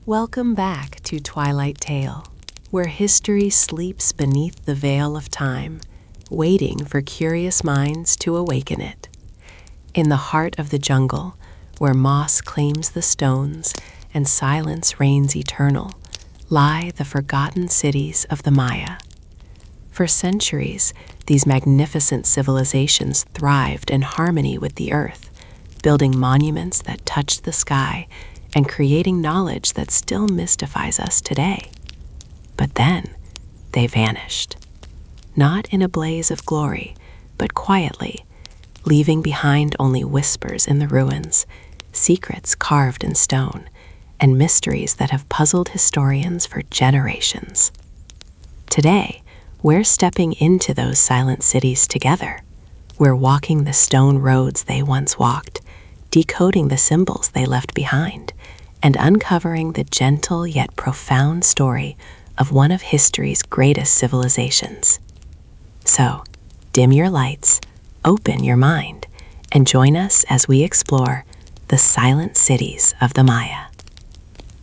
Welcome back to Twilight Tale, where history sleeps beneath the veil of time, waiting for curious minds to awaken it. In the heart of the jungle, where moss claims the stones and silence reigns eternal, lie the forgotten cities of the Maya. For centuries, these magnificent civilizations thrived in harmony with the earth, building monuments that touched the sky and creating knowledge that still mystifies us today. But then, they vanished. Not in a blaze of glory, but quietly, leaving behind only whispers in the ruins, secrets carved in stone, and mysteries that have puzzled historians for generations. Today, we're stepping into those silent cities together. We're walking the stone roads they once walked, decoding the symbols they left behind, and uncovering the gentle yet profound story of one of history's greatest civilizations. So, dim your lights, open your mind, and join us as we explore the silent cities of the Maya.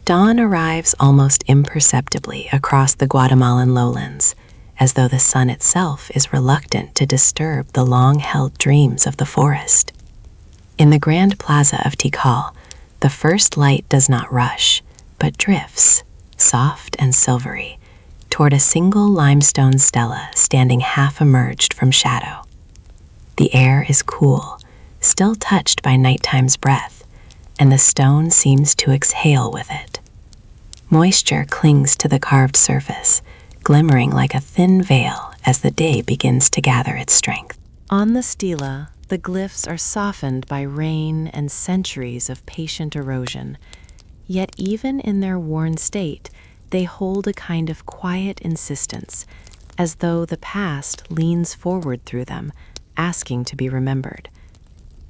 Dawn arrives almost imperceptibly across the Guatemalan lowlands, as though the sun itself is reluctant to disturb the long-held dreams of the forest. In the Grand Plaza of Tikal, the first light does not rush, but drifts, soft and silvery, toward a single limestone stela standing half-emerged from shadow. The air is cool, still touched by nighttime's breath, and the stone seems to exhale with it. Moisture clings to the carved surface, glimmering like a thin veil as the day begins to gather its strength. On the stela, the glyphs are softened by rain and centuries of patient erosion, yet even in their worn state, they hold a kind of quiet insistence, as though the past leans forward through them, asking to be remembered.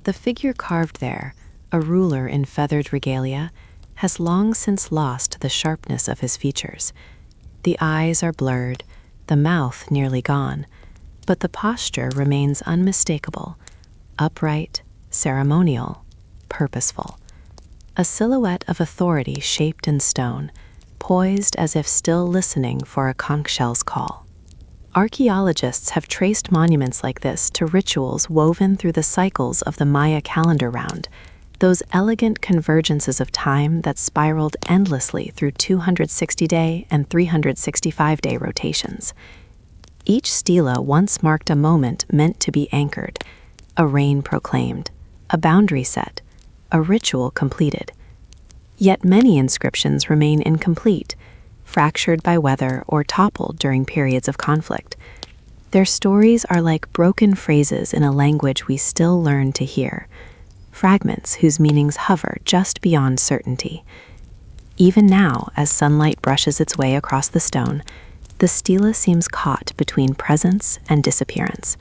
The figure carved there, a ruler in feathered regalia, has long since lost the sharpness of his features. The eyes are blurred, the mouth nearly gone, but the posture remains unmistakable, upright, ceremonial, purposeful. A silhouette of authority shaped in stone, poised as if still listening for a conch shell's call. Archaeologists have traced monuments like this to rituals woven through the cycles of the Maya calendar round, those elegant convergences of time that spiraled endlessly through 260-day and 365-day rotations. Each stela once marked a moment meant to be anchored, a reign proclaimed, a boundary set, a ritual completed. Yet many inscriptions remain incomplete, fractured by weather or toppled during periods of conflict. Their stories are like broken phrases in a language we still learn to hear, fragments whose meanings hover just beyond certainty. Even now, as sunlight brushes its way across the stone, the stela seems caught between presence and disappearance,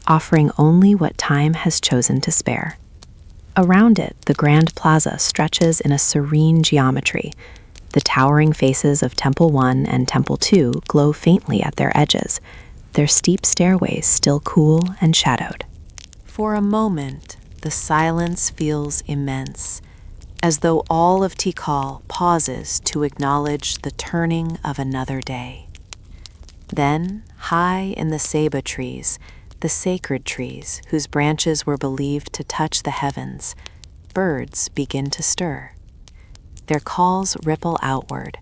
offering only what time has chosen to spare. Around it, the Grand Plaza stretches in a serene geometry. The towering faces of Temple 1 and Temple 2 glow faintly at their edges, their steep stairways still cool and shadowed. For a moment, the silence feels immense, as though all of Tikal pauses to acknowledge the turning of another day. Then, high in the ceiba trees, the sacred trees whose branches were believed to touch the heavens, birds begin to stir. Their calls ripple outward,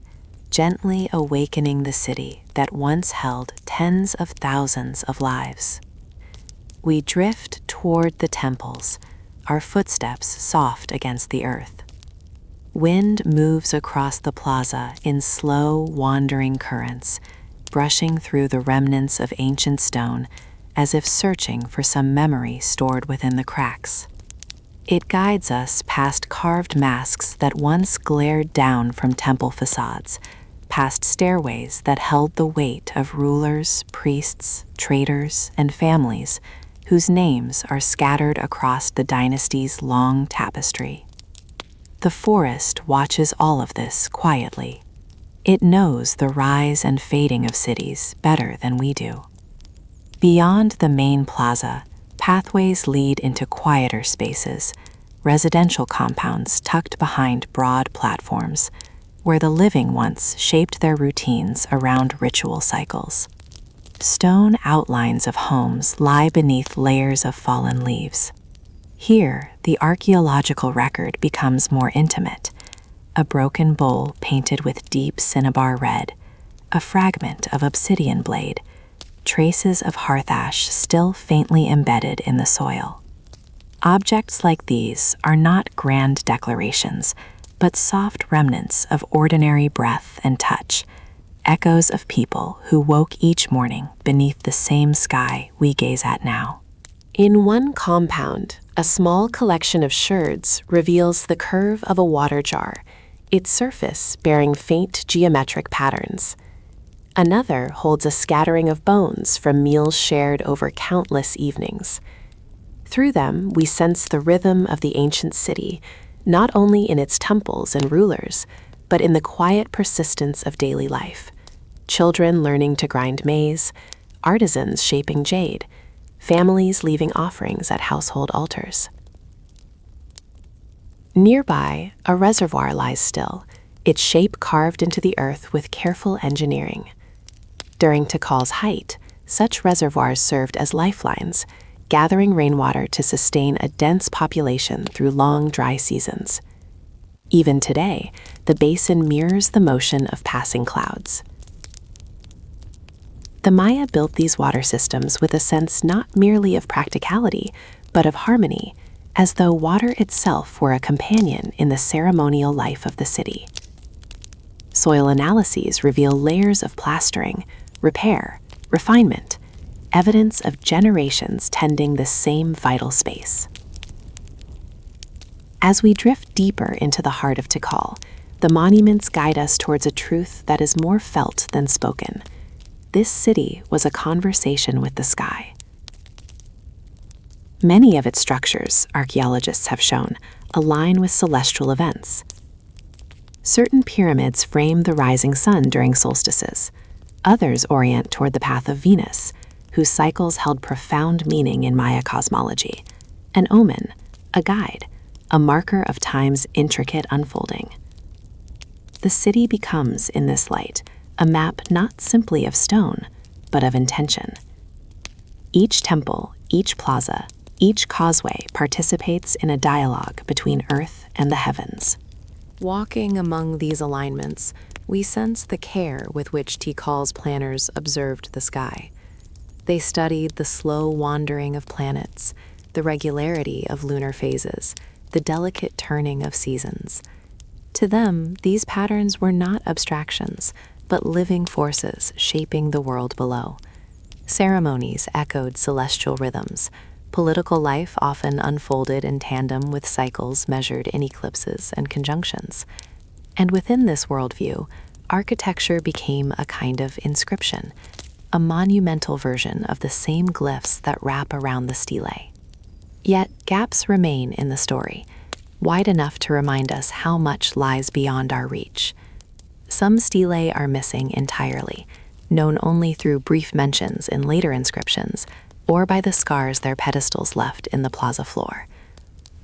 gently awakening the city that once held tens of thousands of lives. We drift toward the temples, our footsteps soft against the earth. Wind moves across the plaza in slow, wandering currents, brushing through the remnants of ancient stone as if searching for some memory stored within the cracks. It guides us past carved masks that once glared down from temple facades, past stairways that held the weight of rulers, priests, traders, and families whose names are scattered across the dynasty's long tapestry. The forest watches all of this quietly. It knows the rise and fading of cities better than we do. Beyond the main plaza, pathways lead into quieter spaces, residential compounds tucked behind broad platforms, where the living once shaped their routines around ritual cycles. Stone outlines of homes lie beneath layers of fallen leaves. Here, the archaeological record becomes more intimate. A broken bowl painted with deep cinnabar red, a fragment of obsidian blade, traces of hearth ash still faintly embedded in the soil. Objects like these are not grand declarations, but soft remnants of ordinary breath and touch, echoes of people who woke each morning beneath the same sky we gaze at now. In one compound, a small collection of sherds reveals the curve of a water jar, its surface bearing faint geometric patterns. Another holds a scattering of bones from meals shared over countless evenings. Through them, we sense the rhythm of the ancient city, not only in its temples and rulers, but in the quiet persistence of daily life. Children learning to grind maize, artisans shaping jade, families leaving offerings at household altars. Nearby, a reservoir lies still, its shape carved into the earth with careful engineering. During Tikal's height, such reservoirs served as lifelines, gathering rainwater to sustain a dense population through long dry seasons. Even today, the basin mirrors the motion of passing clouds. The Maya built these water systems with a sense not merely of practicality, but of harmony, as though water itself were a companion in the ceremonial life of the city. Soil analyses reveal layers of plastering, repair, refinement, evidence of generations tending the same vital space. As we drift deeper into the heart of Tikal, the monuments guide us towards a truth that is more felt than spoken. This city was a conversation with the sky. Many of its structures, archaeologists have shown, align with celestial events. Certain pyramids frame the rising sun during solstices. Others orient toward the path of Venus, whose cycles held profound meaning in Maya cosmology. An omen, a guide, a marker of time's intricate unfolding. The city becomes, in this light, a map not simply of stone, but of intention. Each temple, each plaza, each causeway participates in a dialogue between earth and the heavens. Walking among these alignments, we sense the care with which Tikal's planners observed the sky. They studied the slow wandering of planets, the regularity of lunar phases, the delicate turning of seasons. To them, these patterns were not abstractions, but living forces shaping the world below. Ceremonies echoed celestial rhythms. Political life often unfolded in tandem with cycles measured in eclipses and conjunctions. And within this worldview, architecture became a kind of inscription, a monumental version of the same glyphs that wrap around the stelae. Yet gaps remain in the story, wide enough to remind us how much lies beyond our reach. Some stelae are missing entirely, known only through brief mentions in later inscriptions, or by the scars their pedestals left in the plaza floor.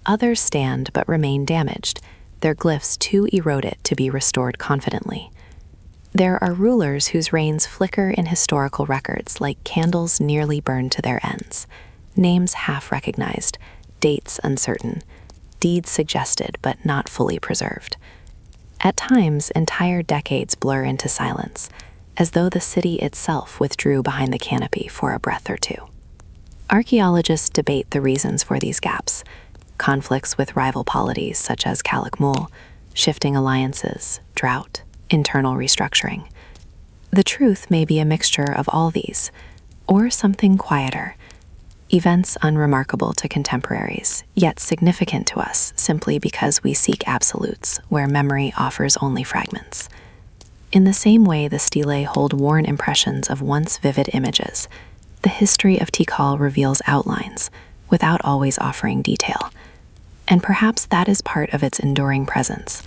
Others stand but remain damaged, their glyphs too eroded to be restored confidently. There are rulers whose reigns flicker in historical records like candles nearly burned to their ends, names half recognized, dates uncertain, deeds suggested but not fully preserved. At times, entire decades blur into silence, as though the city itself withdrew behind the canopy for a breath or two. Archaeologists debate the reasons for these gaps: conflicts with rival polities such as Calakmul, shifting alliances, drought, internal restructuring. The truth may be a mixture of all these, or something quieter, events unremarkable to contemporaries, yet significant to us simply because we seek absolutes where memory offers only fragments. In the same way the stelae hold worn impressions of once vivid images, the history of Tikal reveals outlines, without always offering detail. And perhaps that is part of its enduring presence,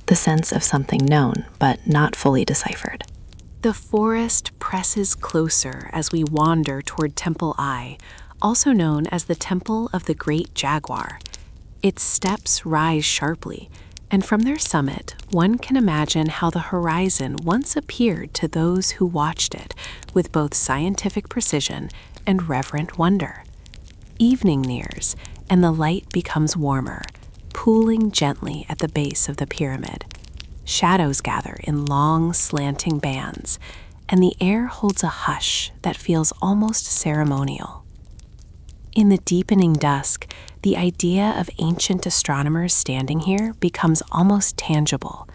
the sense of something known but not fully deciphered. The forest presses closer as we wander toward Temple I, also known as the Temple of the Great Jaguar. Its steps rise sharply, And from their summit, one can imagine how the horizon once appeared to those who watched it with both scientific precision and reverent wonder. Evening nears, and the light becomes warmer, pooling gently at the base of the pyramid. Shadows gather in long, slanting bands, and the air holds a hush that feels almost ceremonial. In the deepening dusk, the idea of ancient astronomers standing here becomes almost tangible.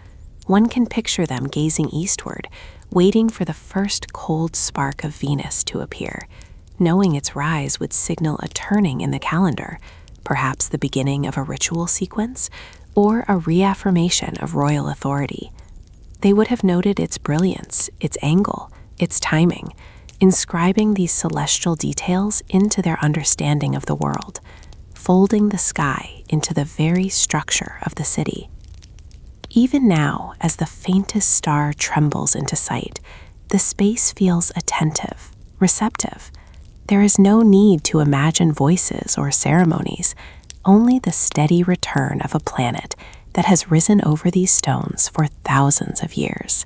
One can picture them gazing eastward, waiting for the first cold spark of Venus to appear, knowing its rise would signal a turning in the calendar, perhaps the beginning of a ritual sequence or a reaffirmation of royal authority. They would have noted its brilliance, its angle, its timing, inscribing these celestial details into their understanding of the world, folding the sky into the very structure of the city. Even now, as the faintest star trembles into sight, the space feels attentive, receptive. There is no need to imagine voices or ceremonies, only the steady return of a planet that has risen over these stones for thousands of years.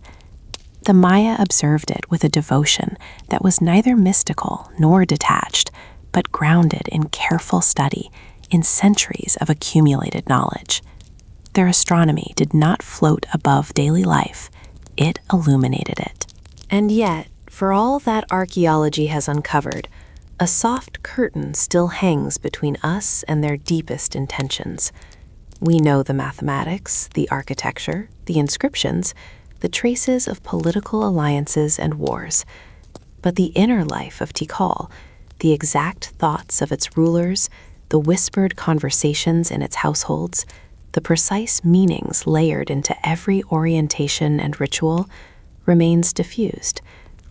The Maya observed it with a devotion that was neither mystical nor detached, but grounded in careful study, in centuries of accumulated knowledge. Their astronomy did not float above daily life, it illuminated it. And yet, for all that archaeology has uncovered, a soft curtain still hangs between us and their deepest intentions. We know the mathematics, the architecture, the inscriptions, the traces of political alliances and wars. But the inner life of Tikal, the exact thoughts of its rulers, the whispered conversations in its households, the precise meanings layered into every orientation and ritual, remains diffused,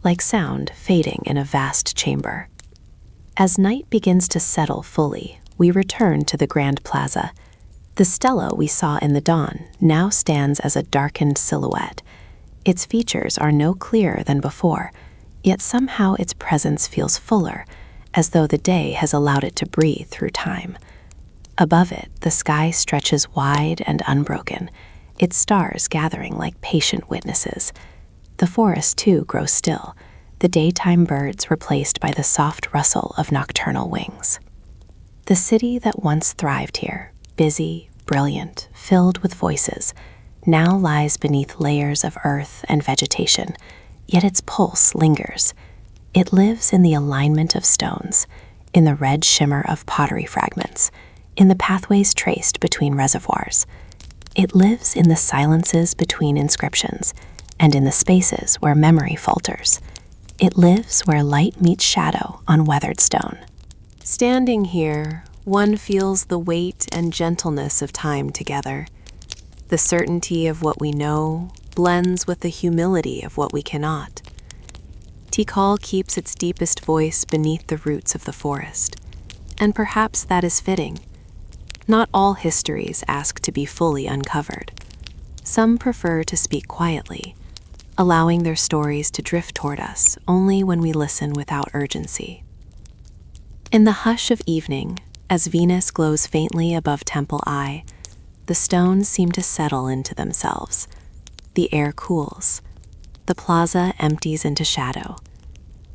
like sound fading in a vast chamber. As night begins to settle fully, we return to the Grand Plaza. The stela we saw in the dawn now stands as a darkened silhouette. Its features are no clearer than before, yet somehow its presence feels fuller, as though the day has allowed it to breathe through time. Above it, the sky stretches wide and unbroken, its stars gathering like patient witnesses. The forest, too, grows still, the daytime birds replaced by the soft rustle of nocturnal wings. The city that once thrived here, busy, brilliant, filled with voices, now lies beneath layers of earth and vegetation, yet its pulse lingers. It lives in the alignment of stones, in the red shimmer of pottery fragments, in the pathways traced between reservoirs. It lives in the silences between inscriptions, and in the spaces where memory falters. It lives where light meets shadow on weathered stone. Standing here, one feels the weight and gentleness of time together. The certainty of what we know blends with the humility of what we cannot. Tikal keeps its deepest voice beneath the roots of the forest, and perhaps that is fitting. Not all histories ask to be fully uncovered. Some prefer to speak quietly, allowing their stories to drift toward us only when we listen without urgency. In the hush of evening, as Venus glows faintly above Temple Eye, the stones seem to settle into themselves. The air cools. The plaza empties into shadow.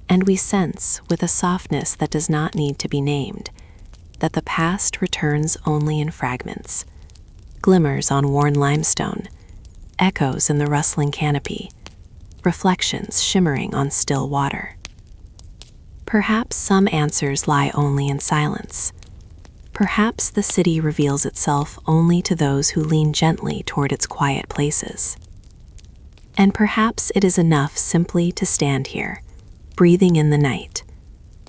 And we sense, with a softness that does not need to be named, that the past returns only in fragments. Glimmers on worn limestone, echoes in the rustling canopy, reflections shimmering on still water. Perhaps some answers lie only in silence. Perhaps the city reveals itself only to those who lean gently toward its quiet places. And perhaps it is enough simply to stand here, breathing in the night,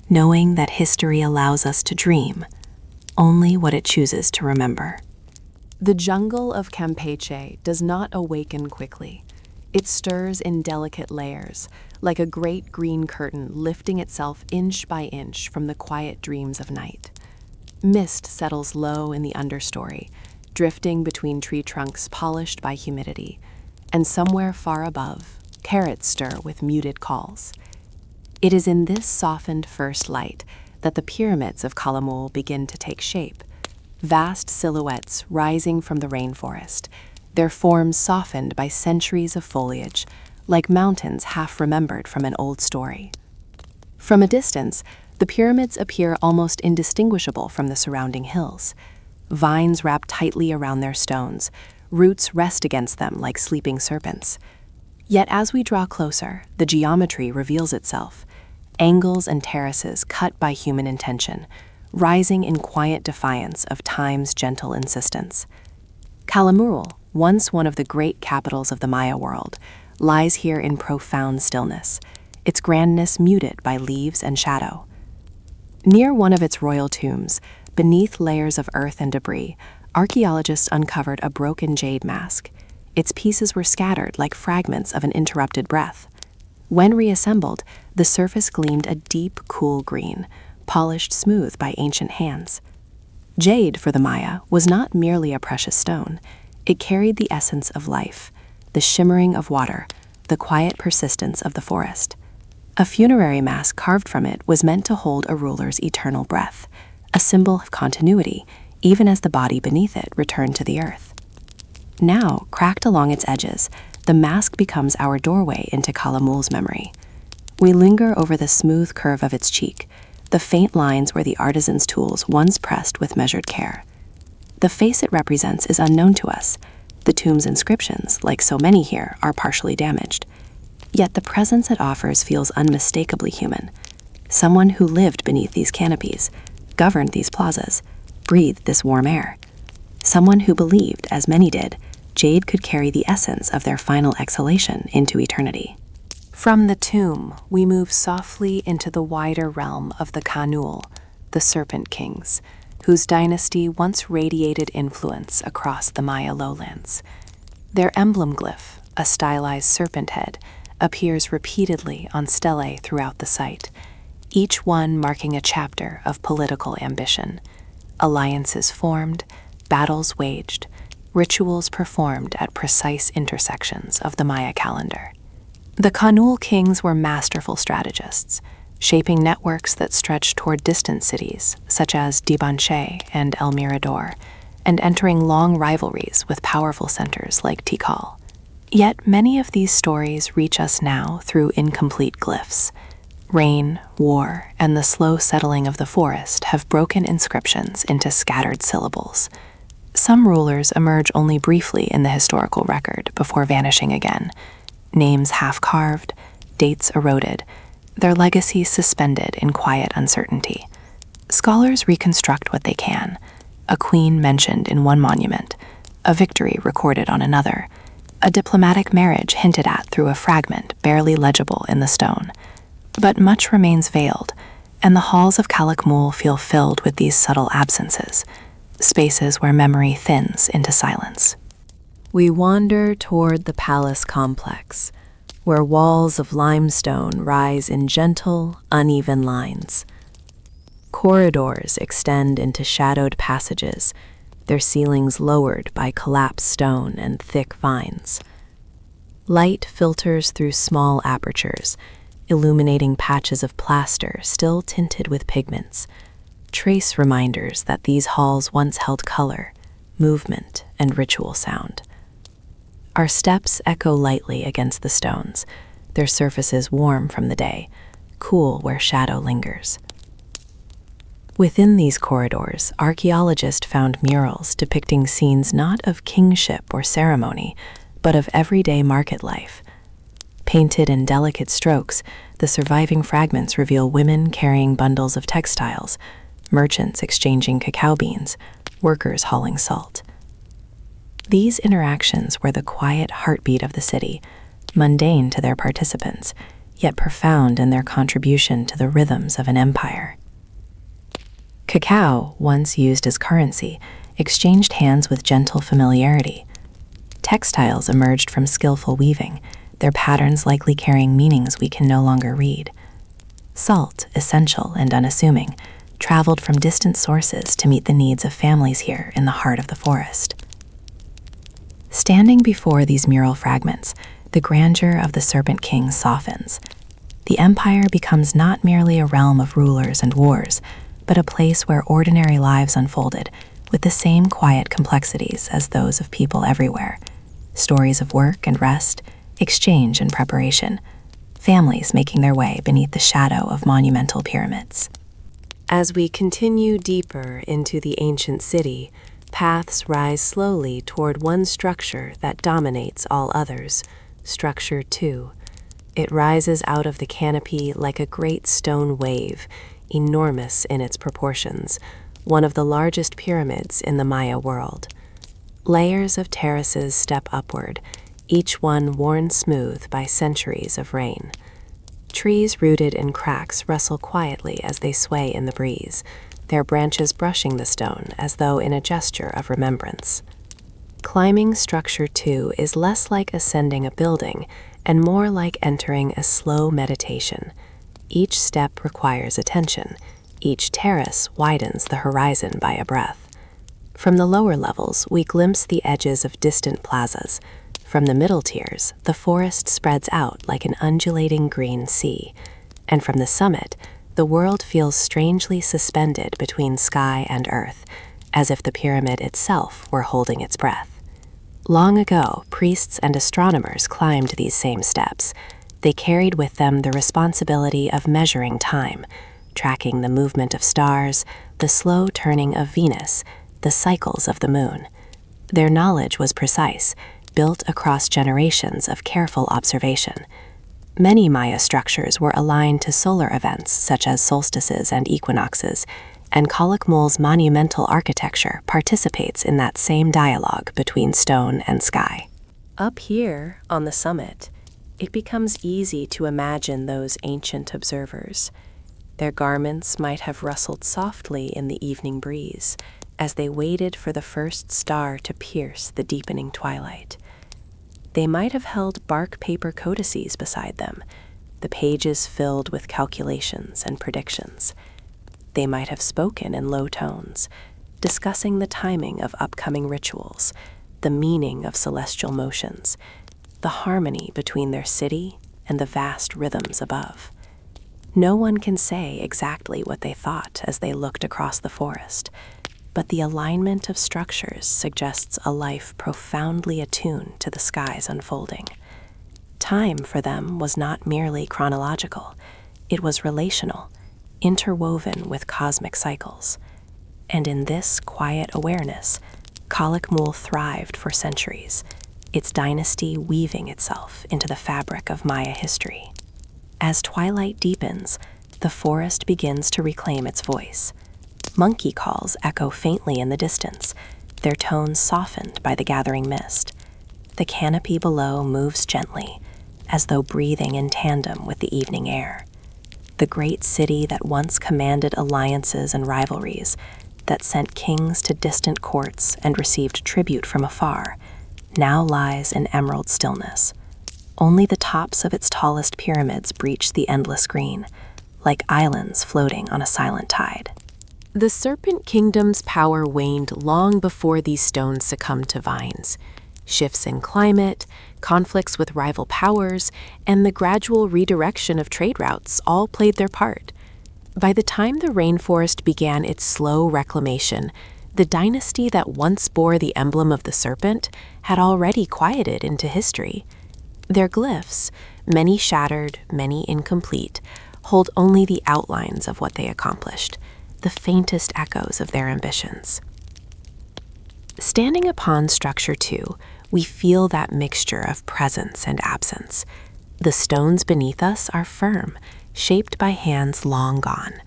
knowing that history allows us to dream only what it chooses to remember. The jungle of Campeche does not awaken quickly. It stirs in delicate layers, like a great green curtain lifting itself inch by inch from the quiet dreams of night. Mist settles low in the understory, drifting between tree trunks polished by humidity, and somewhere far above, carrots stir with muted calls. It is in this softened first light that the pyramids of Kalamul begin to take shape, vast silhouettes rising from the rainforest, their forms softened by centuries of foliage, like mountains half remembered from an old story. From a distance, the pyramids appear almost indistinguishable from the surrounding hills. Vines wrap tightly around their stones, roots rest against them like sleeping serpents. Yet as we draw closer, the geometry reveals itself. Angles and terraces cut by human intention, rising in quiet defiance of time's gentle insistence. Calakmul, once one of the great capitals of the Maya world, lies here in profound stillness, its grandness muted by leaves and shadow. Near one of its royal tombs, beneath layers of earth and debris, archaeologists uncovered a broken jade mask. Its pieces were scattered like fragments of an interrupted breath. When reassembled, the surface gleamed a deep, cool green, polished smooth by ancient hands. Jade, for the Maya, was not merely a precious stone. It carried the essence of life, the shimmering of water, the quiet persistence of the forest. A funerary mask carved from it was meant to hold a ruler's eternal breath, a symbol of continuity, even as the body beneath it returned to the earth. Now, cracked along its edges, the mask becomes our doorway into Calakmul's memory. We linger over the smooth curve of its cheek, the faint lines where the artisan's tools once pressed with measured care. The face it represents is unknown to us. The tomb's inscriptions, like so many here, are partially damaged. Yet the presence it offers feels unmistakably human. Someone who lived beneath these canopies, governed these plazas, breathed this warm air. Someone who believed, as many did, jade could carry the essence of their final exhalation into eternity. From the tomb, we move softly into the wider realm of the Kanul, the Serpent Kings, whose dynasty once radiated influence across the Maya lowlands. Their emblem glyph, a stylized serpent head, appears repeatedly on stelae throughout the site, each one marking a chapter of political ambition. Alliances formed, battles waged, rituals performed at precise intersections of the Maya calendar. The Kanul kings were masterful strategists, shaping networks that stretched toward distant cities, such as Dibanche and El Mirador, and entering long rivalries with powerful centers like Tikal. Yet many of these stories reach us now through incomplete glyphs. Rain, war, and the slow settling of the forest have broken inscriptions into scattered syllables. Some rulers emerge only briefly in the historical record before vanishing again. Names half-carved, dates eroded, their legacies suspended in quiet uncertainty. Scholars reconstruct what they can. A queen mentioned in one monument, a victory recorded on another, a diplomatic marriage hinted at through a fragment barely legible in the stone. But much remains veiled, and the halls of Calakmul feel filled with these subtle absences, spaces where memory thins into silence. We wander toward the palace complex, where walls of limestone rise in gentle, uneven lines. Corridors extend into shadowed passages, their ceilings lowered by collapsed stone and thick vines. Light filters through small apertures, illuminating patches of plaster still tinted with pigments, trace reminders that these halls once held color, movement, and ritual sound. Our steps echo lightly against the stones, their surfaces warm from the day, cool where shadow lingers. Within these corridors, archaeologists found murals depicting scenes not of kingship or ceremony, but of everyday market life. Painted in delicate strokes, the surviving fragments reveal women carrying bundles of textiles, merchants exchanging cacao beans, workers hauling salt. These interactions were the quiet heartbeat of the city, mundane to their participants, yet profound in their contribution to the rhythms of an empire. Cacao, once used as currency, exchanged hands with gentle familiarity. Textiles emerged from skillful weaving, their patterns likely carrying meanings we can no longer read. Salt, essential and unassuming, traveled from distant sources to meet the needs of families here in the heart of the forest. Standing before these mural fragments, the grandeur of the Serpent King softens. The empire becomes not merely a realm of rulers and wars, but a place where ordinary lives unfolded with the same quiet complexities as those of people everywhere, stories of work and rest, exchange and preparation, families making their way beneath the shadow of monumental pyramids. As we continue deeper into the ancient city, paths rise slowly toward one structure that dominates all others, Structure 2. It rises out of the canopy like a great stone wave, enormous in its proportions, one of the largest pyramids in the Maya world. Layers of terraces step upward, each one worn smooth by centuries of rain. Trees rooted in cracks rustle quietly as they sway in the breeze, their branches brushing the stone as though in a gesture of remembrance. Climbing Structure 2 is less like ascending a building and more like entering a slow meditation. Each step requires attention. Each terrace widens the horizon by a breath. From the lower levels, we glimpse the edges of distant plazas. From the middle tiers, the forest spreads out like an undulating green sea. And from the summit, the world feels strangely suspended between sky and earth, as if the pyramid itself were holding its breath. Long ago, priests and astronomers climbed these same steps. They carried with them the responsibility of measuring time, tracking the movement of stars, the slow turning of Venus, the cycles of the moon. Their knowledge was precise, built across generations of careful observation. Many Maya structures were aligned to solar events such as solstices and equinoxes, and Calakmul's monumental architecture participates in that same dialogue between stone and sky. Up here, on the summit, it becomes easy to imagine those ancient observers. Their garments might have rustled softly in the evening breeze as they waited for the first star to pierce the deepening twilight. They might have held bark paper codices beside them, the pages filled with calculations and predictions. They might have spoken in low tones, discussing the timing of upcoming rituals, the meaning of celestial motions, the harmony between their city and the vast rhythms above. No one can say exactly what they thought as they looked across the forest, but the alignment of structures suggests a life profoundly attuned to the sky's unfolding. Time for them was not merely chronological, it was relational, interwoven with cosmic cycles. And in this quiet awareness, Calakmul thrived for centuries, its dynasty weaving itself into the fabric of Maya history. As twilight deepens, the forest begins to reclaim its voice. Monkey calls echo faintly in the distance, their tones softened by the gathering mist. The canopy below moves gently, as though breathing in tandem with the evening air. The great city that once commanded alliances and rivalries, that sent kings to distant courts and received tribute from afar, now lies in emerald stillness. Only the tops of its tallest pyramids breach the endless green, like islands floating on a silent tide. The Serpent Kingdom's power waned long before these stones succumbed to vines. Shifts in climate, conflicts with rival powers, and the gradual redirection of trade routes all played their part. By the time the rainforest began its slow reclamation, the dynasty that once bore the emblem of the serpent had already quieted into history. Their glyphs, many shattered, many incomplete, hold only the outlines of what they accomplished, the faintest echoes of their ambitions. Standing upon Structure 2, we feel that mixture of presence and absence. The stones beneath us are firm, shaped by hands long gone.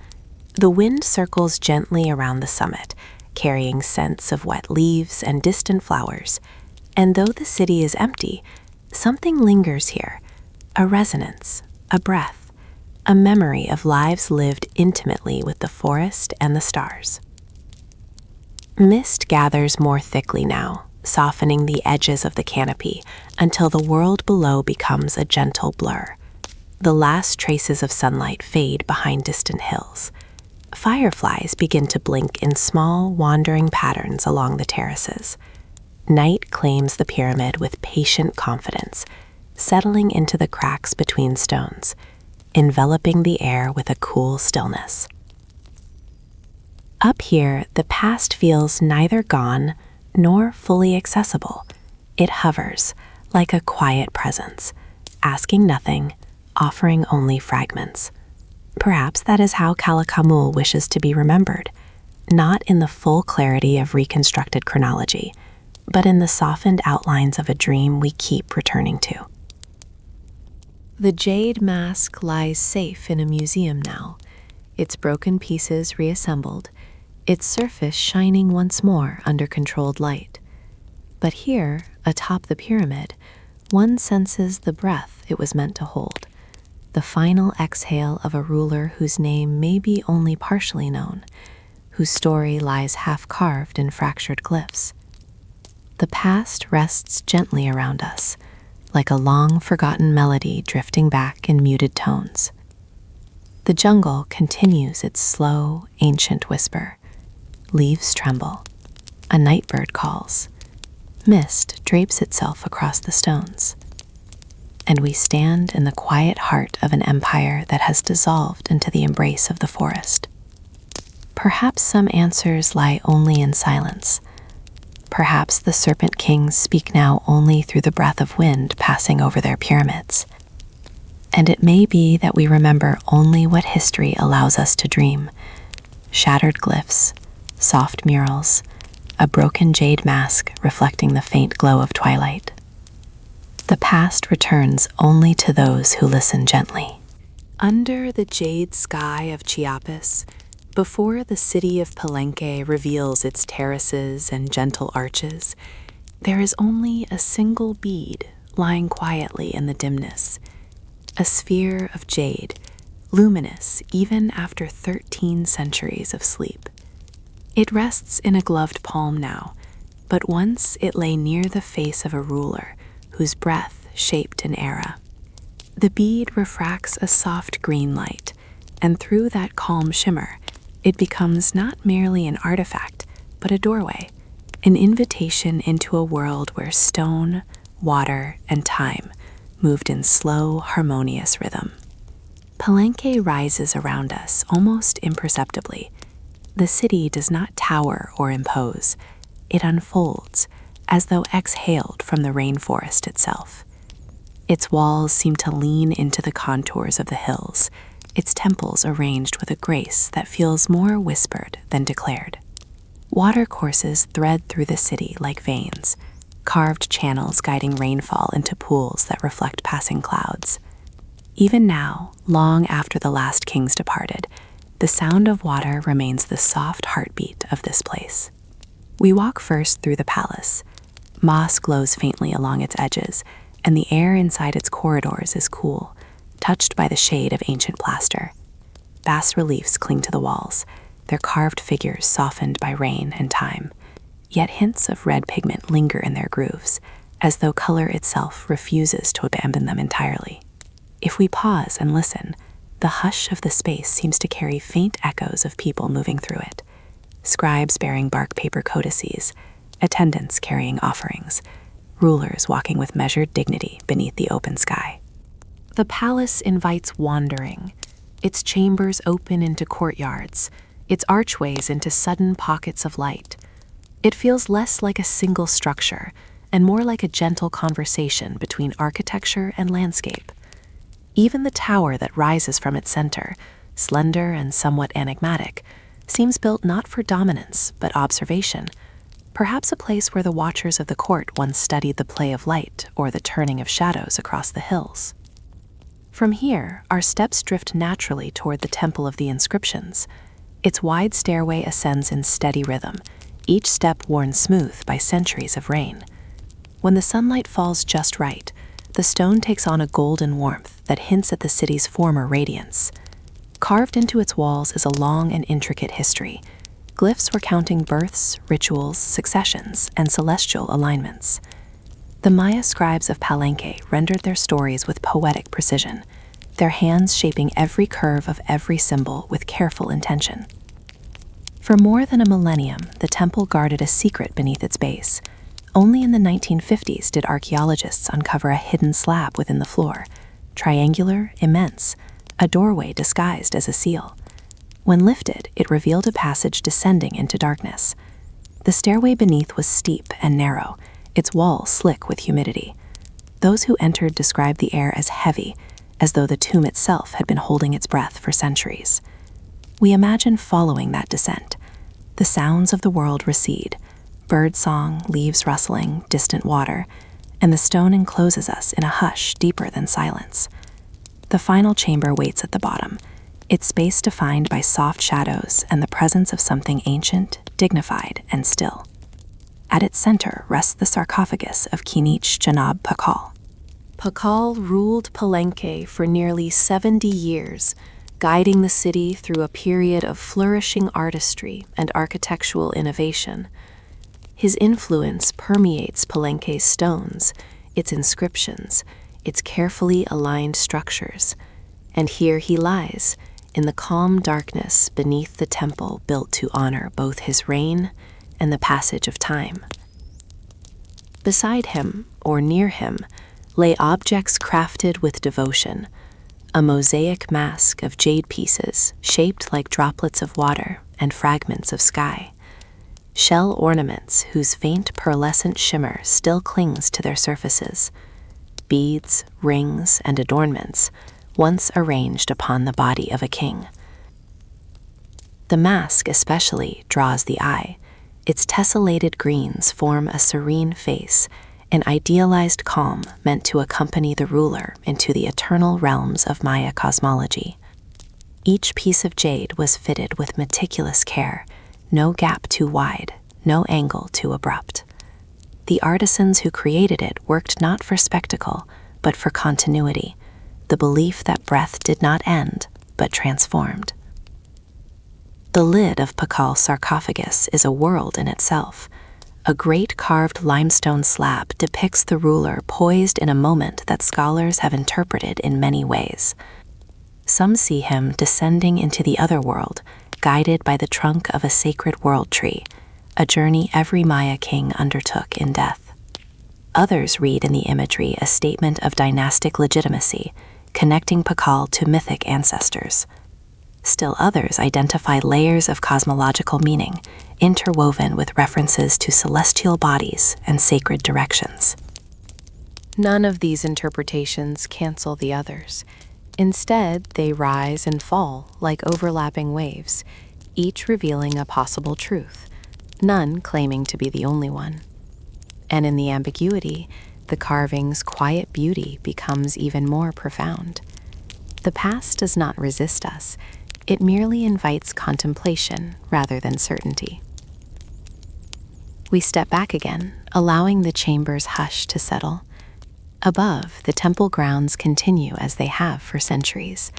The wind circles gently around the summit, carrying scents of wet leaves and distant flowers. And though the city is empty, something lingers here, a resonance, a breath, a memory of lives lived intimately with the forest and the stars. Mist gathers more thickly now, softening the edges of the canopy until the world below becomes a gentle blur. The last traces of sunlight fade behind distant hills. Fireflies begin to blink in small, wandering patterns along the terraces. Night claims the pyramid with patient confidence, settling into the cracks between stones, enveloping the air with a cool stillness. Up here, the past feels neither gone nor fully accessible. It hovers, like a quiet presence, asking nothing, offering only fragments. Perhaps that is how Kalakamul wishes to be remembered, not in the full clarity of reconstructed chronology, but in the softened outlines of a dream we keep returning to. The jade mask lies safe in a museum now, its broken pieces reassembled, its surface shining once more under controlled light. But here, atop the pyramid, one senses the breath it was meant to hold, the final exhale of a ruler whose name may be only partially known, whose story lies half-carved in fractured glyphs. The past rests gently around us, like a long-forgotten melody drifting back in muted tones. The jungle continues its slow, ancient whisper. Leaves tremble. A nightbird calls. Mist drapes itself across the stones. And we stand in the quiet heart of an empire that has dissolved into the embrace of the forest. Perhaps some answers lie only in silence. Perhaps the serpent kings speak now only through the breath of wind passing over their pyramids. And it may be that we remember only what history allows us to dream. Shattered glyphs, soft murals, a broken jade mask reflecting the faint glow of twilight. The past returns only to those who listen gently. Under the jade sky of Chiapas, before the city of Palenque reveals its terraces and gentle arches, there is only a single bead lying quietly in the dimness, a sphere of jade, luminous even after 13 centuries of sleep. It rests in a gloved palm now, but once it lay near the face of a ruler whose breath shaped an era. The bead refracts a soft green light, and through that calm shimmer, it becomes not merely an artifact, but a doorway, an invitation into a world where stone, water, and time moved in slow, harmonious rhythm. Palenque rises around us almost imperceptibly. The city does not tower or impose. It unfolds, as though exhaled from the rainforest itself. Its walls seem to lean into the contours of the hills, its temples arranged with a grace that feels more whispered than declared. Watercourses thread through the city like veins, carved channels guiding rainfall into pools that reflect passing clouds. Even now, long after the last kings departed, the sound of water remains the soft heartbeat of this place. We walk first through the palace. Moss glows faintly along its edges, and the air inside its corridors is cool, touched by the shade of ancient plaster. Bas-reliefs cling to the walls, their carved figures softened by rain and time. Yet hints of red pigment linger in their grooves, as though color itself refuses to abandon them entirely. If we pause and listen, the hush of the space seems to carry faint echoes of people moving through it. Scribes bearing bark paper codices, attendants carrying offerings, rulers walking with measured dignity beneath the open sky. The palace invites wandering, its chambers open into courtyards, its archways into sudden pockets of light. It feels less like a single structure and more like a gentle conversation between architecture and landscape. Even the tower that rises from its center, slender and somewhat enigmatic, seems built not for dominance but observation, perhaps a place where the watchers of the court once studied the play of light or the turning of shadows across the hills. From here, our steps drift naturally toward the Temple of the Inscriptions. Its wide stairway ascends in steady rhythm, each step worn smooth by centuries of rain. When the sunlight falls just right, the stone takes on a golden warmth that hints at the city's former radiance. Carved into its walls is a long and intricate history, glyphs recounting births, rituals, successions, and celestial alignments. The Maya scribes of Palenque rendered their stories with poetic precision, their hands shaping every curve of every symbol with careful intention. For more than a millennium, the temple guarded a secret beneath its base. Only in the 1950s did archaeologists uncover a hidden slab within the floor, triangular, immense, a doorway disguised as a seal. When lifted, it revealed a passage descending into darkness. The stairway beneath was steep and narrow, its walls slick with humidity. Those who entered described the air as heavy, as though the tomb itself had been holding its breath for centuries. We imagine following that descent. The sounds of the world recede, bird song, leaves rustling, distant water, and the stone encloses us in a hush deeper than silence. The final chamber waits at the bottom, its space defined by soft shadows and the presence of something ancient, dignified, and still. At its center rests the sarcophagus of Kinich Janab Pakal. Pakal ruled Palenque for nearly 70 years, guiding the city through a period of flourishing artistry and architectural innovation. His influence permeates Palenque's stones, its inscriptions, its carefully aligned structures. And here he lies, in the calm darkness beneath the temple built to honor both his reign and the passage of time. Beside him, or near him, lay objects crafted with devotion, a mosaic mask of jade pieces shaped like droplets of water and fragments of sky, shell ornaments whose faint pearlescent shimmer still clings to their surfaces, beads, rings, and adornments once arranged upon the body of a king. The mask especially draws the eye. Its tessellated greens form a serene face, an idealized calm meant to accompany the ruler into the eternal realms of Maya cosmology. Each piece of jade was fitted with meticulous care, no gap too wide, no angle too abrupt. The artisans who created it worked not for spectacle, but for continuity, the belief that breath did not end, but transformed. The lid of Pakal's sarcophagus is a world in itself. A great carved limestone slab depicts the ruler poised in a moment that scholars have interpreted in many ways. Some see him descending into the other world, guided by the trunk of a sacred world tree, a journey every Maya king undertook in death. Others read in the imagery a statement of dynastic legitimacy, connecting Pakal to mythic ancestors. Still others identify layers of cosmological meaning, interwoven with references to celestial bodies and sacred directions. None of these interpretations cancel the others. Instead, they rise and fall like overlapping waves, each revealing a possible truth, none claiming to be the only one. And in the ambiguity, the carving's quiet beauty becomes even more profound. The past does not resist us. It merely invites contemplation rather than certainty. We step back again, allowing the chamber's hush to settle. Above, the temple grounds continue as they have for centuries,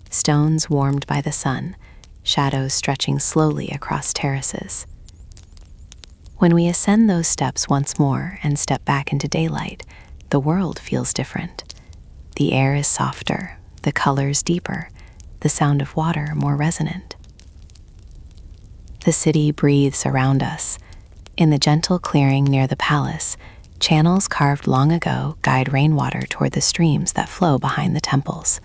stones warmed by the sun, shadows stretching slowly across terraces. When we ascend those steps once more and step back into daylight, the world feels different. The air is softer, the colors deeper, the sound of water more resonant. The city breathes around us. In the gentle clearing near the palace, channels carved long ago guide rainwater toward the streams that flow behind the temples.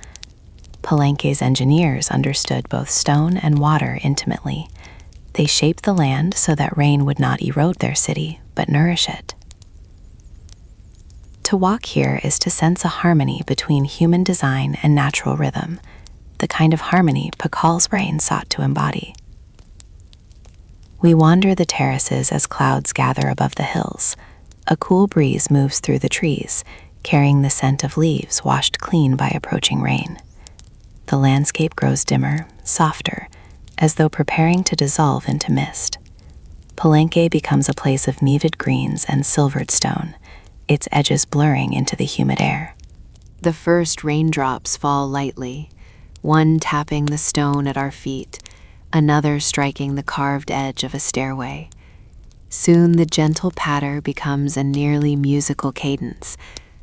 Palenque's engineers understood both stone and water intimately. They shaped the land so that rain would not erode their city, but nourish it. To walk here is to sense a harmony between human design and natural rhythm, the kind of harmony Pakal's brain sought to embody. We wander the terraces as clouds gather above the hills. A cool breeze moves through the trees, carrying the scent of leaves washed clean by approaching rain. The landscape grows dimmer, softer, as though preparing to dissolve into mist. Palenque becomes a place of muted greens and silvered stone, its edges blurring into the humid air. The first raindrops fall lightly, one tapping the stone at our feet, another striking the carved edge of a stairway. Soon the gentle patter becomes a nearly musical cadence,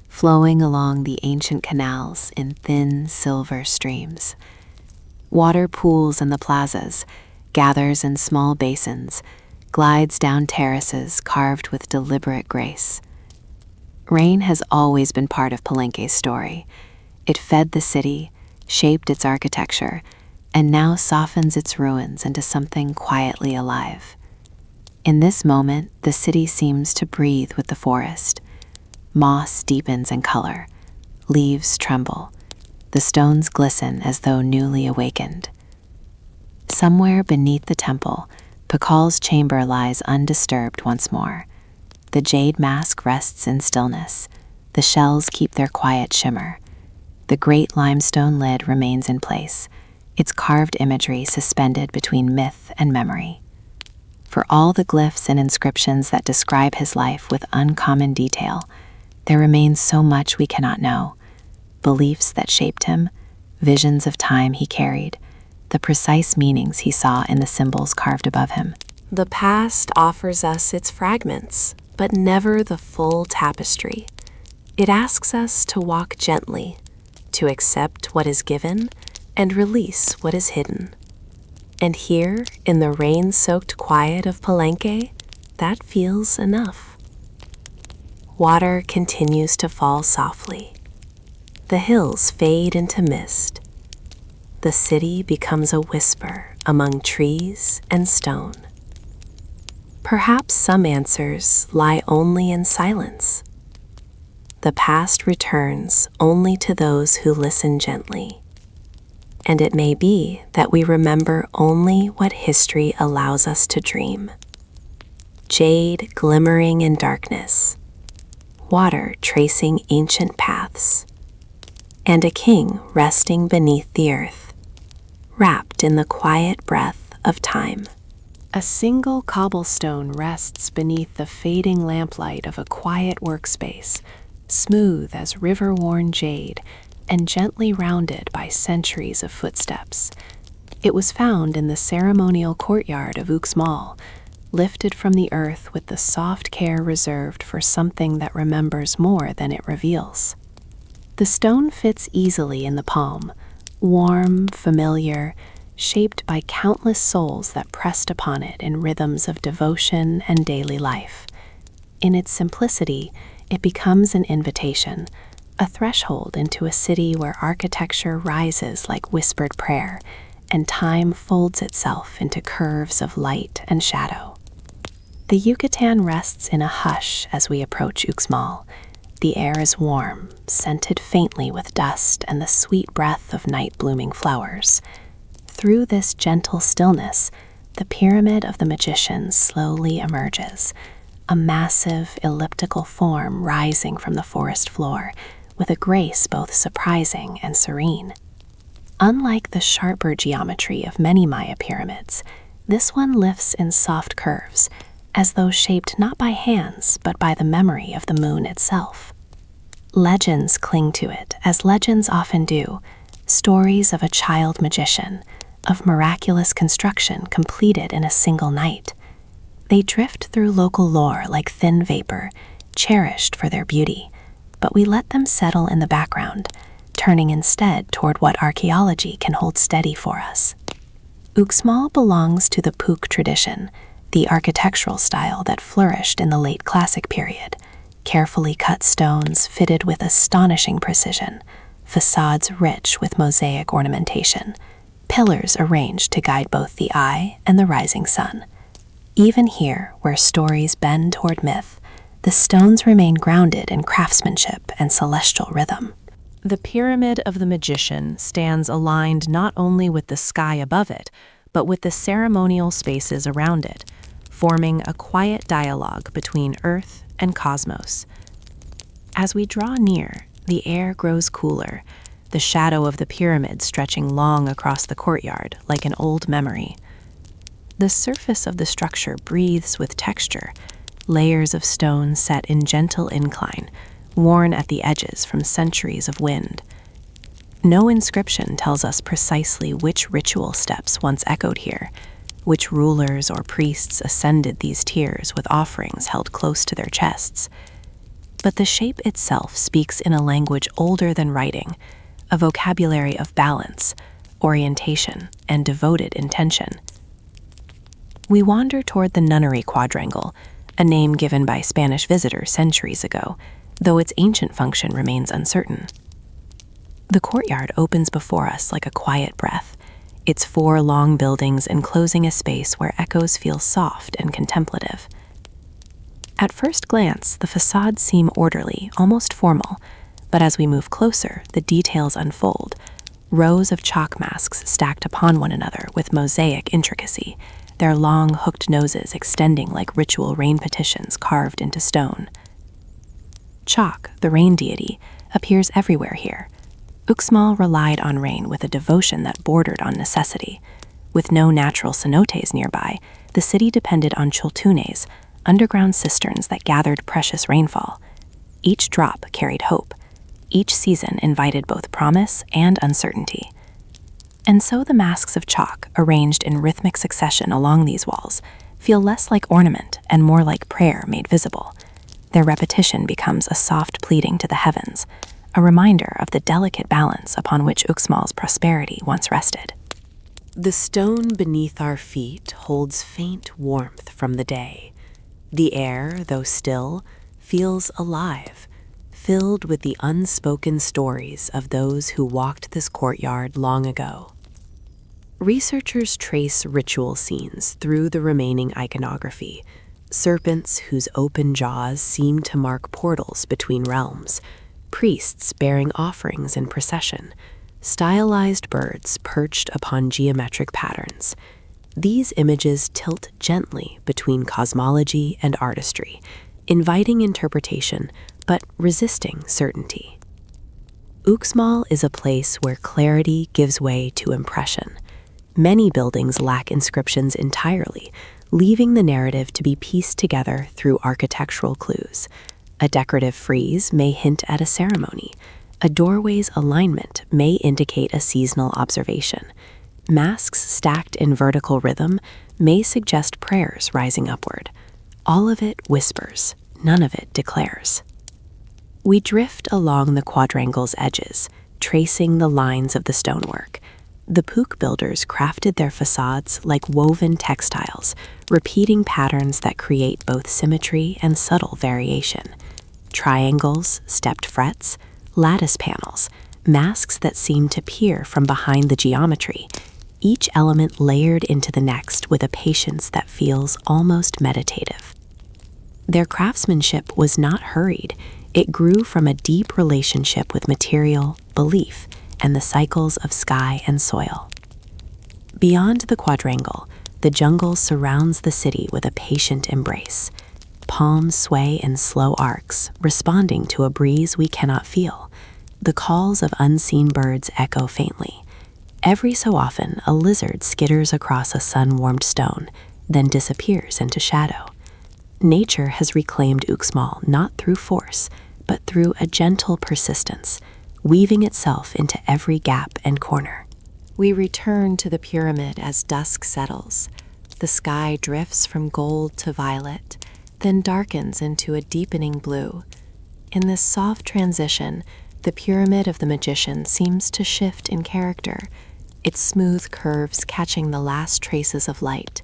flowing along the ancient canals in thin silver streams. Water pools in the plazas, gathers in small basins, glides down terraces carved with deliberate grace. Rain has always been part of Palenque's story. It fed the city, shaped its architecture, and now softens its ruins into something quietly alive. In this moment, the city seems to breathe with the forest. Moss deepens in color, leaves tremble, the stones glisten as though newly awakened. Somewhere beneath the temple, Pakal's chamber lies undisturbed once more. The jade mask rests in stillness. The shells keep their quiet shimmer. The great limestone lid remains in place, its carved imagery suspended between myth and memory. For all the glyphs and inscriptions that describe his life with uncommon detail, there remains so much we cannot know. Beliefs that shaped him, visions of time he carried, the precise meanings he saw in the symbols carved above him. The past offers us its fragments, but never the full tapestry. It asks us to walk gently, to accept what is given and release what is hidden. And here, in the rain-soaked quiet of Palenque, that feels enough. Water continues to fall softly. The hills fade into mist. The city becomes a whisper among trees and stone. Perhaps some answers lie only in silence. The past returns only to those who listen gently. And it may be that we remember only what history allows us to dream. Jade glimmering in darkness, water tracing ancient paths, and a king resting beneath the earth, wrapped in the quiet breath of time. A single cobblestone rests beneath the fading lamplight of a quiet workspace, smooth as river-worn jade and gently rounded by centuries of footsteps. It was found in the ceremonial courtyard of Uxmal, lifted from the earth with the soft care reserved for something that remembers more than it reveals. The stone fits easily in the palm, warm, familiar, shaped by countless souls that pressed upon it in rhythms of devotion and daily life. In its simplicity, it becomes an invitation, a threshold into a city where architecture rises like whispered prayer, and time folds itself into curves of light and shadow. The Yucatan rests in a hush as we approach Uxmal. The air is warm, scented faintly with dust and the sweet breath of night-blooming flowers. Through this gentle stillness, the Pyramid of the Magicians slowly emerges, a massive elliptical form rising from the forest floor, with a grace both surprising and serene. Unlike the sharper geometry of many Maya pyramids, this one lifts in soft curves, as though shaped not by hands but by the memory of the moon itself. Legends cling to it, as legends often do, stories of a child magician, of miraculous construction completed in a single night. They drift through local lore like thin vapor, cherished for their beauty, but we let them settle in the background, turning instead toward what archaeology can hold steady for us. Uxmal belongs to the Puk tradition, the architectural style that flourished in the late Classic period. Carefully cut stones fitted with astonishing precision, facades rich with mosaic ornamentation, pillars arranged to guide both the eye and the rising sun. Even here, where stories bend toward myth, the stones remain grounded in craftsmanship and celestial rhythm. The Pyramid of the Magician stands aligned not only with the sky above it, but with the ceremonial spaces around it, forming a quiet dialogue between Earth and cosmos. As we draw near, the air grows cooler, the shadow of the pyramid stretching long across the courtyard like an old memory. The surface of the structure breathes with texture, layers of stone set in gentle incline, worn at the edges from centuries of wind. No inscription tells us precisely which ritual steps once echoed here, which rulers or priests ascended these tiers with offerings held close to their chests. But the shape itself speaks in a language older than writing, a vocabulary of balance, orientation, and devoted intention. We wander toward the nunnery quadrangle, a name given by Spanish visitors centuries ago, though its ancient function remains uncertain. The courtyard opens before us like a quiet breath, its 4 long buildings enclosing a space where echoes feel soft and contemplative. At first glance, the facades seem orderly, almost formal, but as we move closer, the details unfold. Rows of chalk masks stacked upon one another with mosaic intricacy, their long hooked noses extending like ritual rain petitions carved into stone. Chalk, the rain deity, appears everywhere here. Uxmal relied on rain with a devotion that bordered on necessity. With no natural cenotes nearby, the city depended on chultunes, underground cisterns that gathered precious rainfall. Each drop carried hope. Each season invited both promise and uncertainty. And so the masks of chalk, arranged in rhythmic succession along these walls, feel less like ornament and more like prayer made visible. Their repetition becomes a soft pleading to the heavens, a reminder of the delicate balance upon which Uxmal's prosperity once rested. The stone beneath our feet holds faint warmth from the day. The air, though still, feels alive, filled with the unspoken stories of those who walked this courtyard long ago. Researchers trace ritual scenes through the remaining iconography, serpents whose open jaws seem to mark portals between realms, priests bearing offerings in procession, stylized birds perched upon geometric patterns. These images tilt gently between cosmology and artistry, inviting interpretation but resisting certainty. Uxmal is a place where clarity gives way to impression. Many buildings lack inscriptions entirely, leaving the narrative to be pieced together through architectural clues. A decorative frieze may hint at a ceremony. A doorway's alignment may indicate a seasonal observation. Masks stacked in vertical rhythm may suggest prayers rising upward. All of it whispers, none of it declares. We drift along the quadrangle's edges, tracing the lines of the stonework. The Pook builders crafted their facades like woven textiles, repeating patterns that create both symmetry and subtle variation. Triangles, stepped frets, lattice panels, masks that seem to peer from behind the geometry, each element layered into the next with a patience that feels almost meditative. Their craftsmanship was not hurried. It grew from a deep relationship with material, belief, and the cycles of sky and soil. Beyond the quadrangle, the jungle surrounds the city with a patient embrace. Palms sway in slow arcs, responding to a breeze we cannot feel. The calls of unseen birds echo faintly. Every so often, a lizard skitters across a sun-warmed stone, then disappears into shadow. Nature has reclaimed Uxmal not through force, but through a gentle persistence, weaving itself into every gap and corner. We return to the pyramid as dusk settles. The sky drifts from gold to violet, then darkens into a deepening blue. In this soft transition, the pyramid of the magician seems to shift in character, its smooth curves catching the last traces of light,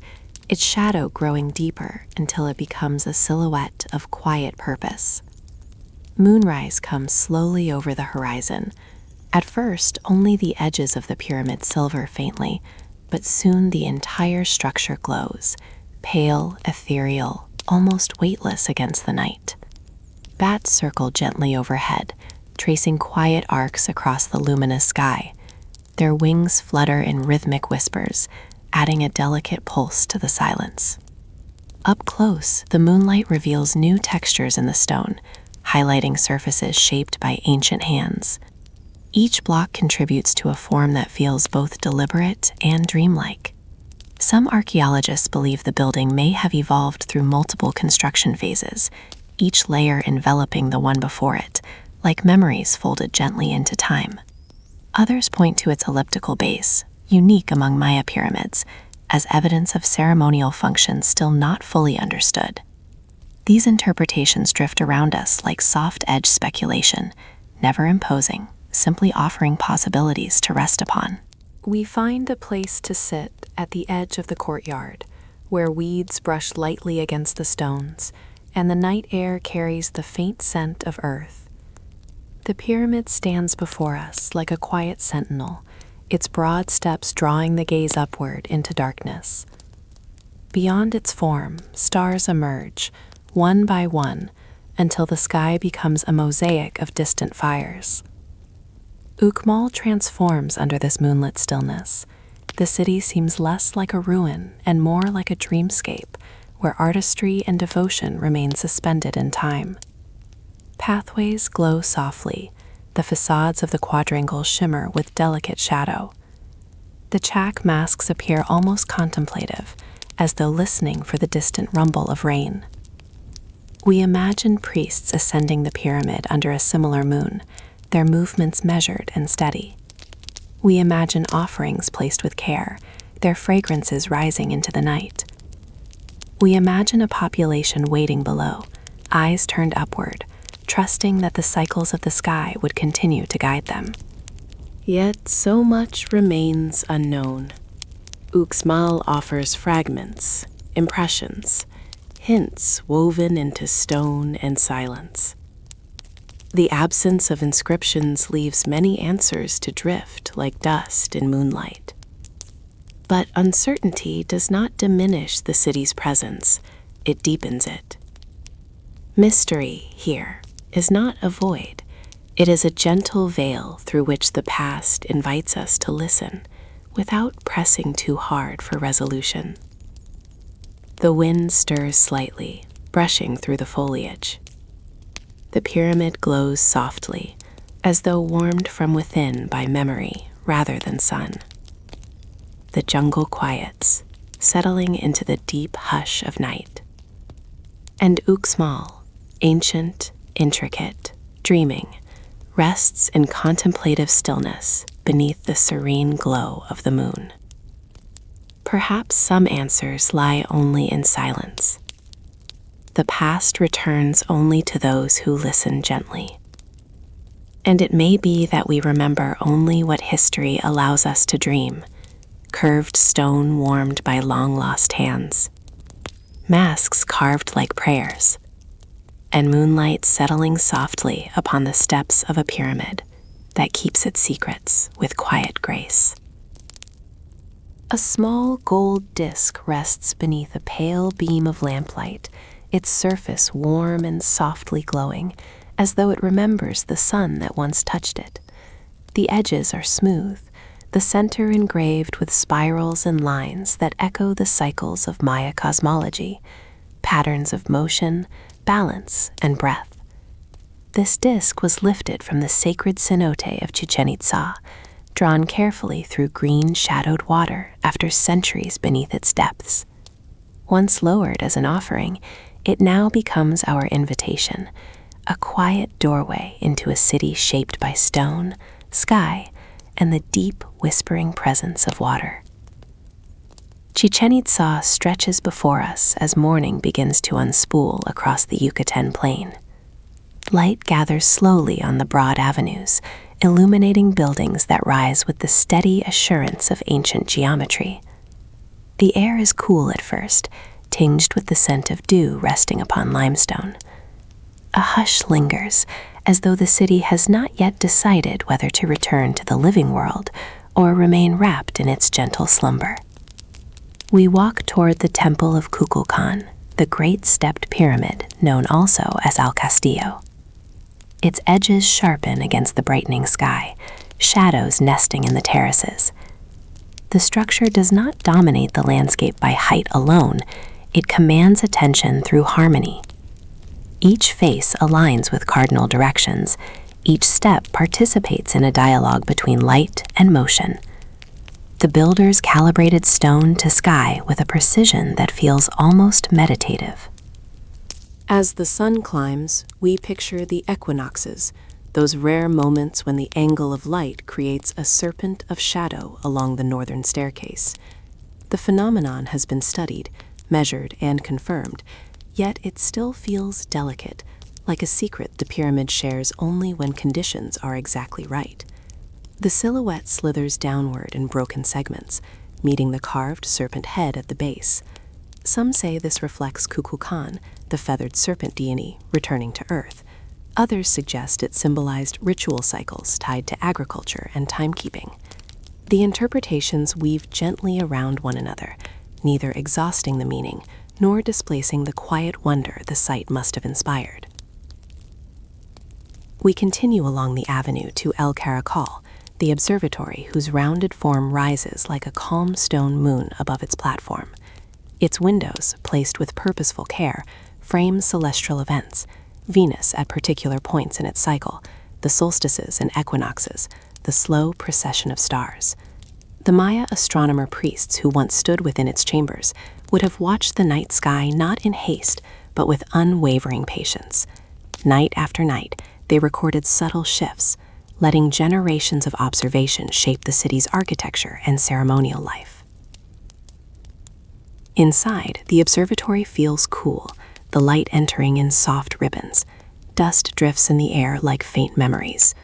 its shadow growing deeper until it becomes a silhouette of quiet purpose. Moonrise comes slowly over the horizon. At first, only the edges of the pyramid silver faintly, but soon the entire structure glows, pale, ethereal, almost weightless against the night. Bats circle gently overhead, tracing quiet arcs across the luminous sky. Their wings flutter in rhythmic whispers, adding a delicate pulse to the silence. Up close, the moonlight reveals new textures in the stone, highlighting surfaces shaped by ancient hands. Each block contributes to a form that feels both deliberate and dreamlike. Some archaeologists believe the building may have evolved through multiple construction phases, each layer enveloping the one before it, like memories folded gently into time. Others point to its elliptical base, unique among Maya pyramids, as evidence of ceremonial function still not fully understood. These interpretations drift around us like soft-edged speculation, never imposing, simply offering possibilities to rest upon. We find a place to sit at the edge of the courtyard, where weeds brush lightly against the stones, and the night air carries the faint scent of earth. The pyramid stands before us like a quiet sentinel, its broad steps drawing the gaze upward into darkness. Beyond its form, stars emerge, one by one, until the sky becomes a mosaic of distant fires. Ukmal transforms under this moonlit stillness. The city seems less like a ruin and more like a dreamscape, where artistry and devotion remain suspended in time. Pathways glow softly, the facades of the quadrangle shimmer with delicate shadow. The Chak masks appear almost contemplative, as though listening for the distant rumble of rain. We imagine priests ascending the pyramid under a similar moon, their movements measured and steady. We imagine offerings placed with care, their fragrances rising into the night. We imagine a population waiting below, eyes turned upward, trusting that the cycles of the sky would continue to guide them. Yet so much remains unknown. Uxmal offers fragments, impressions, hints woven into stone and silence. The absence of inscriptions leaves many answers to drift like dust in moonlight. But uncertainty does not diminish the city's presence, it deepens it. Mystery, here, is not a void. It is a gentle veil through which the past invites us to listen, without pressing too hard for resolution. The wind stirs slightly, brushing through the foliage. The pyramid glows softly, as though warmed from within by memory rather than sun. The jungle quiets, settling into the deep hush of night. And Uxmal, ancient, intricate, dreaming, rests in contemplative stillness beneath the serene glow of the moon. Perhaps some answers lie only in silence. The past returns only to those who listen gently. And it may be that we remember only what history allows us to dream, curved stone warmed by long-lost hands, masks carved like prayers, and moonlight settling softly upon the steps of a pyramid that keeps its secrets with quiet grace. A small gold disc rests beneath a pale beam of lamplight, its surface warm and softly glowing, as though it remembers the sun that once touched it. The edges are smooth, the center engraved with spirals and lines that echo the cycles of Maya cosmology, patterns of motion, balance, and breath. This disc was lifted from the sacred cenote of Chichen Itza, drawn carefully through green shadowed water after centuries beneath its depths. Once lowered as an offering, it now becomes our invitation, a quiet doorway into a city shaped by stone, sky, and the deep, whispering presence of water. Chichen Itza stretches before us as morning begins to unspool across the Yucatan plain. Light gathers slowly on the broad avenues, illuminating buildings that rise with the steady assurance of ancient geometry. The air is cool at first, tinged with the scent of dew resting upon limestone. A hush lingers, as though the city has not yet decided whether to return to the living world or remain wrapped in its gentle slumber. We walk toward the temple of Kukulkan, the great stepped pyramid known also as Al Castillo. Its edges sharpen against the brightening sky, shadows nesting in the terraces. The structure does not dominate the landscape by height alone, it commands attention through harmony. Each face aligns with cardinal directions, each step participates in a dialogue between light and motion. The builders calibrated stone to sky with a precision that feels almost meditative. As the sun climbs, we picture the equinoxes, those rare moments when the angle of light creates a serpent of shadow along the northern staircase. The phenomenon has been studied, measured, and confirmed, yet it still feels delicate, like a secret the pyramid shares only when conditions are exactly right. The silhouette slithers downward in broken segments, meeting the carved serpent head at the base. Some say this reflects Kukulkan, the feathered serpent deity, returning to Earth. Others suggest it symbolized ritual cycles tied to agriculture and timekeeping. The interpretations weave gently around one another, neither exhausting the meaning nor displacing the quiet wonder the sight must have inspired. We continue along the avenue to El Caracol, the observatory whose rounded form rises like a calm stone moon above its platform. Its windows, placed with purposeful care, frame celestial events, Venus at particular points in its cycle, the solstices and equinoxes, the slow procession of stars. The Maya astronomer priests who once stood within its chambers would have watched the night sky not in haste, but with unwavering patience. Night after night, they recorded subtle shifts, letting generations of observation shape the city's architecture and ceremonial life. Inside, the observatory feels cool, the light entering in soft ribbons. Dust drifts in the air like faint memories.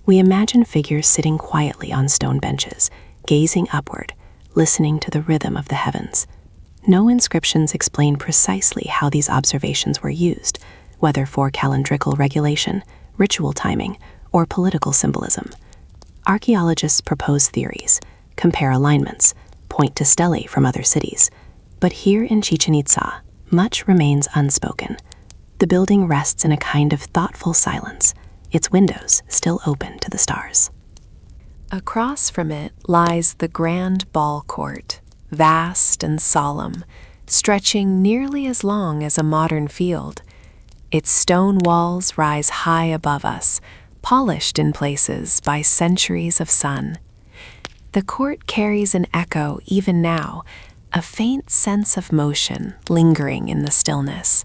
We imagine figures sitting quietly on stone benches, gazing upward, listening to the rhythm of the heavens. No inscriptions explain precisely how these observations were used, whether for calendrical regulation, ritual timing, or political symbolism. Archaeologists propose theories, compare alignments, point to stelae from other cities. But here in Chichen Itza, much remains unspoken. The building rests in a kind of thoughtful silence, its windows still open to the stars. Across from it lies the grand ball court, vast and solemn, stretching nearly as long as a modern field. Its stone walls rise high above us, polished in places by centuries of sun. The court carries an echo even now, a faint sense of motion lingering in the stillness.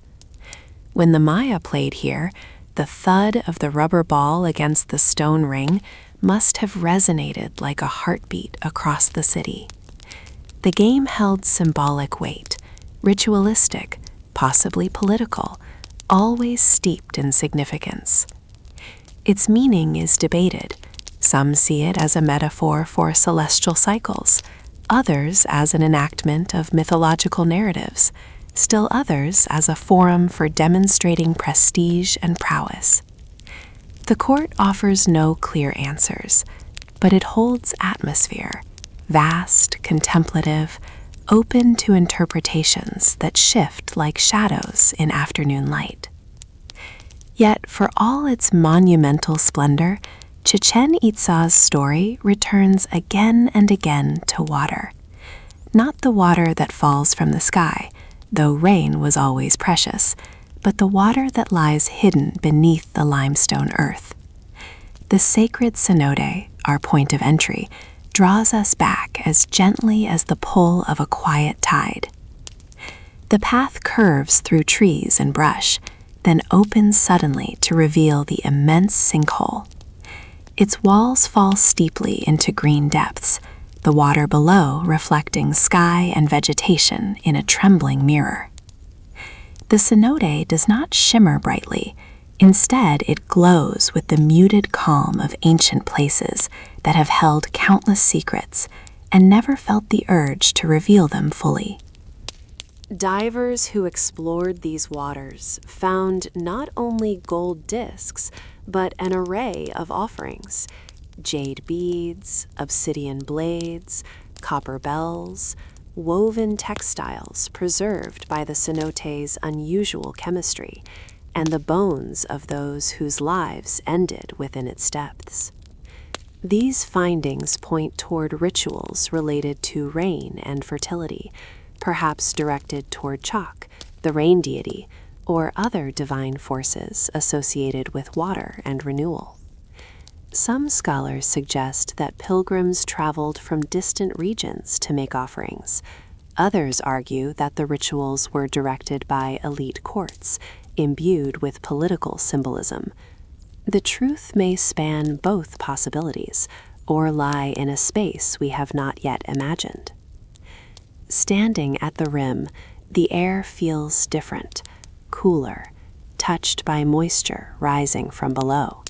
When the Maya played here, the thud of the rubber ball against the stone ring must have resonated like a heartbeat across the city. The game held symbolic weight, ritualistic, possibly political, always steeped in significance. Its meaning is debated. Some see it as a metaphor for celestial cycles, others as an enactment of mythological narratives, still others as a forum for demonstrating prestige and prowess. The court offers no clear answers, but it holds atmosphere, vast, contemplative, open to interpretations that shift like shadows in afternoon light. Yet, for all its monumental splendor, Chichen Itza's story returns again and again to water. Not the water that falls from the sky, though rain was always precious, but the water that lies hidden beneath the limestone earth. The sacred cenote, our point of entry, draws us back as gently as the pull of a quiet tide. The path curves through trees and brush, then opens suddenly to reveal the immense sinkhole. Its walls fall steeply into green depths, the water below reflecting sky and vegetation in a trembling mirror. The cenote does not shimmer brightly. Instead, it glows with the muted calm of ancient places that have held countless secrets and never felt the urge to reveal them fully. Divers who explored these waters found not only gold discs, but an array of offerings: jade beads, obsidian blades, copper bells, woven textiles preserved by the cenote's unusual chemistry, and the bones of those whose lives ended within its depths. These findings point toward rituals related to rain and fertility, perhaps directed toward Chak, the rain deity, or other divine forces associated with water and renewal. Some scholars suggest that pilgrims traveled from distant regions to make offerings. Others argue that the rituals were directed by elite courts, imbued with political symbolism. The truth may span both possibilities, or lie in a space we have not yet imagined. Standing at the rim, the air feels different, cooler, touched by moisture rising from below.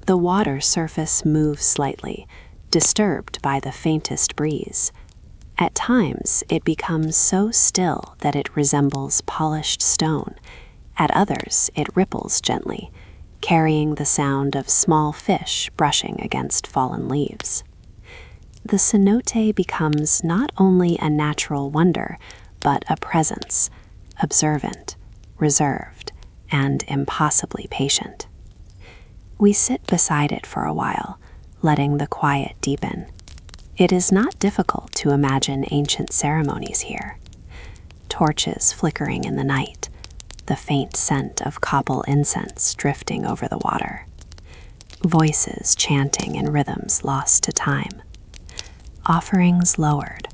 The water surface moves slightly, disturbed by the faintest breeze. At times, it becomes so still that it resembles polished stone. At others, it ripples gently, carrying the sound of small fish brushing against fallen leaves. the cenote becomes not only a natural wonder, but a presence, observant, reserved, and impossibly patient. We sit beside it for a while, letting the quiet deepen. It is not difficult to imagine ancient ceremonies here. Torches flickering in the night, the faint scent of copal incense drifting over the water, voices chanting in rhythms lost to time, offerings lowered,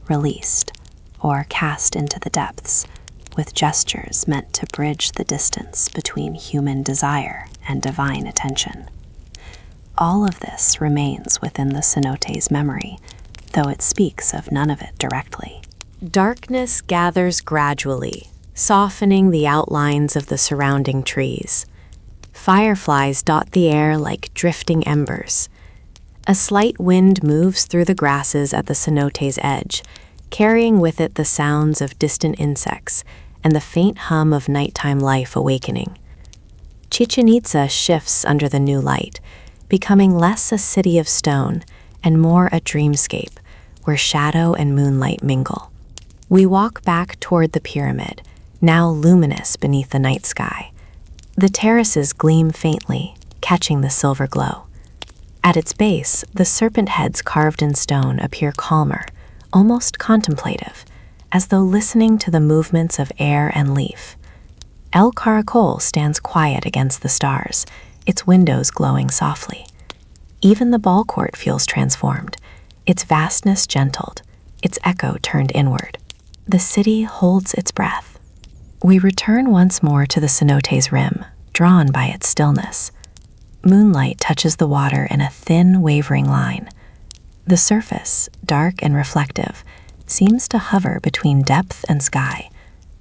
released, or cast into the depths, with gestures meant to bridge the distance between human desire and divine attention. All of this remains within the cenote's memory, though it speaks of none of it directly. Darkness gathers gradually, softening the outlines of the surrounding trees. Fireflies dot the air like drifting embers. A slight wind moves through the grasses at the cenote's edge, carrying with it the sounds of distant insects and the faint hum of nighttime life awakening. Chichen Itza shifts under the new light, becoming less a city of stone and more a dreamscape where shadow and moonlight mingle. We walk back toward the pyramid, now luminous beneath the night sky. The terraces gleam faintly, catching the silver glow. At its base, the serpent heads carved in stone appear calmer, almost contemplative, as though listening to the movements of air and leaf. El Caracol stands quiet against the stars, its windows glowing softly. Even the ball court feels transformed, its vastness gentled, its echo turned inward. The city holds its breath. We return once more to the cenote's rim, drawn by its stillness. Moonlight touches the water in a thin, wavering line. The surface, dark and reflective, seems to hover between depth and sky,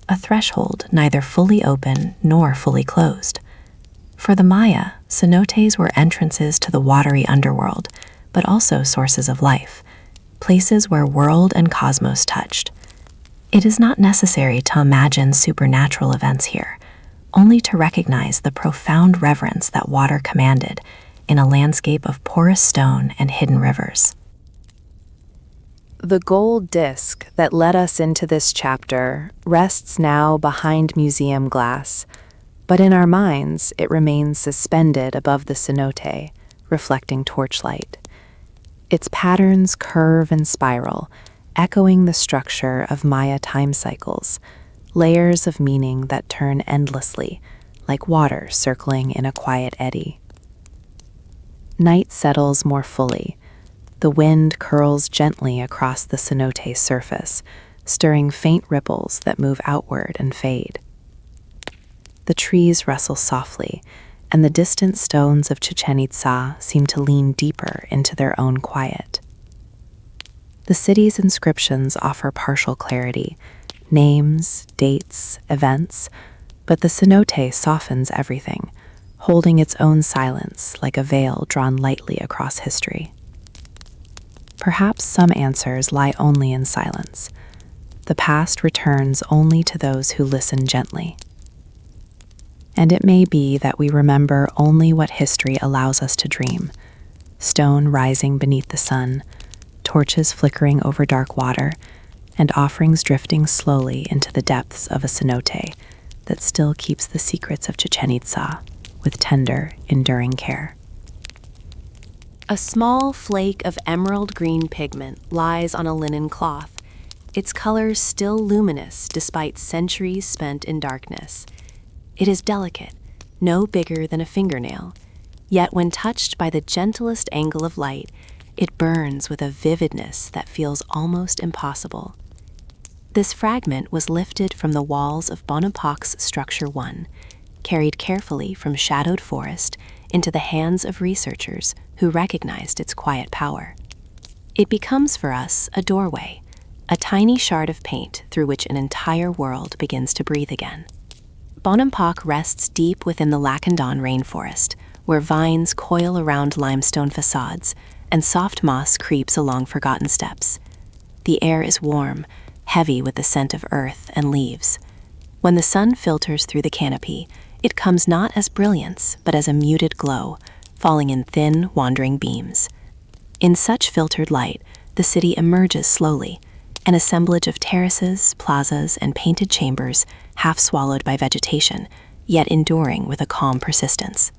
a threshold neither fully open nor fully closed. For the Maya, cenotes were entrances to the watery underworld, but also sources of life, places where world and cosmos touched. It is not necessary to imagine supernatural events here, only to recognize the profound reverence that water commanded in a landscape of porous stone and hidden rivers. The gold disc that led us into this chapter rests now behind museum glass, but in our minds it remains suspended above the cenote, reflecting torchlight. Its patterns curve and spiral, echoing the structure of Maya time cycles, layers of meaning that turn endlessly, like water circling in a quiet eddy. Night settles more fully. The wind curls gently across the cenote's surface, stirring faint ripples that move outward and fade. The trees rustle softly, and the distant stones of Chichen Itza seem to lean deeper into their own quiet. The city's inscriptions offer partial clarity, names, dates, events, but the cenote softens everything, holding its own silence like a veil drawn lightly across history. Perhaps some answers lie only in silence. The past returns only to those who listen gently. And it may be that we remember only what history allows us to dream: stone rising beneath the sun, torches flickering over dark water, and offerings drifting slowly into the depths of a cenote that still keeps the secrets of Chichen Itza with tender, enduring care. A small flake of emerald green pigment lies on a linen cloth, its colors still luminous despite centuries spent in darkness. It is delicate, no bigger than a fingernail, yet when touched by the gentlest angle of light, it burns with a vividness that feels almost impossible. This fragment was lifted from the walls of Bonampac's Structure 1, carried carefully from shadowed forest into the hands of researchers who recognized its quiet power. It becomes for us a doorway, a tiny shard of paint through which an entire world begins to breathe again. Bonampak rests deep within the Lacandon rainforest, where vines coil around limestone facades and soft moss creeps along forgotten steps. The air is warm, heavy with the scent of earth and leaves. When the sun filters through the canopy, it comes not as brilliance, but as a muted glow, falling in thin, wandering beams. In such filtered light, the the city emerges slowly, an assemblage of terraces, plazas, and painted chambers, half swallowed by vegetation, yet enduring with a calm persistence.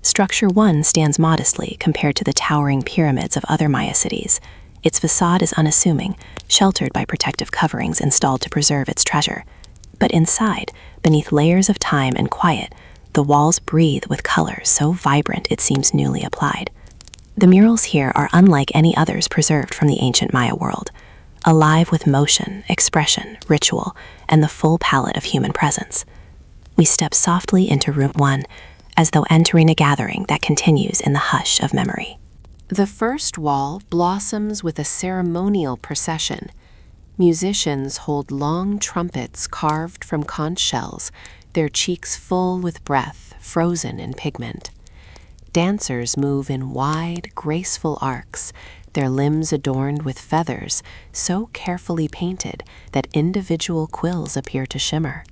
Structure 1 stands modestly compared to the towering pyramids of other Maya cities. Its facade is unassuming, sheltered by protective coverings installed to preserve its treasure. But inside, beneath layers of time and quiet, the walls breathe with color so vibrant it seems newly applied. The murals here are unlike any others preserved from the ancient Maya world, alive with motion, expression, ritual, and the full palette of human presence. We step softly into room 1, as though entering a gathering that continues in the hush of memory. The first wall blossoms with a ceremonial procession. Musicians hold long trumpets carved from conch shells, their cheeks full with breath, frozen in pigment. Dancers move in wide, graceful arcs, their limbs adorned with feathers so carefully painted that individual quills appear to shimmer.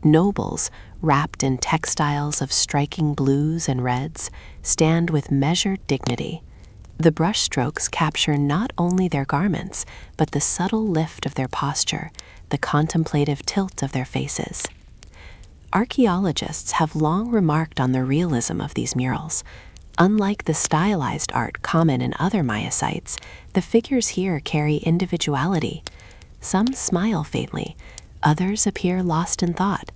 Nobles, wrapped in textiles of striking blues and reds, stand with measured dignity. The brushstrokes capture not only their garments, but the subtle lift of their posture, the contemplative tilt of their faces. Archaeologists have long remarked on the realism of these murals. Unlike the stylized art common in other Maya sites, the figures here carry individuality. Some smile faintly, others appear lost in thought.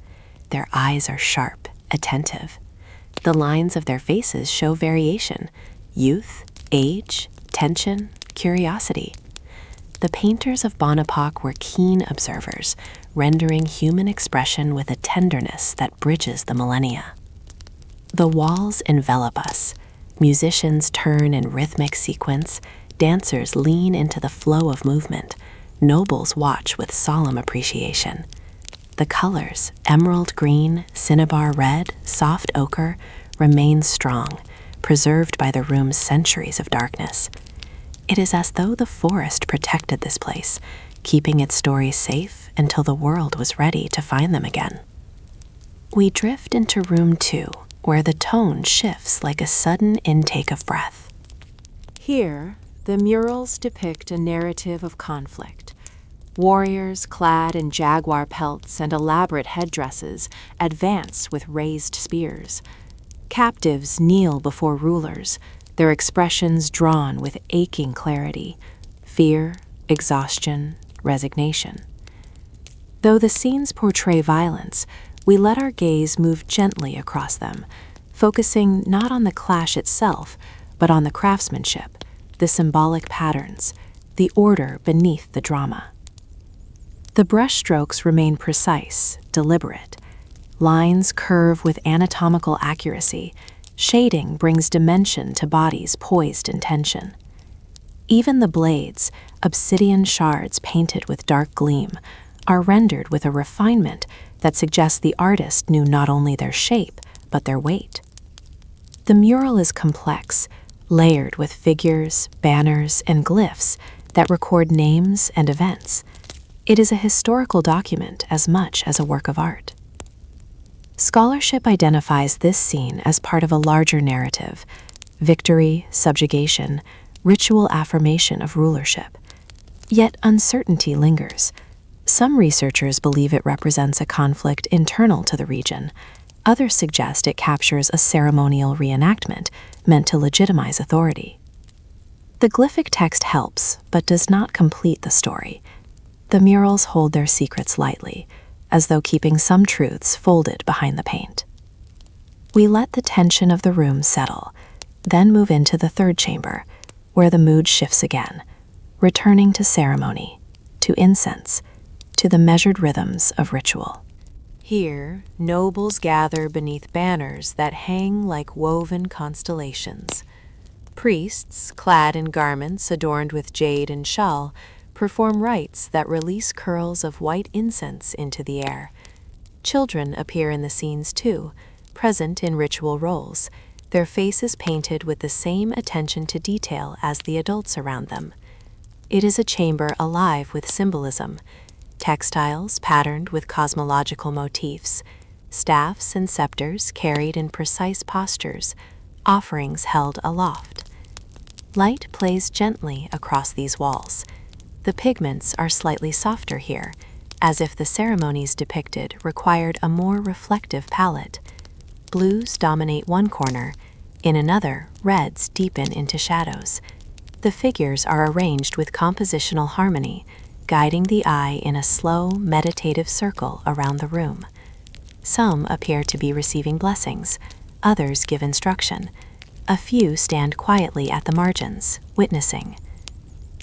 Their eyes are sharp, attentive. The lines of their faces show variation: youth, age, tension, curiosity. The painters of Bonaparte were keen observers, rendering human expression with a tenderness that bridges the millennia. The walls envelop us. Musicians turn in rhythmic sequence, dancers lean into the flow of movement, nobles watch with solemn appreciation. The colors, emerald green, cinnabar red, soft ochre, remain strong, preserved by the room's centuries of darkness. It is as though the forest protected this place, keeping its stories safe until the world was ready to find them again. We drift into room 2, where the tone shifts like a sudden intake of breath. Here, the murals depict a narrative of conflict. Warriors clad in jaguar pelts and elaborate headdresses advance with raised spears. Captives kneel before rulers, their expressions drawn with aching clarity: fear, exhaustion, resignation. Though the scenes portray violence, we let our gaze move gently across them, focusing not on the clash itself, but on the craftsmanship, the symbolic patterns, the order beneath the drama. The brushstrokes remain precise, deliberate. Lines curve with anatomical accuracy. Shading brings dimension to bodies poised in tension. Even the blades, obsidian shards painted with dark gleam, are rendered with a refinement that suggests the artist knew not only their shape, but their weight. The mural is complex, layered with figures, banners, and glyphs that record names and events. It is a historical document as much as a work of art. Scholarship identifies this scene as part of a larger narrative: victory, subjugation, ritual affirmation of rulership. Yet uncertainty lingers. Some researchers believe it represents a conflict internal to the region. Others suggest it captures a ceremonial reenactment meant to legitimize authority. The glyphic text helps, but does not complete the story. The murals hold their secrets lightly, as though keeping some truths folded behind the paint. We let the tension of the room settle, then move into the third chamber, where the mood shifts again, returning to ceremony, to incense, to the measured rhythms of ritual. Here, nobles gather beneath banners that hang like woven constellations. Priests, clad in garments adorned with jade and shal, perform rites that release curls of white incense into the air. Children appear in the scenes too, present in ritual roles, their faces painted with the same attention to detail as the adults around them. It is a chamber alive with symbolism: textiles patterned with cosmological motifs, staffs and scepters carried in precise postures, offerings held aloft. Light plays gently across these walls. The pigments are slightly softer here, as if the ceremonies depicted required a more reflective palette. Blues dominate one corner, in another, reds deepen into shadows. The figures are arranged with compositional harmony, guiding the eye in a slow, meditative circle around the room. Some appear to be receiving blessings, others give instruction. A few stand quietly at the margins, witnessing.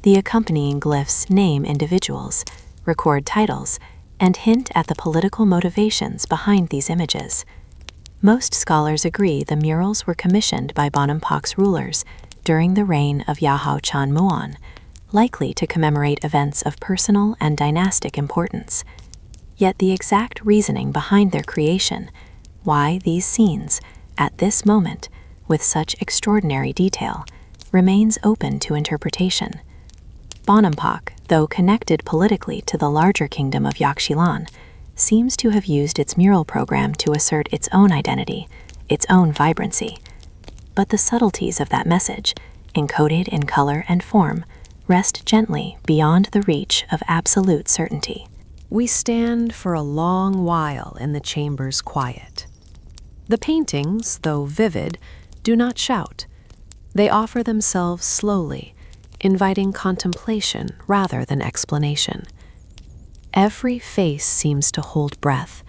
The accompanying glyphs name individuals, record titles, and hint at the political motivations behind these images. Most scholars agree the murals were commissioned by Bonampak's rulers during the reign of Yahao Chan Muon, likely to commemorate events of personal and dynastic importance. Yet the exact reasoning behind their creation, why these scenes, at this moment, with such extraordinary detail, remains open to interpretation. Bonampak, though connected politically to the larger kingdom of Yaxchilan, seems to have used its mural program to assert its own identity, its own vibrancy. But the subtleties of that message, encoded in color and form, rest gently beyond the reach of absolute certainty. We stand for a long while in the chamber's quiet. The paintings, though vivid, do not shout. They offer themselves slowly, inviting contemplation rather than explanation. Every face seems to hold breath.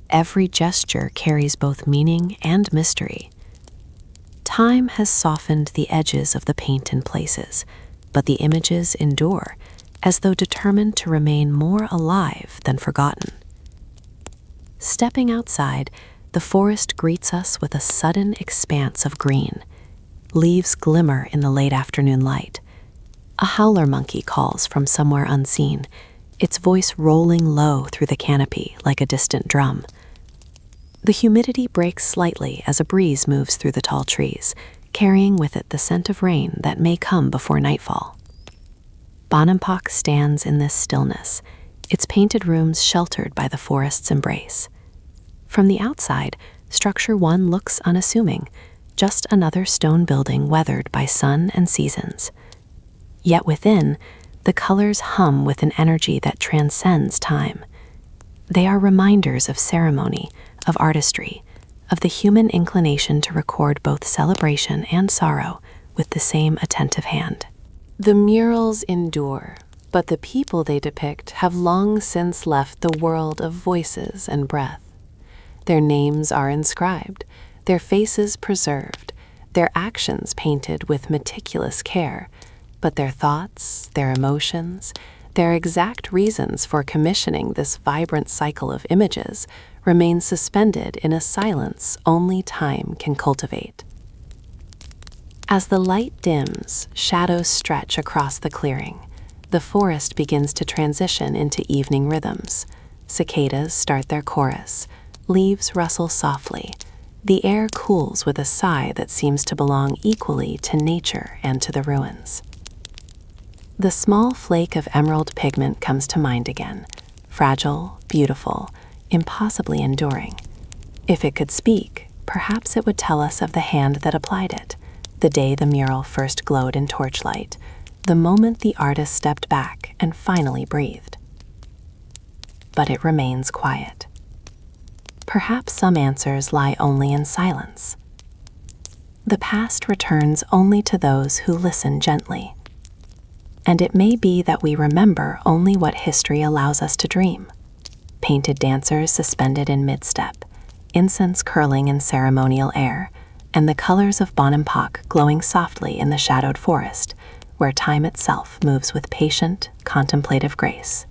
Every gesture carries both meaning and mystery. Time has softened the edges of the paint in places, but the images endure, as though determined to remain more alive than forgotten. Stepping outside, the forest greets us with a sudden expanse of green. Leaves glimmer in the late afternoon light. A howler monkey calls from somewhere unseen, its voice rolling low through the canopy like a distant drum. The humidity breaks slightly as a breeze moves through the tall trees, carrying with it the scent of rain that may come before nightfall. Bonampak stands in this stillness, its painted rooms sheltered by the forest's embrace. From the outside, Structure 1 looks unassuming, just another stone building weathered by sun and seasons. Yet within, the colors hum with an energy that transcends time. They are reminders of ceremony, of artistry, of the human inclination to record both celebration and sorrow with the same attentive hand. The murals endure, but the people they depict have long since left the world of voices and breath. Their names are inscribed, their faces preserved, their actions painted with meticulous care, but their thoughts, their emotions, their exact reasons for commissioning this vibrant cycle of images remain suspended in a silence only time can cultivate. As the light dims, shadows stretch across the clearing. The forest begins to transition into evening rhythms. Cicadas start their chorus. Leaves rustle softly. The air cools with a sigh that seems to belong equally to nature and to the ruins. The small flake of emerald pigment comes to mind again, fragile, beautiful, impossibly enduring. If it could speak, perhaps it would tell us of the hand that applied it, the day the mural first glowed in torchlight, the moment the artist stepped back and finally breathed. But it remains quiet. Perhaps some answers lie only in silence. The past returns only to those who listen gently. And it may be that we remember only what history allows us to dream. Painted dancers suspended in mid-step, incense curling in ceremonial air, and the colors of Bonampak glowing softly in the shadowed forest, where time itself moves with patient, contemplative grace.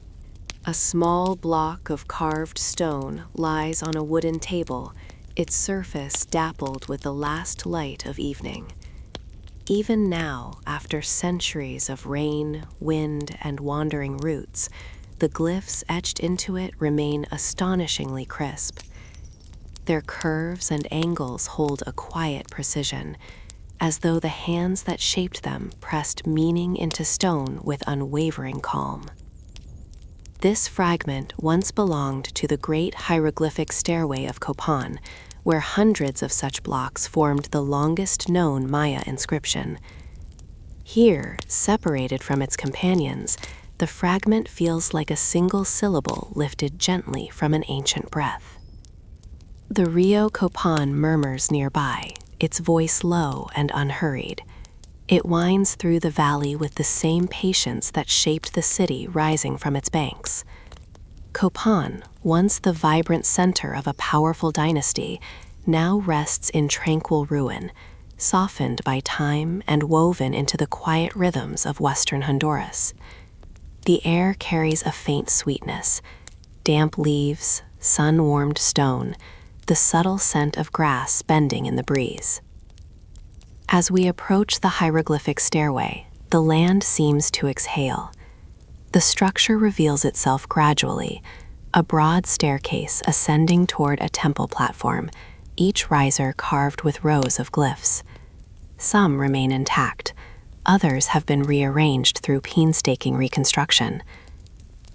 A small block of carved stone lies on a wooden table, its surface dappled with the last light of evening. Even now, after centuries of rain, wind, and wandering roots, the glyphs etched into it remain astonishingly crisp. Their curves and angles hold a quiet precision, as though the hands that shaped them pressed meaning into stone with unwavering calm. This fragment once belonged to the great hieroglyphic stairway of Copan, where hundreds of such blocks formed the longest known Maya inscription. Here, separated from its companions, the fragment feels like a single syllable lifted gently from an ancient breath. The Rio Copan murmurs nearby, its voice low and unhurried. It winds through the valley with the same patience that shaped the city rising from its banks. Copan, once the vibrant center of a powerful dynasty, now rests in tranquil ruin, softened by time and woven into the quiet rhythms of western Honduras. The air carries a faint sweetness, damp leaves, sun-warmed stone, the subtle scent of grass bending in the breeze. As we approach the hieroglyphic stairway, the land seems to exhale. The structure reveals itself gradually, a broad staircase ascending toward a temple platform, each riser carved with rows of glyphs. Some remain intact, others have been rearranged through painstaking reconstruction.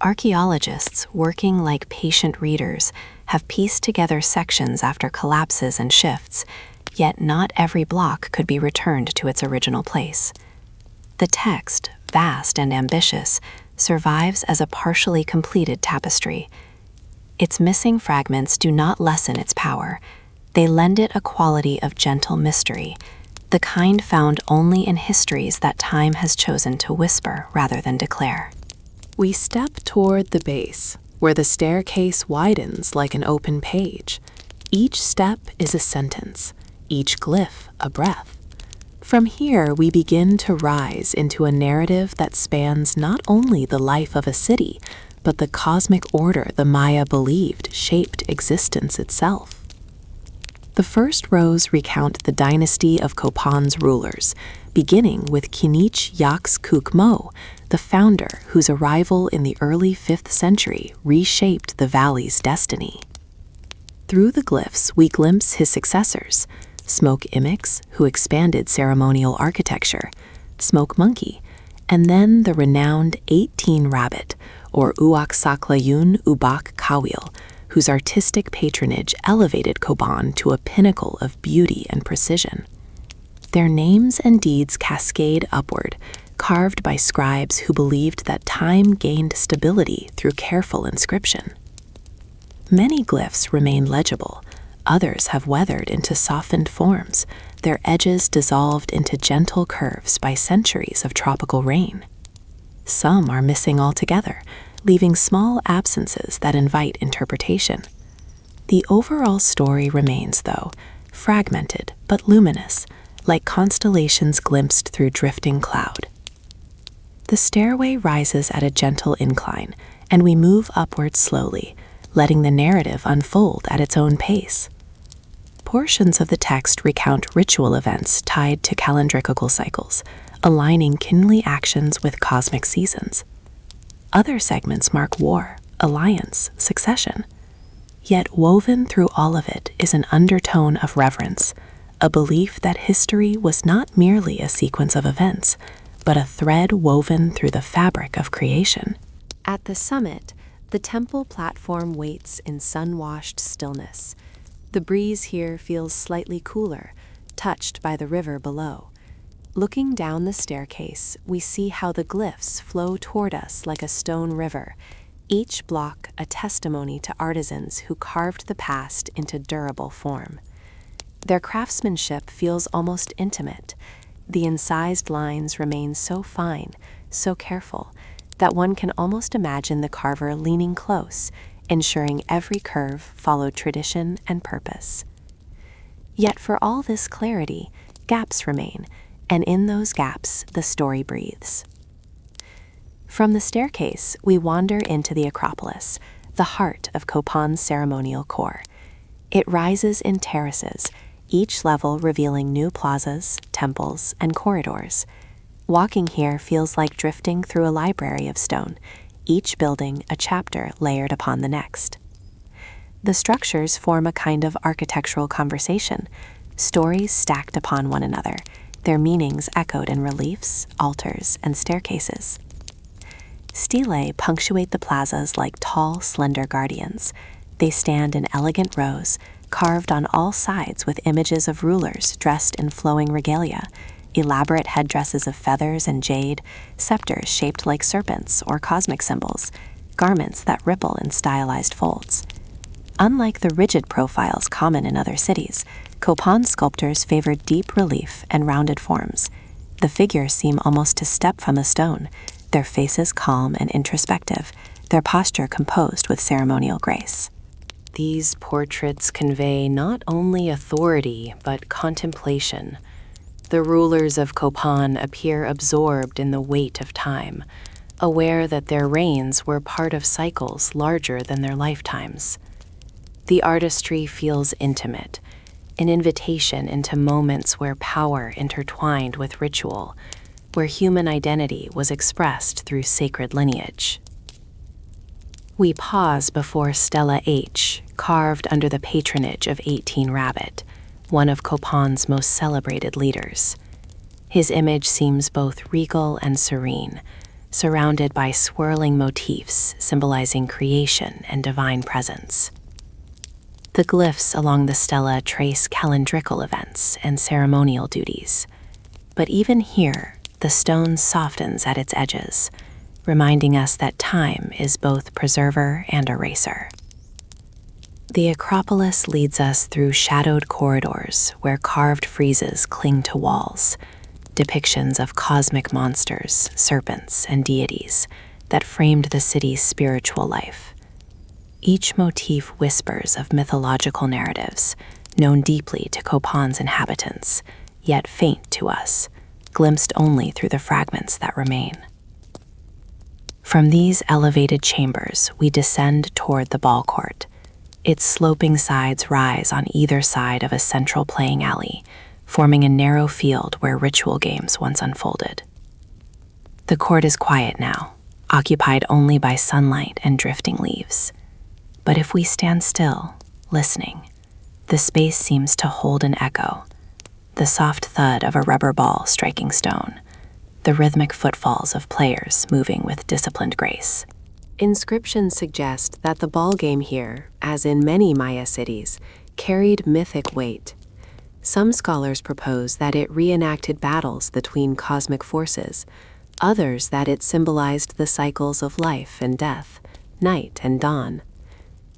Archaeologists, working like patient readers, have pieced together sections after collapses and shifts, yet not every block could be returned to its original place. The text, vast and ambitious, survives as a partially completed tapestry. Its missing fragments do not lessen its power. They lend it a quality of gentle mystery, the kind found only in histories that time has chosen to whisper rather than declare. We step toward the base, where the staircase widens like an open page. Each step is a sentence, each glyph a breath. From here, we begin to rise into a narrative that spans not only the life of a city, but the cosmic order the Maya believed shaped existence itself. The first rows recount the dynasty of Copan's rulers, beginning with Kinich Yaks Kuk Mo, the founder whose arrival in the early 5th century reshaped the valley's destiny. Through the glyphs, we glimpse his successors, Smoke Imix, who expanded ceremonial architecture, Smoke Monkey, and then the renowned 18 Rabbit, or Uak Saklayun Ubak Kawil, whose artistic patronage elevated Copan to a pinnacle of beauty and precision. Their names and deeds cascade upward, carved by scribes who believed that time gained stability through careful inscription. Many glyphs remain legible. Others have weathered into softened forms, their edges dissolved into gentle curves by centuries of tropical rain. Some are missing altogether, leaving small absences that invite interpretation. The overall story remains, though, fragmented but luminous, like constellations glimpsed through drifting cloud. The stairway rises at a gentle incline, and we move upward slowly, letting the narrative unfold at its own pace. Portions of the text recount ritual events tied to calendrical cycles, aligning kinly actions with cosmic seasons. Other segments mark war, alliance, succession. Yet woven through all of it is an undertone of reverence, a belief that history was not merely a sequence of events, but a thread woven through the fabric of creation. At the summit, the temple platform waits in sun-washed stillness. The breeze here feels slightly cooler, touched by the river below. Looking down the staircase, we see how the glyphs flow toward us like a stone river, each block a testimony to artisans who carved the past into durable form. Their craftsmanship feels almost intimate. The incised lines remain so fine, so careful, that one can almost imagine the carver leaning close, ensuring every curve followed tradition and purpose. Yet for all this clarity, gaps remain, and in those gaps the story breathes. From the staircase, we wander into the Acropolis, the heart of Copan's ceremonial core. It rises in terraces, each level revealing new plazas, temples, and corridors. Walking here feels like drifting through a library of stone, each building a chapter layered upon the next. The structures form a kind of architectural conversation, stories stacked upon one another, their meanings echoed in reliefs, altars, and staircases. Stelae punctuate the plazas like tall, slender guardians. They stand in elegant rows, carved on all sides with images of rulers dressed in flowing regalia, elaborate headdresses of feathers and jade, scepters shaped like serpents or cosmic symbols, garments that ripple in stylized folds. Unlike the rigid profiles common in other cities, Copan sculptors favored deep relief and rounded forms. The figures seem almost to step from the stone, their faces calm and introspective, their posture composed with ceremonial grace. These portraits convey not only authority, but contemplation. The rulers of Copan appear absorbed in the weight of time, aware that their reigns were part of cycles larger than their lifetimes. The artistry feels intimate, an invitation into moments where power intertwined with ritual, where human identity was expressed through sacred lineage. We pause before Stella H, carved under the patronage of 18 Rabbit, one of Copan's most celebrated leaders. His image seems both regal and serene, surrounded by swirling motifs symbolizing creation and divine presence. The glyphs along the stela trace calendrical events and ceremonial duties, but even here, the stone softens at its edges, reminding us that time is both preserver and eraser. The Acropolis leads us through shadowed corridors where carved friezes cling to walls, depictions of cosmic monsters, serpents, and deities that framed the city's spiritual life. Each motif whispers of mythological narratives, known deeply to Copan's inhabitants, yet faint to us, glimpsed only through the fragments that remain. From these elevated chambers, we descend toward the ball court. Its sloping sides rise on either side of a central playing alley, forming a narrow field where ritual games once unfolded. The court is quiet now, occupied only by sunlight and drifting leaves. But if we stand still, listening, the space seems to hold an echo, the soft thud of a rubber ball striking stone, the rhythmic footfalls of players moving with disciplined grace. Inscriptions suggest that the ball game here, as in many Maya cities, carried mythic weight. Some scholars propose that it reenacted battles between cosmic forces, others that it symbolized the cycles of life and death, night and dawn.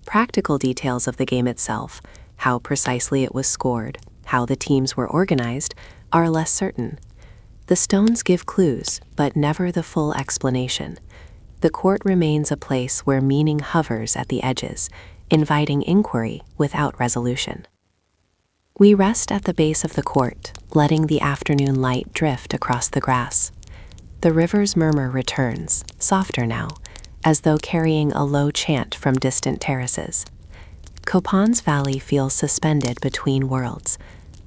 Practical details of the game itself, how precisely it was scored, how the teams were organized, are less certain. The stones give clues, but never the full explanation. The court remains a place where meaning hovers at the edges, inviting inquiry without resolution. We rest at the base of the court, letting the afternoon light drift across the grass. The river's murmur returns, softer now, as though carrying a low chant from distant terraces. Copan's valley feels suspended between worlds,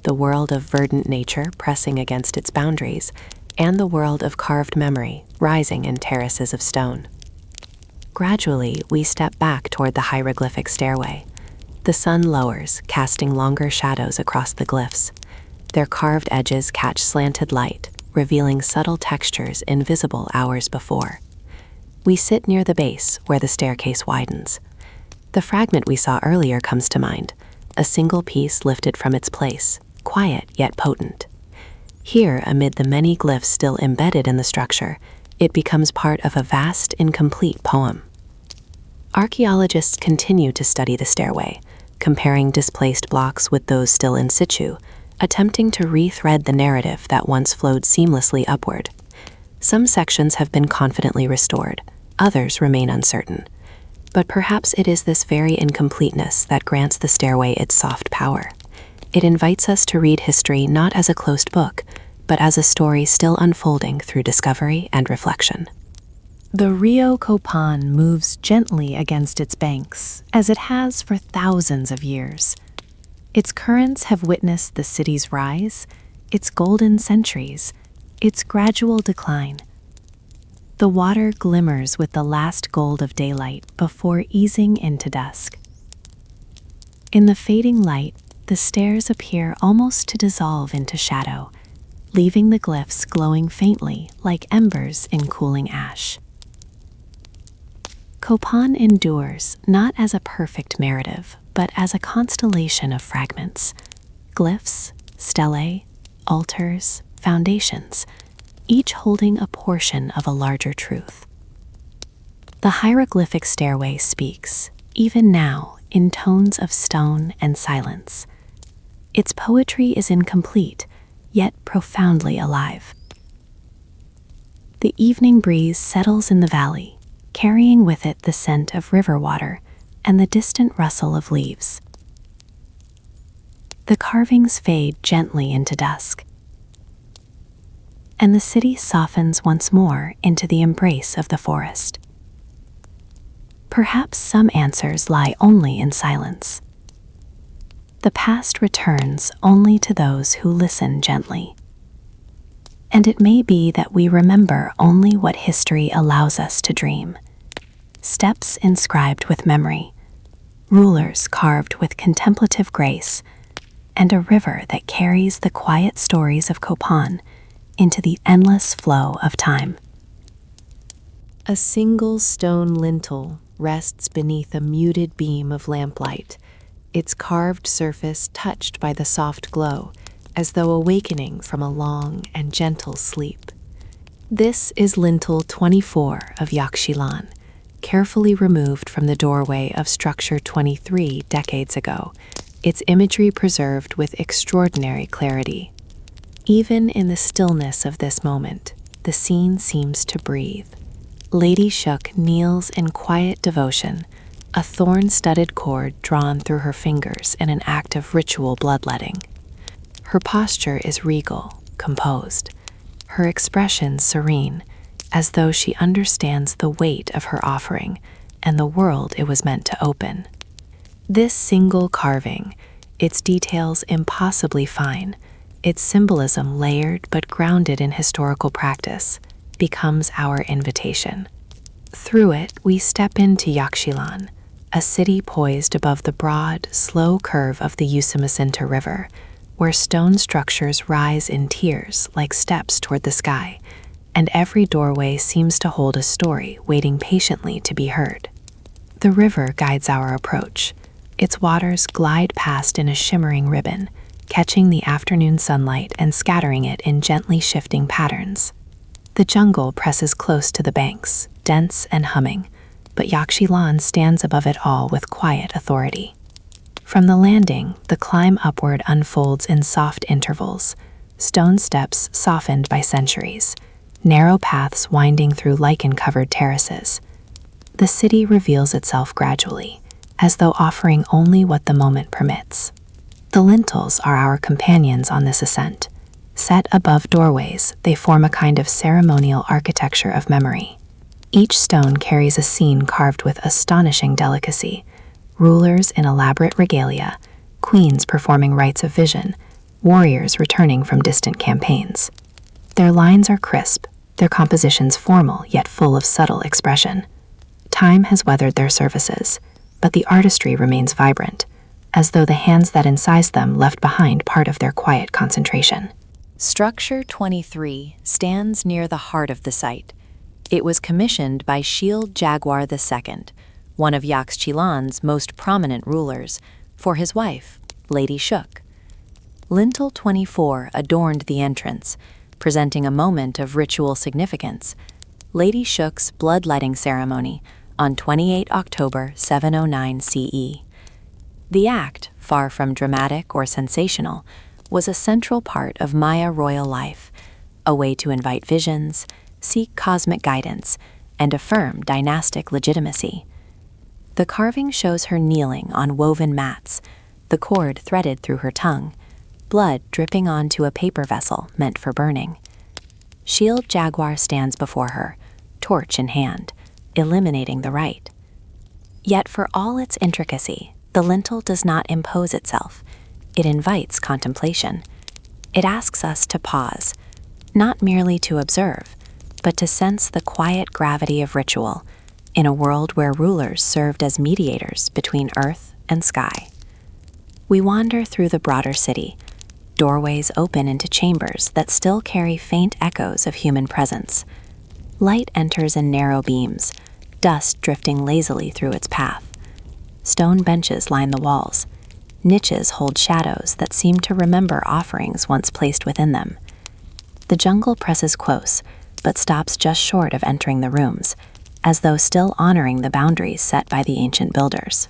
the world of verdant nature pressing against its boundaries, and the world of carved memory rising in terraces of stone. Gradually, we step back toward the hieroglyphic stairway. The sun lowers, casting longer shadows across the glyphs. Their carved edges catch slanted light, revealing subtle textures invisible hours before. We sit near the base, where the staircase widens. The fragment we saw earlier comes to mind, a single piece lifted from its place, quiet yet potent. Here, amid the many glyphs still embedded in the structure, it becomes part of a vast, incomplete poem. Archaeologists continue to study the stairway, comparing displaced blocks with those still in situ, attempting to rethread the narrative that once flowed seamlessly upward. Some sections have been confidently restored, others remain uncertain. But perhaps it is this very incompleteness that grants the stairway its soft power. It invites us to read history not as a closed book, but as a story still unfolding through discovery and reflection. The Rio Copan moves gently against its banks, as it has for thousands of years. Its currents have witnessed the city's rise, its golden centuries, its gradual decline. The water glimmers with the last gold of daylight before easing into dusk. In the fading light, the stairs appear almost to dissolve into shadow, leaving the glyphs glowing faintly like embers in cooling ash. Copan endures not as a perfect narrative, but as a constellation of fragments. Glyphs, stelae, altars, foundations, each holding a portion of a larger truth. The hieroglyphic stairway speaks, even now, in tones of stone and silence. Its poetry is incomplete, yet profoundly alive. The evening breeze settles in the valley, carrying with it the scent of river water and the distant rustle of leaves. The carvings fade gently into dusk, and the city softens once more into the embrace of the forest. Perhaps some answers lie only in silence. The past returns only to those who listen gently. And it may be that we remember only what history allows us to dream. Steps inscribed with memory, rulers carved with contemplative grace, and a river that carries the quiet stories of Copan into the endless flow of time. A single stone lintel rests beneath a muted beam of lamplight, its carved surface touched by the soft glow, as though awakening from a long and gentle sleep. This is lintel 24 of Yaxchilan, carefully removed from the doorway of structure 23 decades ago, its imagery preserved with extraordinary clarity. Even in the stillness of this moment, the scene seems to breathe. Lady Shook kneels in quiet devotion, a thorn-studded cord drawn through her fingers in an act of ritual bloodletting. Her posture is regal, composed, her expression serene, as though she understands the weight of her offering and the world it was meant to open. This single carving, its details impossibly fine, its symbolism layered but grounded in historical practice, becomes our invitation. Through it, we step into Yaxchilan, a city poised above the broad, slow curve of the Usumacinta River, where stone structures rise in tiers like steps toward the sky, and every doorway seems to hold a story waiting patiently to be heard. The river guides our approach. Its waters glide past in a shimmering ribbon, catching the afternoon sunlight and scattering it in gently shifting patterns. The jungle presses close to the banks, dense and humming, but Yaxchilan stands above it all with quiet authority. From the landing, the climb upward unfolds in soft intervals, stone steps softened by centuries, narrow paths winding through lichen-covered terraces. The city reveals itself gradually, as though offering only what the moment permits. The lintels are our companions on this ascent. Set above doorways, they form a kind of ceremonial architecture of memory. Each stone carries a scene carved with astonishing delicacy, rulers in elaborate regalia, queens performing rites of vision, warriors returning from distant campaigns. Their lines are crisp, their compositions formal yet full of subtle expression. Time has weathered their surfaces, but the artistry remains vibrant, as though the hands that incised them left behind part of their quiet concentration. Structure 23 stands near the heart of the site. It was commissioned by Shield Jaguar II, one of Yaxchilan's most prominent rulers, for his wife, Lady Shook. Lintel 24 adorned the entrance, presenting a moment of ritual significance, Lady Shook's bloodletting ceremony on 28 October 709 CE. The act, far from dramatic or sensational, was a central part of Maya royal life, a way to invite visions, seek cosmic guidance, and affirm dynastic legitimacy. The carving shows her kneeling on woven mats, the cord threaded through her tongue, blood dripping onto a paper vessel meant for burning. Shield Jaguar stands before her, torch in hand, eliminating the rite. Yet for all its intricacy, the lintel does not impose itself. It invites contemplation. It asks us to pause, not merely to observe, but to sense the quiet gravity of ritual in a world where rulers served as mediators between earth and sky. We wander through the broader city. Doorways open into chambers that still carry faint echoes of human presence. Light enters in narrow beams, dust drifting lazily through its path. Stone benches line the walls. Niches hold shadows that seem to remember offerings once placed within them. The jungle presses close, but stops just short of entering the rooms, as though still honoring the boundaries set by the ancient builders.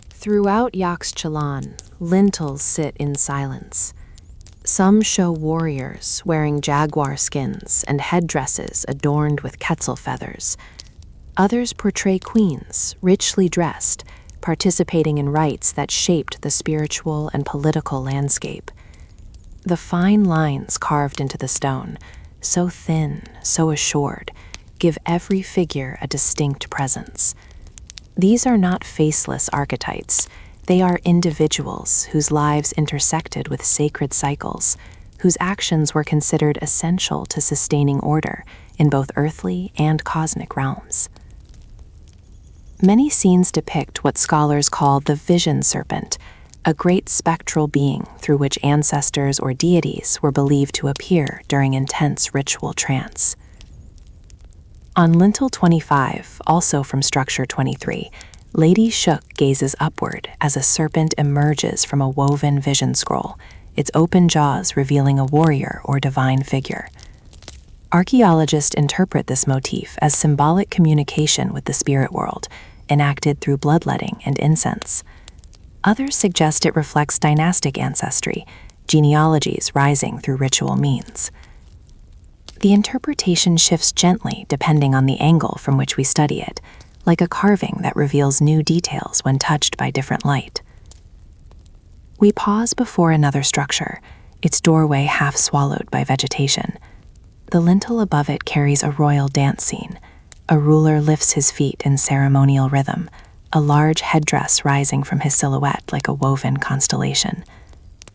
Throughout Yaxchilan, lintels sit in silence. Some show warriors wearing jaguar skins and headdresses adorned with quetzal feathers. Others portray queens, richly dressed, participating in rites that shaped the spiritual and political landscape. The fine lines carved into the stone, so thin, so assured, give every figure a distinct presence. These are not faceless archetypes. They are individuals whose lives intersected with sacred cycles, whose actions were considered essential to sustaining order in both earthly and cosmic realms. Many scenes depict what scholars call the vision serpent, a great spectral being through which ancestors or deities were believed to appear during intense ritual trance. On lintel 25, also from structure 23, Lady Shook gazes upward as a serpent emerges from a woven vision scroll, its open jaws revealing a warrior or divine figure. Archaeologists interpret this motif as symbolic communication with the spirit world, enacted through bloodletting and incense. Others suggest it reflects dynastic ancestry, genealogies rising through ritual means. The interpretation shifts gently depending on the angle from which we study it, like a carving that reveals new details when touched by different light. We pause before another structure, its doorway half swallowed by vegetation. The lintel above it carries a royal dance scene. A ruler lifts his feet in ceremonial rhythm, a large headdress rising from his silhouette like a woven constellation.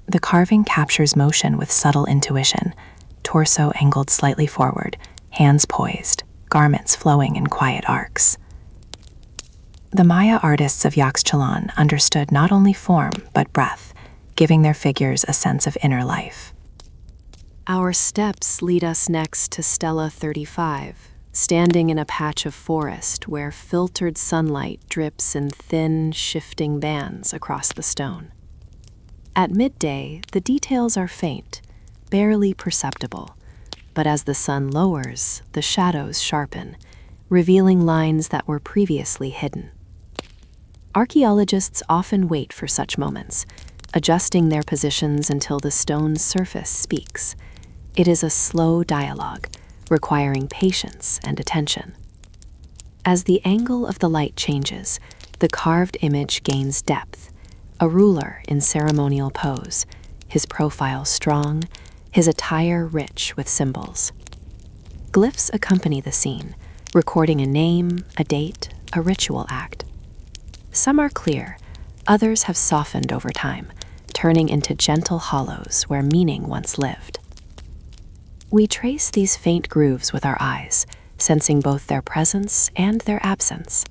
The carving captures motion with subtle intuition, torso angled slightly forward, hands poised, garments flowing in quiet arcs. The Maya artists of Yaxchilan understood not only form but breath, giving their figures a sense of inner life. Our steps lead us next to Stela 35, standing in a patch of forest where filtered sunlight drips in thin, shifting bands across the stone. At midday, the details are faint, barely perceptible, but as the sun lowers, the shadows sharpen, revealing lines that were previously hidden. Archaeologists often wait for such moments, adjusting their positions until the stone's surface speaks. It is a slow dialogue, requiring patience and attention. As the angle of the light changes, the carved image gains depth, a ruler in ceremonial pose, his profile strong, his attire rich with symbols. Glyphs accompany the scene, recording a name, a date, a ritual act. Some are clear, others have softened over time, turning into gentle hollows where meaning once lived. We trace these faint grooves with our eyes, sensing both their presence and their absence.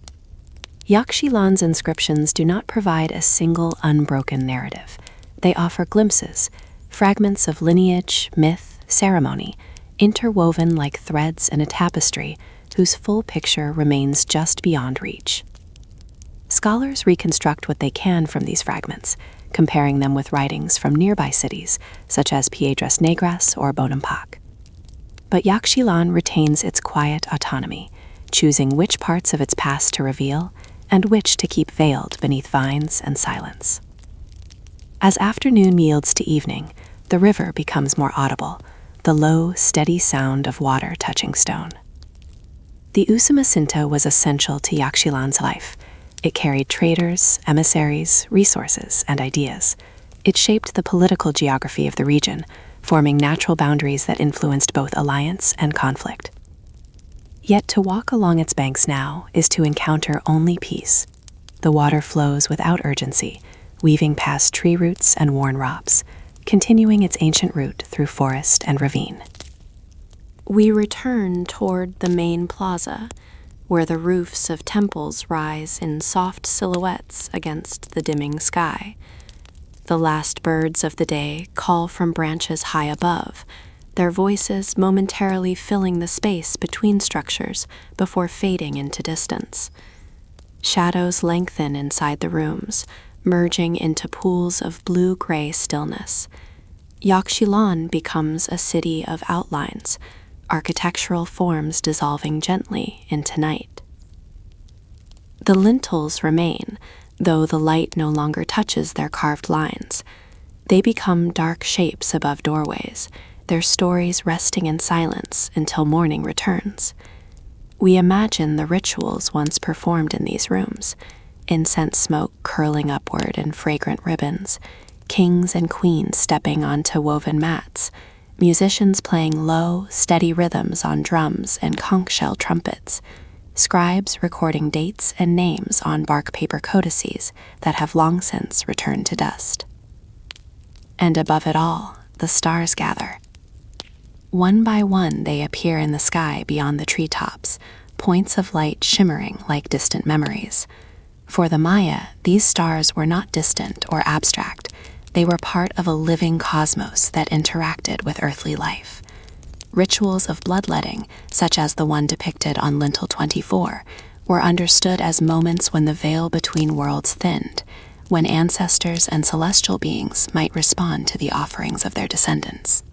Yaxchilan's inscriptions do not provide a single unbroken narrative. They offer glimpses, fragments of lineage, myth, ceremony, interwoven like threads in a tapestry whose full picture remains just beyond reach. Scholars reconstruct what they can from these fragments, comparing them with writings from nearby cities, such as Piedras Negras or Bonampak. But Yaxchilan retains its quiet autonomy, choosing which parts of its past to reveal and which to keep veiled beneath vines and silence. As afternoon yields to evening, the river becomes more audible, the low, steady sound of water touching stone. The Usumacinta was essential to Yaxchilan's life. It carried traders, emissaries, resources, and ideas. It shaped the political geography of the region, forming natural boundaries that influenced both alliance and conflict. Yet to walk along its banks now is to encounter only peace. The water flows without urgency, weaving past tree roots and worn rocks, continuing its ancient route through forest and ravine. We return toward the main plaza, where the roofs of temples rise in soft silhouettes against the dimming sky. The last birds of the day call from branches high above, their voices momentarily filling the space between structures before fading into distance. Shadows lengthen inside the rooms, merging into pools of blue-gray stillness. Yaxchilan becomes a city of outlines, architectural forms dissolving gently into night. The lintels remain, though the light no longer touches their carved lines. They become dark shapes above doorways, their stories resting in silence until morning returns. We imagine the rituals once performed in these rooms, incense smoke curling upward in fragrant ribbons, kings and queens stepping onto woven mats, musicians playing low, steady rhythms on drums and conch shell trumpets, scribes recording dates and names on bark paper codices that have long since returned to dust. And above it all, the stars gather. One by one they appear in the sky beyond the treetops, points of light shimmering like distant memories. For the Maya, these stars were not distant or abstract. They were part of a living cosmos that interacted with earthly life. Rituals of bloodletting, such as the one depicted on lintel 24, were understood as moments when the veil between worlds thinned, when ancestors and celestial beings might respond to the offerings of their descendants.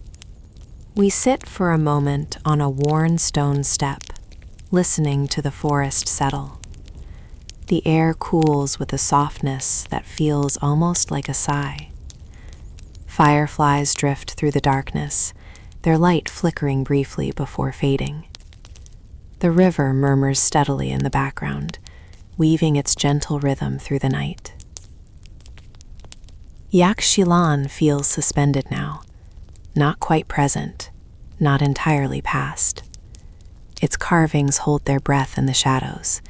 We sit for a moment on a worn stone step, listening to the forest settle. The air cools with a softness that feels almost like a sigh. Fireflies drift through the darkness, their light flickering briefly before fading. The river murmurs steadily in the background, weaving its gentle rhythm through the night. Yaxchilan feels suspended now, not quite present, not entirely past. Its carvings hold their breath in the shadows,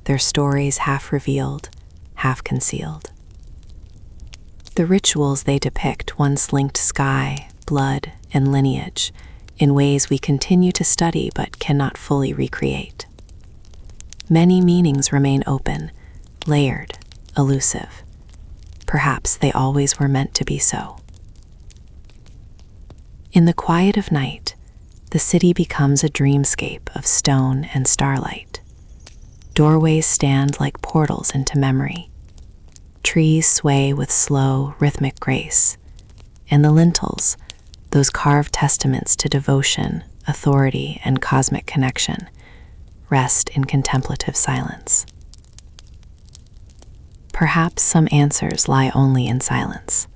their stories half revealed, half concealed. The rituals they depict once linked sky, blood, and lineage in ways we continue to study but cannot fully recreate. Many meanings remain open, layered, elusive. Perhaps they always were meant to be so. In the quiet of night, the city becomes a dreamscape of stone and starlight. Doorways stand like portals into memory. Trees sway with slow, rhythmic grace, and the lintels, those carved testaments to devotion, authority, and cosmic connection, rest in contemplative silence. Perhaps some answers lie only in silence.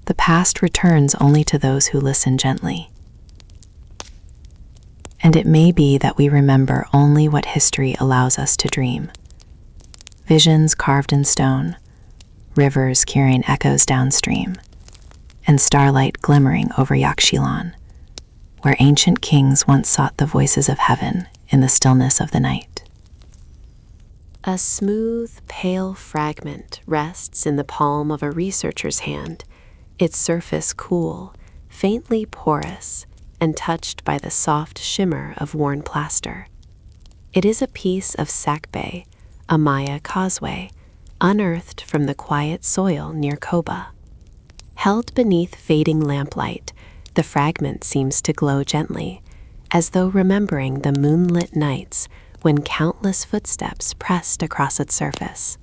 The past returns only to those who listen gently. And it may be that we remember only what history allows us to dream. Visions carved in stone, rivers carrying echoes downstream, and starlight glimmering over Yaxchilan, where ancient kings once sought the voices of heaven in the stillness of the night. A smooth, pale fragment rests in the palm of a researcher's hand, its surface cool, faintly porous, and touched by the soft shimmer of worn plaster. It is a piece of Sakbe, a Maya causeway, unearthed from the quiet soil near Koba. Held beneath fading lamplight, the fragment seems to glow gently, as though remembering the moonlit nights when countless footsteps pressed across its surface.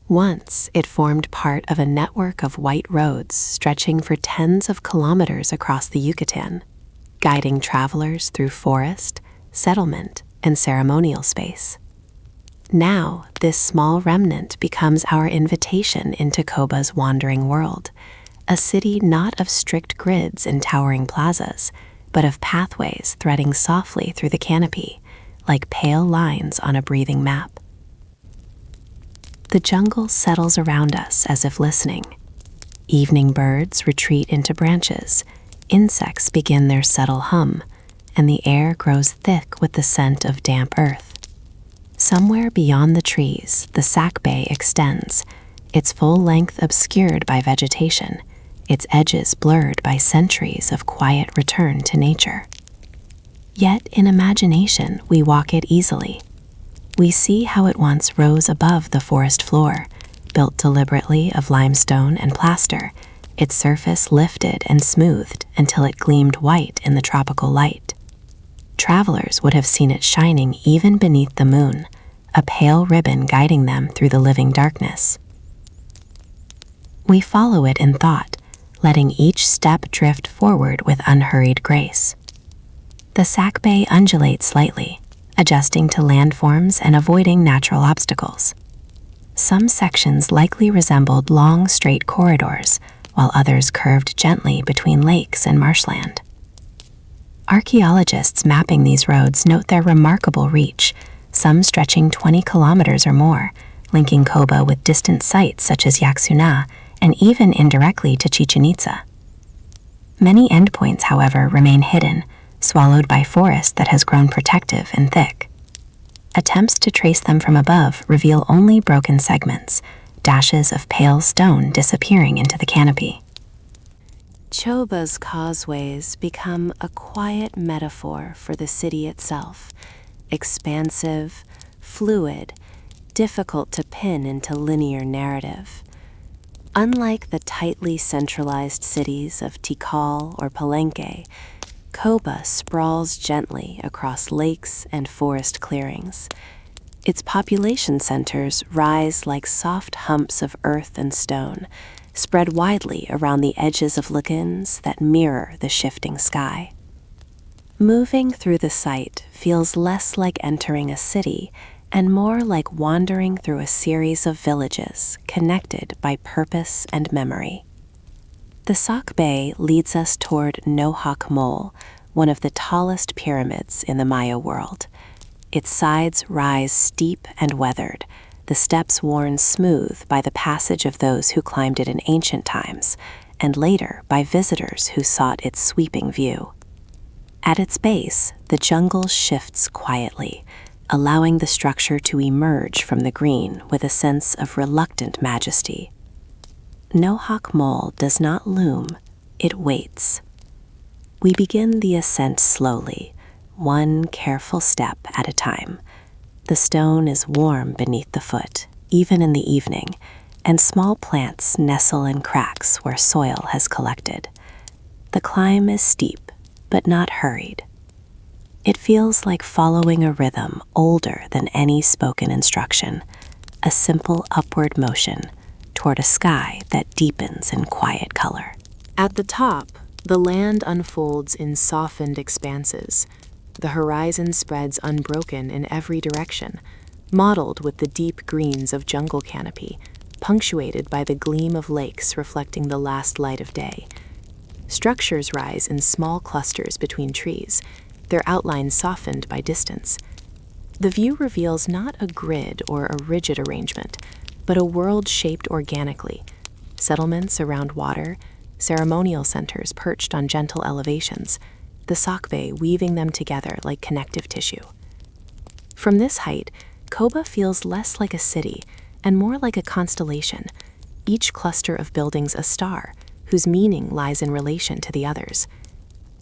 Once it formed part of a network of white roads stretching for tens of kilometers across the Yucatan, guiding travelers through forest, settlement, and ceremonial space. Now, this small remnant becomes our invitation into Koba's wandering world, a city not of strict grids and towering plazas, but of pathways threading softly through the canopy, like pale lines on a breathing map. The jungle settles around us as if listening. Evening birds retreat into branches, insects begin their subtle hum, and the air grows thick with the scent of damp earth. Somewhere beyond the trees, the Sakbe extends, its full length obscured by vegetation, its edges blurred by centuries of quiet return to nature. Yet in imagination we walk it easily. We see how it once rose above the forest floor, built deliberately of limestone and plaster, its surface lifted and smoothed until it gleamed white in the tropical light. Travelers would have seen it shining even beneath the moon, a pale ribbon guiding them through the living darkness. We follow it in thought, letting each step drift forward with unhurried grace. The Sakbe undulates slightly, adjusting to landforms and avoiding natural obstacles. Some sections likely resembled long, straight corridors, while others curved gently between lakes and marshland. Archaeologists mapping these roads note their remarkable reach, some stretching 20 kilometers or more, linking Koba with distant sites such as Yaxuna and even indirectly to Chichen Itza. Many endpoints, however, remain hidden, swallowed by forest that has grown protective and thick. Attempts to trace them from above reveal only broken segments, dashes of pale stone disappearing into the canopy. Choba's causeways become a quiet metaphor for the city itself, expansive, fluid, difficult to pin into linear narrative. Unlike the tightly centralized cities of Tikal or Palenque, Koba sprawls gently across lakes and forest clearings. Its population centers rise like soft humps of earth and stone, spread widely around the edges of lagoons that mirror the shifting sky. Moving through the site feels less like entering a city and more like wandering through a series of villages connected by purpose and memory. The Sakbe leads us toward Nohak Mole, one of the tallest pyramids in the Maya world. Its sides rise steep and weathered, the steps worn smooth by the passage of those who climbed it in ancient times, and later by visitors who sought its sweeping view. At its base, the jungle shifts quietly, allowing the structure to emerge from the green with a sense of reluctant majesty. Nohak Mole does not loom, it waits. We begin the ascent slowly, one careful step at a time. The stone is warm beneath the foot, even in the evening, and small plants nestle in cracks where soil has collected. The climb is steep, but not hurried. It feels like following a rhythm older than any spoken instruction, a simple upward motion toward a sky that deepens in quiet color. At the top, the land unfolds in softened expanses. The horizon spreads unbroken in every direction, mottled with the deep greens of jungle canopy, punctuated by the gleam of lakes reflecting the last light of day. Structures rise in small clusters between trees, their outlines softened by distance. The view reveals not a grid or a rigid arrangement, but a world shaped organically. Settlements around water, ceremonial centers perched on gentle elevations, the Sakbe weaving them together like connective tissue. From this height, Koba feels less like a city and more like a constellation, each cluster of buildings a star, whose meaning lies in relation to the others.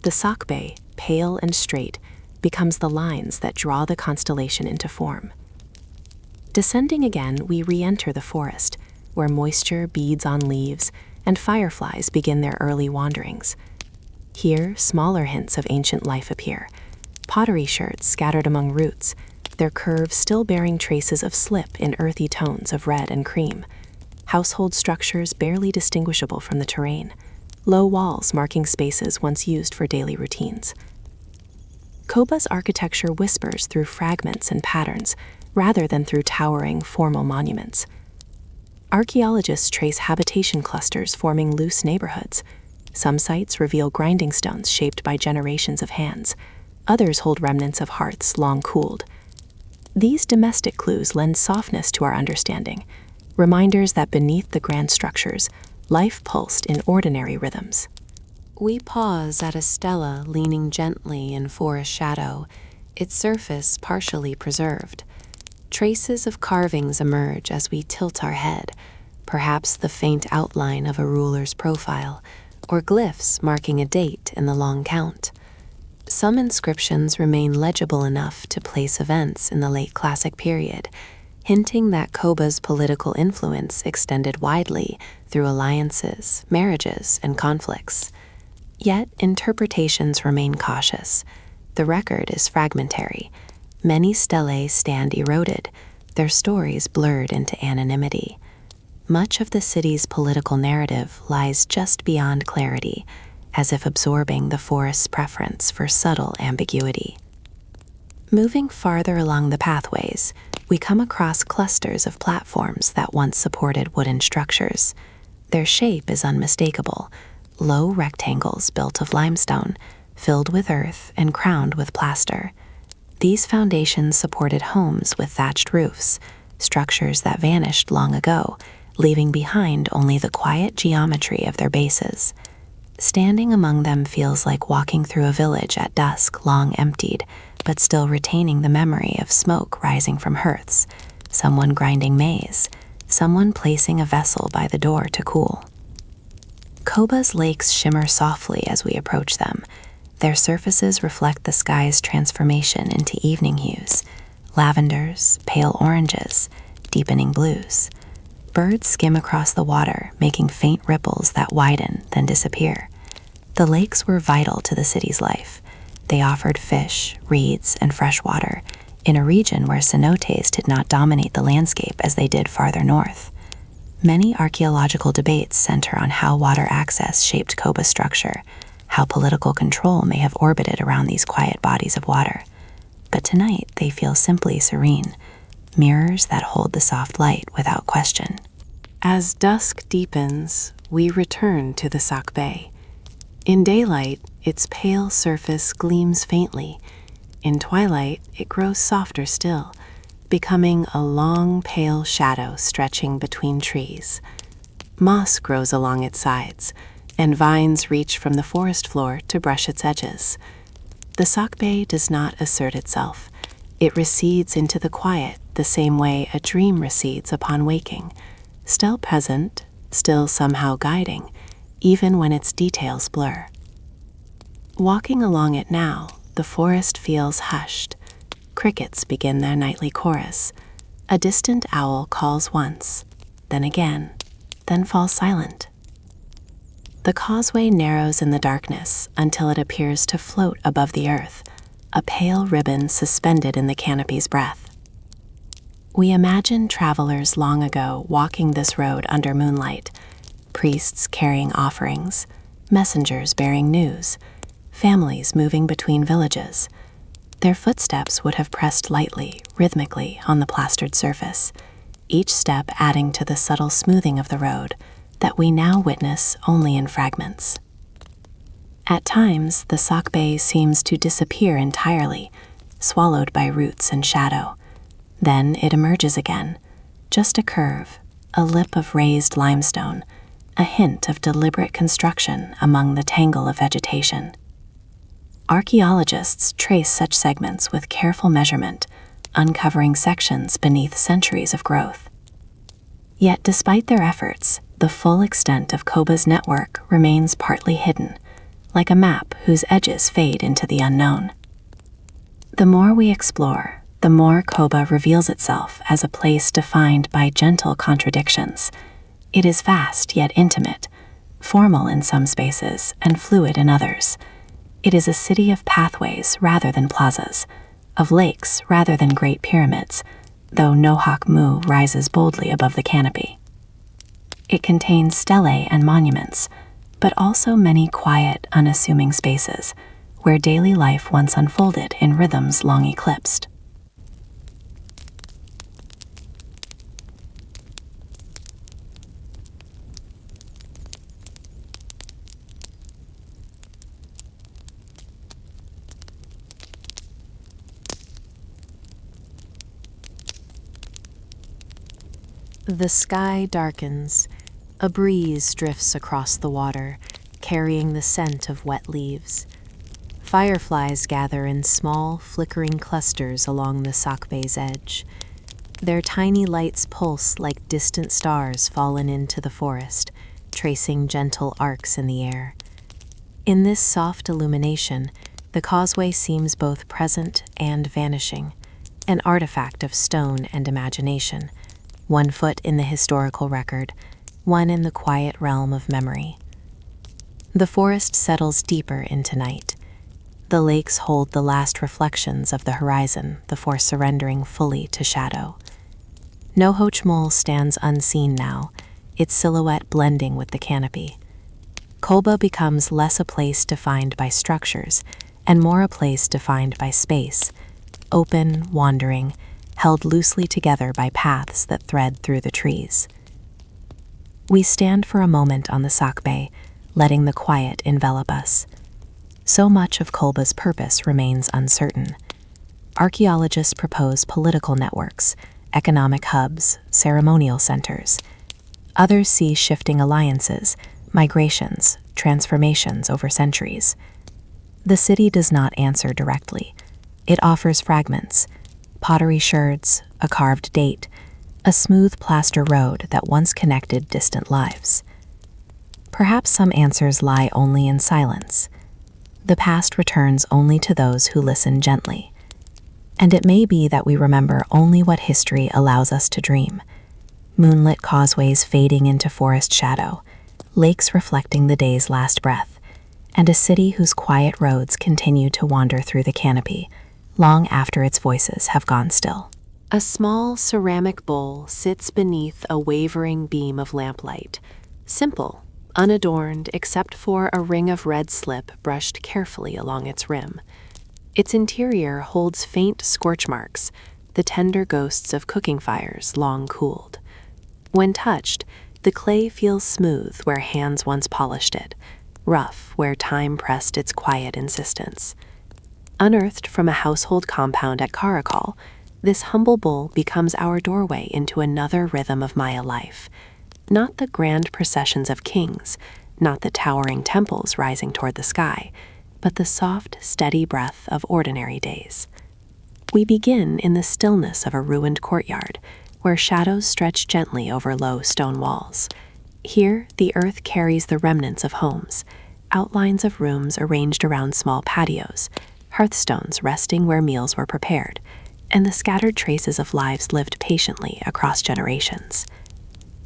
The Sakbe, pale and straight, becomes the lines that draw the constellation into form. Descending again, we re-enter the forest, where moisture beads on leaves and fireflies begin their early wanderings. Here, smaller hints of ancient life appear, pottery sherds scattered among roots, their curves still bearing traces of slip in earthy tones of red and cream, household structures barely distinguishable from the terrain, low walls marking spaces once used for daily routines. Koba's architecture whispers through fragments and patterns, rather than through towering, formal monuments. Archaeologists trace habitation clusters forming loose neighborhoods. Some sites reveal grinding stones shaped by generations of hands. Others hold remnants of hearths long cooled. These domestic clues lend softness to our understanding, reminders that beneath the grand structures, life pulsed in ordinary rhythms. We pause at a stela leaning gently in forest shadow, its surface partially preserved. Traces of carvings emerge as we tilt our head, perhaps the faint outline of a ruler's profile, or glyphs marking a date in the long count. Some inscriptions remain legible enough to place events in the late Classic period, hinting that Koba's political influence extended widely through alliances, marriages, and conflicts. Yet interpretations remain cautious. The record is fragmentary. Many stelae stand eroded, their stories blurred into anonymity. Much of the city's political narrative lies just beyond clarity, as if absorbing the forest's preference for subtle ambiguity. Moving farther along the pathways, we come across clusters of platforms that once supported wooden structures. Their shape is unmistakable, low rectangles built of limestone, filled with earth and crowned with plaster. These foundations supported homes with thatched roofs, structures that vanished long ago, leaving behind only the quiet geometry of their bases. Standing among them feels like walking through a village at dusk long emptied, but still retaining the memory of smoke rising from hearths, someone grinding maize, someone placing a vessel by the door to cool. Koba's lakes shimmer softly as we approach them. Their surfaces reflect the sky's transformation into evening hues, lavenders, pale oranges, deepening blues. Birds skim across the water, making faint ripples that widen then disappear. The lakes were vital to the city's life. They offered fish, reeds, and fresh water in a region where cenotes did not dominate the landscape as they did farther north. Many archaeological debates center on how water access shaped Koba's structure, how political control may have orbited around these quiet bodies of water. But tonight they feel simply serene, mirrors that hold the soft light without question. As dusk deepens, we return to the Sac Bay. In daylight, its pale surface gleams faintly. In twilight, it grows softer still, becoming a long, pale shadow stretching between trees. Moss grows along its sides, and vines reach from the forest floor to brush its edges. The Sac Bay does not assert itself. It recedes into the quiet the same way a dream recedes upon waking, still present, still somehow guiding, even when its details blur. Walking along it now, the forest feels hushed. Crickets begin their nightly chorus. A distant owl calls once, then again, then falls silent. The causeway narrows in the darkness until it appears to float above the earth, a pale ribbon suspended in the canopy's breath. We imagine travelers long ago walking this road under moonlight, priests carrying offerings, messengers bearing news, families moving between villages. Their footsteps would have pressed lightly, rhythmically on the plastered surface, each step adding to the subtle smoothing of the road that we now witness only in fragments. At times, the Sac Bay seems to disappear entirely, swallowed by roots and shadow. Then it emerges again, just a curve, a lip of raised limestone, a hint of deliberate construction among the tangle of vegetation. Archaeologists trace such segments with careful measurement, uncovering sections beneath centuries of growth. Yet despite their efforts, the full extent of Koba's network remains partly hidden, like a map whose edges fade into the unknown. The more we explore, the more Koba reveals itself as a place defined by gentle contradictions. It is vast yet intimate, formal in some spaces and fluid in others. It is a city of pathways rather than plazas, of lakes rather than great pyramids, though Nohak Mu rises boldly above the canopy. It contains stelae and monuments, but also many quiet, unassuming spaces where daily life once unfolded in rhythms long eclipsed. The sky darkens. A breeze drifts across the water, carrying the scent of wet leaves. Fireflies gather in small, flickering clusters along the Sac Bay's edge. Their tiny lights pulse like distant stars fallen into the forest, tracing gentle arcs in the air. In this soft illumination, the causeway seems both present and vanishing, an artifact of stone and imagination, one foot in the historical record, one in the quiet realm of memory. The forest settles deeper into night. The lakes hold the last reflections of the horizon before surrendering fully to shadow. Nohochmol stands unseen now, its silhouette blending with the canopy. Kolba becomes less a place defined by structures and more a place defined by space, open, wandering, held loosely together by paths that thread through the trees. We stand for a moment on the Sakbe, letting the quiet envelop us. So much of Kolba's purpose remains uncertain. Archaeologists propose political networks, economic hubs, ceremonial centers. Others see shifting alliances, migrations, transformations over centuries. The city does not answer directly. It offers fragments, pottery sherds, a carved date, a smooth plaster road that once connected distant lives. Perhaps some answers lie only in silence. The past returns only to those who listen gently. And it may be that we remember only what history allows us to dream. Moonlit causeways fading into forest shadow, lakes reflecting the day's last breath, and a city whose quiet roads continue to wander through the canopy, long after its voices have gone still. A small ceramic bowl sits beneath a wavering beam of lamplight, simple, unadorned except for a ring of red slip brushed carefully along its rim. Its interior holds faint scorch marks, the tender ghosts of cooking fires long cooled. When touched, the clay feels smooth where hands once polished it, rough where time pressed its quiet insistence. Unearthed from a household compound at Karakal, this humble bowl becomes our doorway into another rhythm of Maya life. Not the grand processions of kings, not the towering temples rising toward the sky, but the soft, steady breath of ordinary days. We begin in the stillness of a ruined courtyard, where shadows stretch gently over low stone walls. Here, the earth carries the remnants of homes, outlines of rooms arranged around small patios, hearthstones resting where meals were prepared, and the scattered traces of lives lived patiently across generations.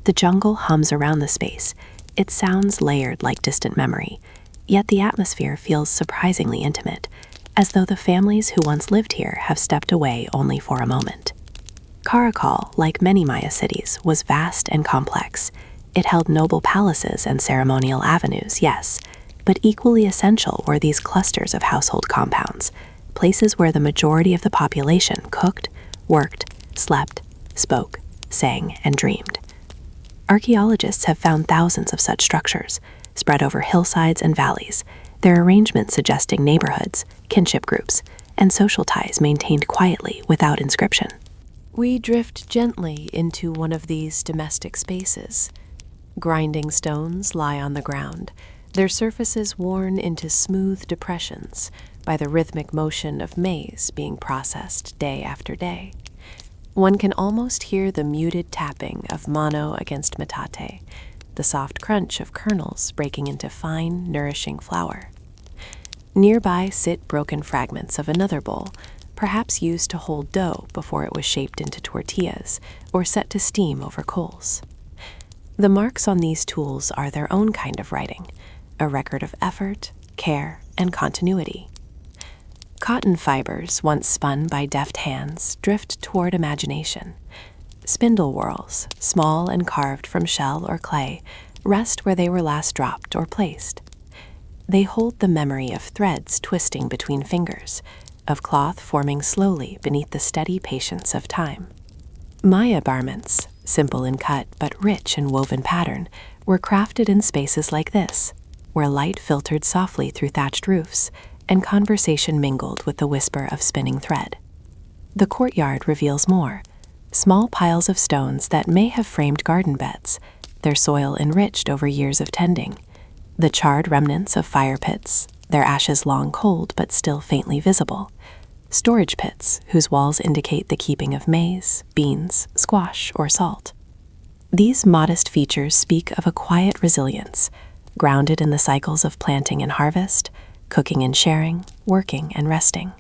The jungle hums around the space, its sounds layered like distant memory, yet the atmosphere feels surprisingly intimate, as though the families who once lived here have stepped away only for a moment. Karakal, like many Maya cities, was vast and complex. It held noble palaces and ceremonial avenues, yes, but equally essential were these clusters of household compounds, places where the majority of the population cooked, worked, slept, spoke, sang, and dreamed. Archaeologists have found thousands of such structures, spread over hillsides and valleys, their arrangements suggesting neighborhoods, kinship groups, and social ties maintained quietly without inscription. We drift gently into one of these domestic spaces. Grinding stones lie on the ground, their surfaces worn into smooth depressions by the rhythmic motion of maize being processed day after day. One can almost hear the muted tapping of mano against metate, the soft crunch of kernels breaking into fine, nourishing flour. Nearby sit broken fragments of another bowl, perhaps used to hold dough before it was shaped into tortillas or set to steam over coals. The marks on these tools are their own kind of writing, a record of effort, care, and continuity. Cotton fibers, once spun by deft hands, drift toward imagination. Spindle whorls, small and carved from shell or clay, rest where they were last dropped or placed. They hold the memory of threads twisting between fingers, of cloth forming slowly beneath the steady patience of time. Maya garments, simple in cut but rich in woven pattern, were crafted in spaces like this, where light filtered softly through thatched roofs and conversation mingled with the whisper of spinning thread. The courtyard reveals more, small piles of stones that may have framed garden beds, their soil enriched over years of tending, the charred remnants of fire pits, their ashes long cold but still faintly visible, storage pits whose walls indicate the keeping of maize, beans, squash, or salt. These modest features speak of a quiet resilience, grounded in the cycles of planting and harvest, cooking and sharing, working and resting.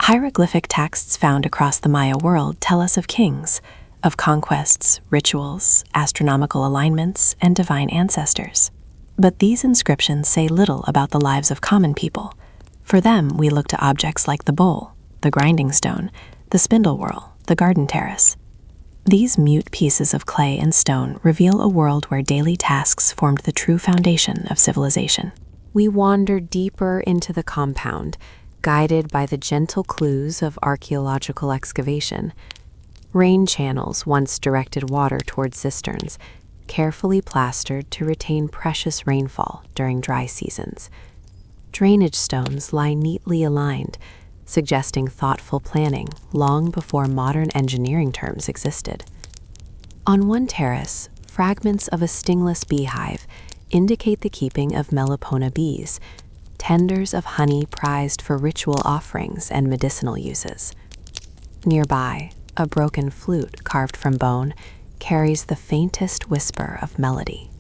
Hieroglyphic texts found across the Maya world tell us of kings, of conquests, rituals, astronomical alignments, and divine ancestors. But these inscriptions say little about the lives of common people. For them, we look to objects like the bowl, the grinding stone, the spindle whorl, the garden terrace. These mute pieces of clay and stone reveal a world where daily tasks formed the true foundation of civilization. We wander deeper into the compound, guided by the gentle clues of archaeological excavation. Rain channels once directed water toward cisterns, carefully plastered to retain precious rainfall during dry seasons. Drainage stones lie neatly aligned, suggesting thoughtful planning long before modern engineering terms existed. On one terrace, fragments of a stingless beehive indicate the keeping of Melipona bees, tenders of honey prized for ritual offerings and medicinal uses. Nearby, a broken flute carved from bone carries the faintest whisper of melody.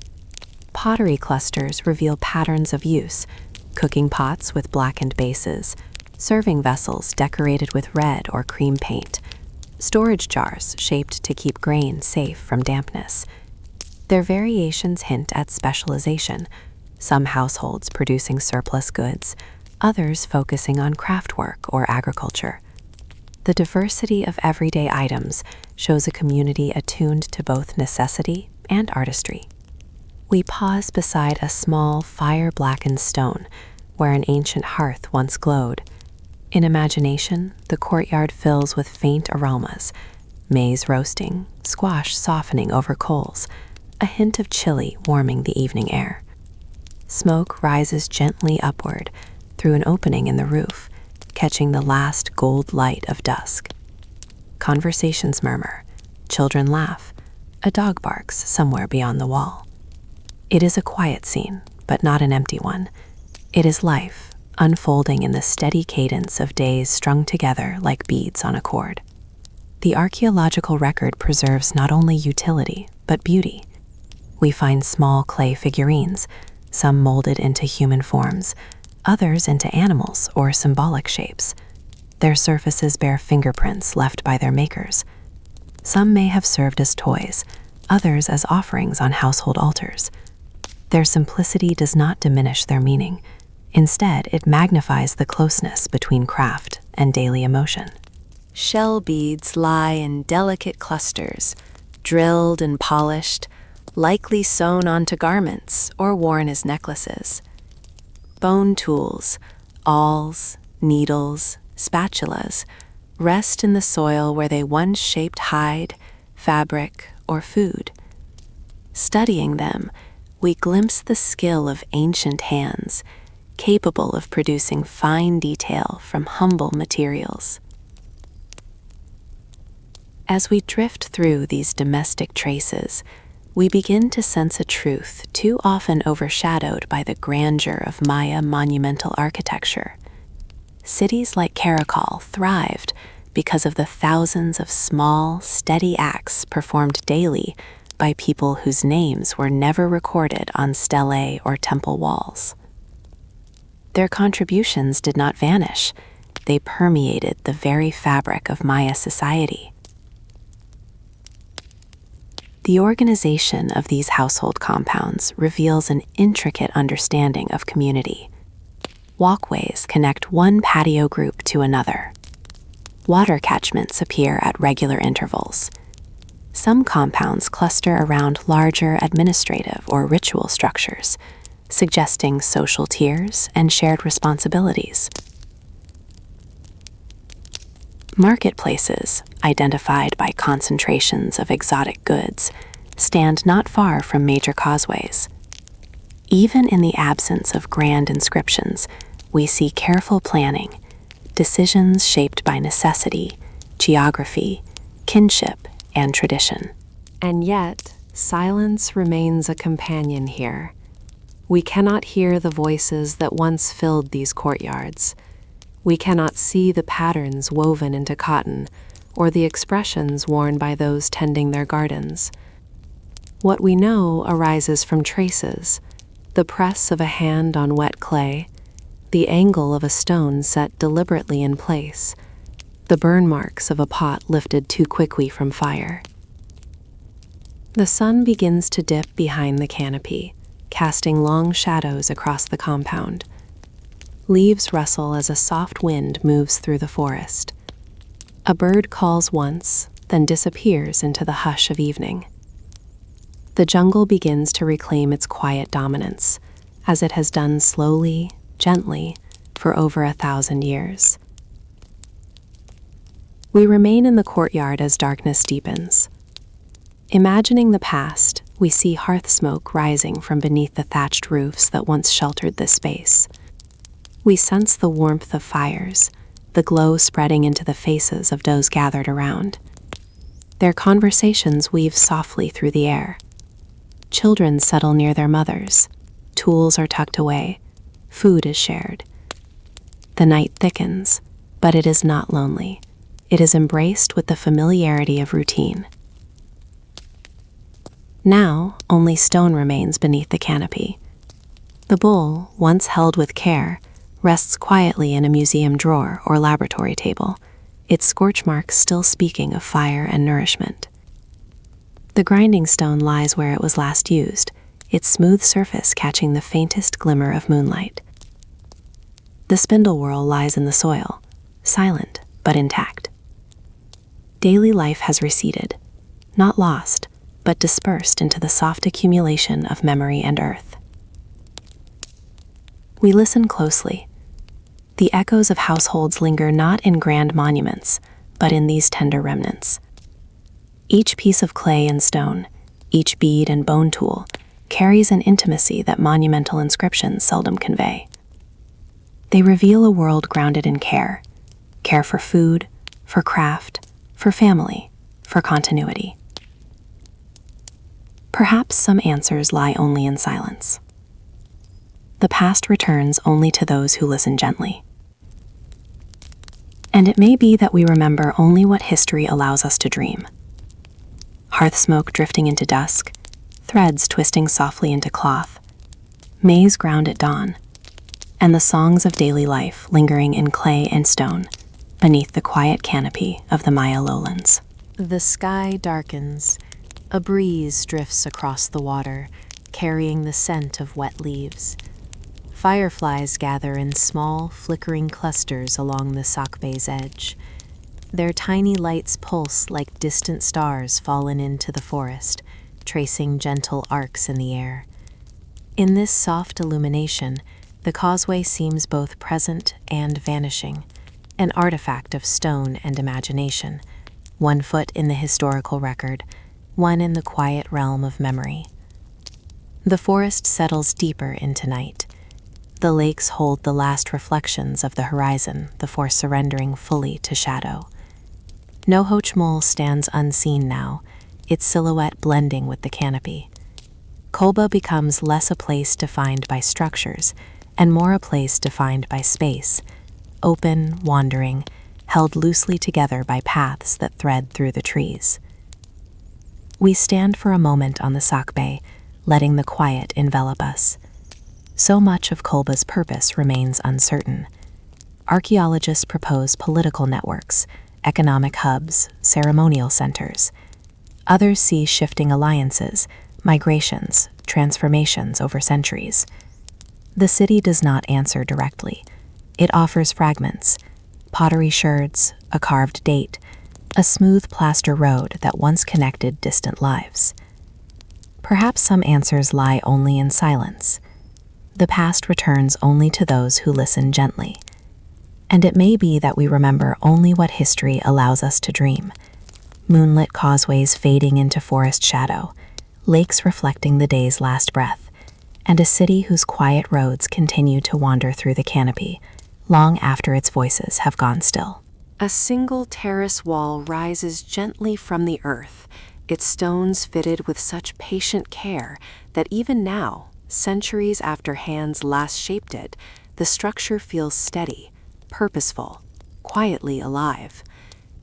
Pottery clusters reveal patterns of use: cooking pots with blackened bases, serving vessels decorated with red or cream paint, storage jars shaped to keep grain safe from dampness. Their variations hint at specialization, some households producing surplus goods, others focusing on craftwork or agriculture. The diversity of everyday items shows a community attuned to both necessity and artistry. We pause beside a small, fire-blackened stone where an ancient hearth once glowed. In imagination, the courtyard fills with faint aromas: maize roasting, squash softening over coals, a hint of chili warming the evening air. Smoke rises gently upward through an opening in the roof, catching the last gold light of dusk. Conversations murmur, children laugh, a dog barks somewhere beyond the wall. It is a quiet scene, but not an empty one. It is life, unfolding in the steady cadence of days strung together like beads on a cord. The archaeological record preserves not only utility, but beauty. We find small clay figurines, some molded into human forms, others into animals or symbolic shapes. Their surfaces bear fingerprints left by their makers. Some may have served as toys, others as offerings on household altars. Their simplicity does not diminish their meaning. Instead, it magnifies the closeness between craft and daily emotion. Shell beads lie in delicate clusters, drilled and polished, likely sewn onto garments or worn as necklaces. Bone tools, awls, needles, spatulas, rest in the soil where they once shaped hide, fabric, or food. Studying them, we glimpse the skill of ancient hands, capable of producing fine detail from humble materials. As we drift through these domestic traces, we begin to sense a truth too often overshadowed by the grandeur of Maya monumental architecture. Cities like Karakol thrived because of the thousands of small, steady acts performed daily by people whose names were never recorded on stelae or temple walls. Their contributions did not vanish. They permeated the very fabric of Maya society. The organization of these household compounds reveals an intricate understanding of community. Walkways connect one patio group to another. Water catchments appear at regular intervals. Some compounds cluster around larger administrative or ritual structures, suggesting social tiers and shared responsibilities. Marketplaces, identified by concentrations of exotic goods, stand not far from major causeways. Even in the absence of grand inscriptions, we see careful planning, decisions shaped by necessity, geography, kinship, and tradition. And yet, silence remains a companion here. We cannot hear the voices that once filled these courtyards. We cannot see the patterns woven into cotton or the expressions worn by those tending their gardens. What we know arises from traces: the press of a hand on wet clay, the angle of a stone set deliberately in place, the burn marks of a pot lifted too quickly from fire. The sun begins to dip behind the canopy, casting long shadows across the compound. Leaves rustle as a soft wind moves through the forest. A bird calls once, then disappears into the hush of evening. The jungle begins to reclaim its quiet dominance, as it has done slowly, gently, for over 1,000 years. We remain in the courtyard as darkness deepens. Imagining the past, we see hearth smoke rising from beneath the thatched roofs that once sheltered this space. We sense the warmth of fires, the glow spreading into the faces of those gathered around. Their conversations weave softly through the air. Children settle near their mothers. Tools are tucked away. Food is shared. The night thickens, but it is not lonely. It is embraced with the familiarity of routine. Now, only stone remains beneath the canopy. The bowl, once held with care, rests quietly in a museum drawer or laboratory table, its scorch marks still speaking of fire and nourishment. The grinding stone lies where it was last used, its smooth surface catching the faintest glimmer of moonlight. The spindle whorl lies in the soil, silent but intact. Daily life has receded, not lost, but dispersed into the soft accumulation of memory and earth. We listen closely. The echoes of households linger not in grand monuments, but in these tender remnants. Each piece of clay and stone, each bead and bone tool, carries an intimacy that monumental inscriptions seldom convey. They reveal a world grounded in care for food, for craft, for family, for continuity. Perhaps some answers lie only in silence. The past returns only to those who listen gently. And it may be that we remember only what history allows us to dream. Hearth smoke drifting into dusk, threads twisting softly into cloth, maize ground at dawn, and the songs of daily life lingering in clay and stone beneath the quiet canopy of the Maya lowlands. The sky darkens. A breeze drifts across the water, carrying the scent of wet leaves. Fireflies gather in small, flickering clusters along the Sakbe's edge. Their tiny lights pulse like distant stars fallen into the forest, tracing gentle arcs in the air. In this soft illumination, the causeway seems both present and vanishing, an artifact of stone and imagination, one foot in the historical record, one in the quiet realm of memory. The forest settles deeper into night. The lakes hold the last reflections of the horizon before surrendering fully to shadow. Nohochmol stands unseen now, its silhouette blending with the canopy. Kolba becomes less a place defined by structures and more a place defined by space, open, wandering, held loosely together by paths that thread through the trees. We stand for a moment on the Sakbe, letting the quiet envelop us. So much of Kolba's purpose remains uncertain. Archaeologists propose political networks, economic hubs, ceremonial centers. Others see shifting alliances, migrations, transformations over centuries. The city does not answer directly. It offers fragments, pottery sherds, a carved date, a smooth plaster road that once connected distant lives. Perhaps some answers lie only in silence. The past returns only to those who listen gently. And it may be that we remember only what history allows us to dream. Moonlit causeways fading into forest shadow, lakes reflecting the day's last breath, and a city whose quiet roads continue to wander through the canopy, long after its voices have gone still. A single terrace wall rises gently from the earth, its stones fitted with such patient care that even now, centuries after hands last shaped it, the structure feels steady, purposeful, quietly alive.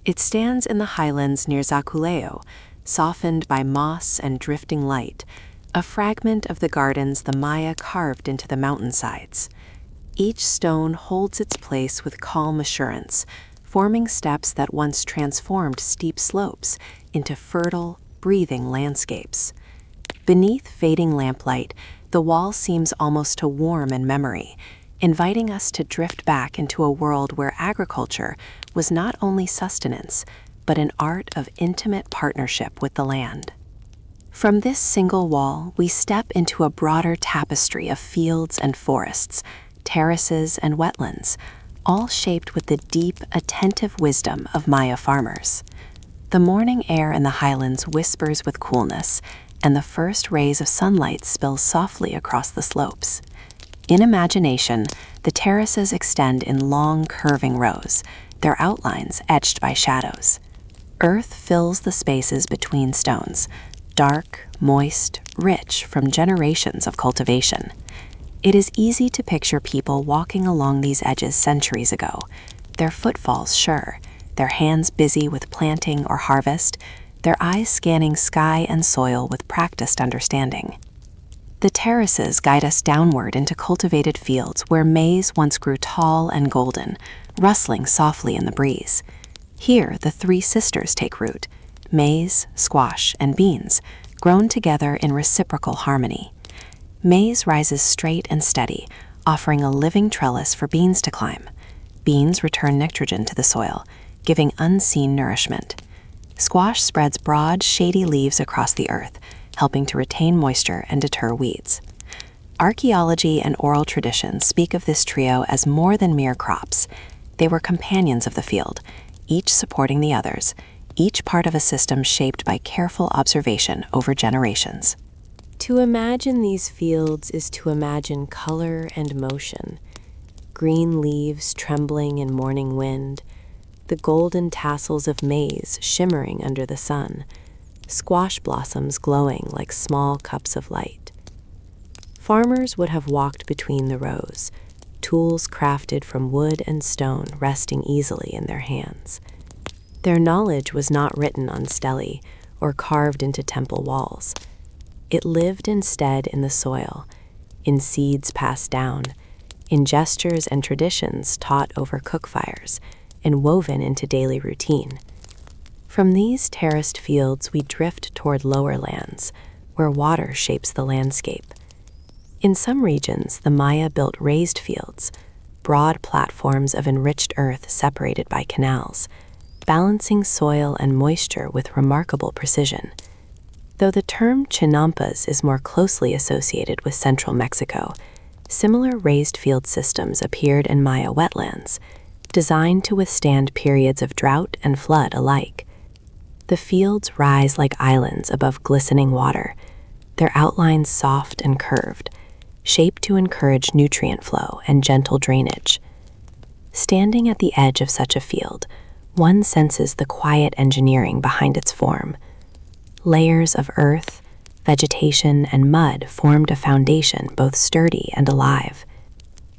It stands in the highlands near Zakuleo, softened by moss and drifting light, a fragment of the gardens the Maya carved into the mountainsides. Each stone holds its place with calm assurance, forming steps that once transformed steep slopes into fertile, breathing landscapes. Beneath fading lamplight, the wall seems almost to warm in memory, inviting us to drift back into a world where agriculture was not only sustenance, but an art of intimate partnership with the land. From this single wall, we step into a broader tapestry of fields and forests, terraces and wetlands, all shaped with the deep, attentive wisdom of Maya farmers. The morning air in the highlands whispers with coolness, and the first rays of sunlight spill softly across the slopes. In imagination, the terraces extend in long, curving rows, their outlines etched by shadows. Earth fills the spaces between stones, dark, moist, rich from generations of cultivation. It is easy to picture people walking along these edges centuries ago, their footfalls sure, their hands busy with planting or harvest, their eyes scanning sky and soil with practiced understanding. The terraces guide us downward into cultivated fields where maize once grew tall and golden, rustling softly in the breeze. Here, the three sisters take root: maize, squash, and beans, grown together in reciprocal harmony. Maize rises straight and steady, offering a living trellis for beans to climb. Beans return nitrogen to the soil, giving unseen nourishment. Squash spreads broad, shady leaves across the earth, helping to retain moisture and deter weeds. Archaeology and oral traditions speak of this trio as more than mere crops. They were companions of the field, each supporting the others, each part of a system shaped by careful observation over generations. To imagine these fields is to imagine color and motion. Green leaves trembling in morning wind, the golden tassels of maize shimmering under the sun, squash blossoms glowing like small cups of light. Farmers would have walked between the rows, tools crafted from wood and stone resting easily in their hands. Their knowledge was not written on stelae or carved into temple walls. It lived instead in the soil, in seeds passed down, in gestures and traditions taught over cook fires, and woven into daily routine. From these terraced fields we drift toward lower lands, where water shapes the landscape. In some regions, the Maya built raised fields, broad platforms of enriched earth separated by canals, balancing soil and moisture with remarkable precision. Though the term chinampas is more closely associated with central Mexico, similar raised field systems appeared in Maya wetlands, designed to withstand periods of drought and flood alike. The fields rise like islands above glistening water, their outlines soft and curved, shaped to encourage nutrient flow and gentle drainage. Standing at the edge of such a field, one senses the quiet engineering behind its form. Layers of earth, vegetation, and mud formed a foundation both sturdy and alive.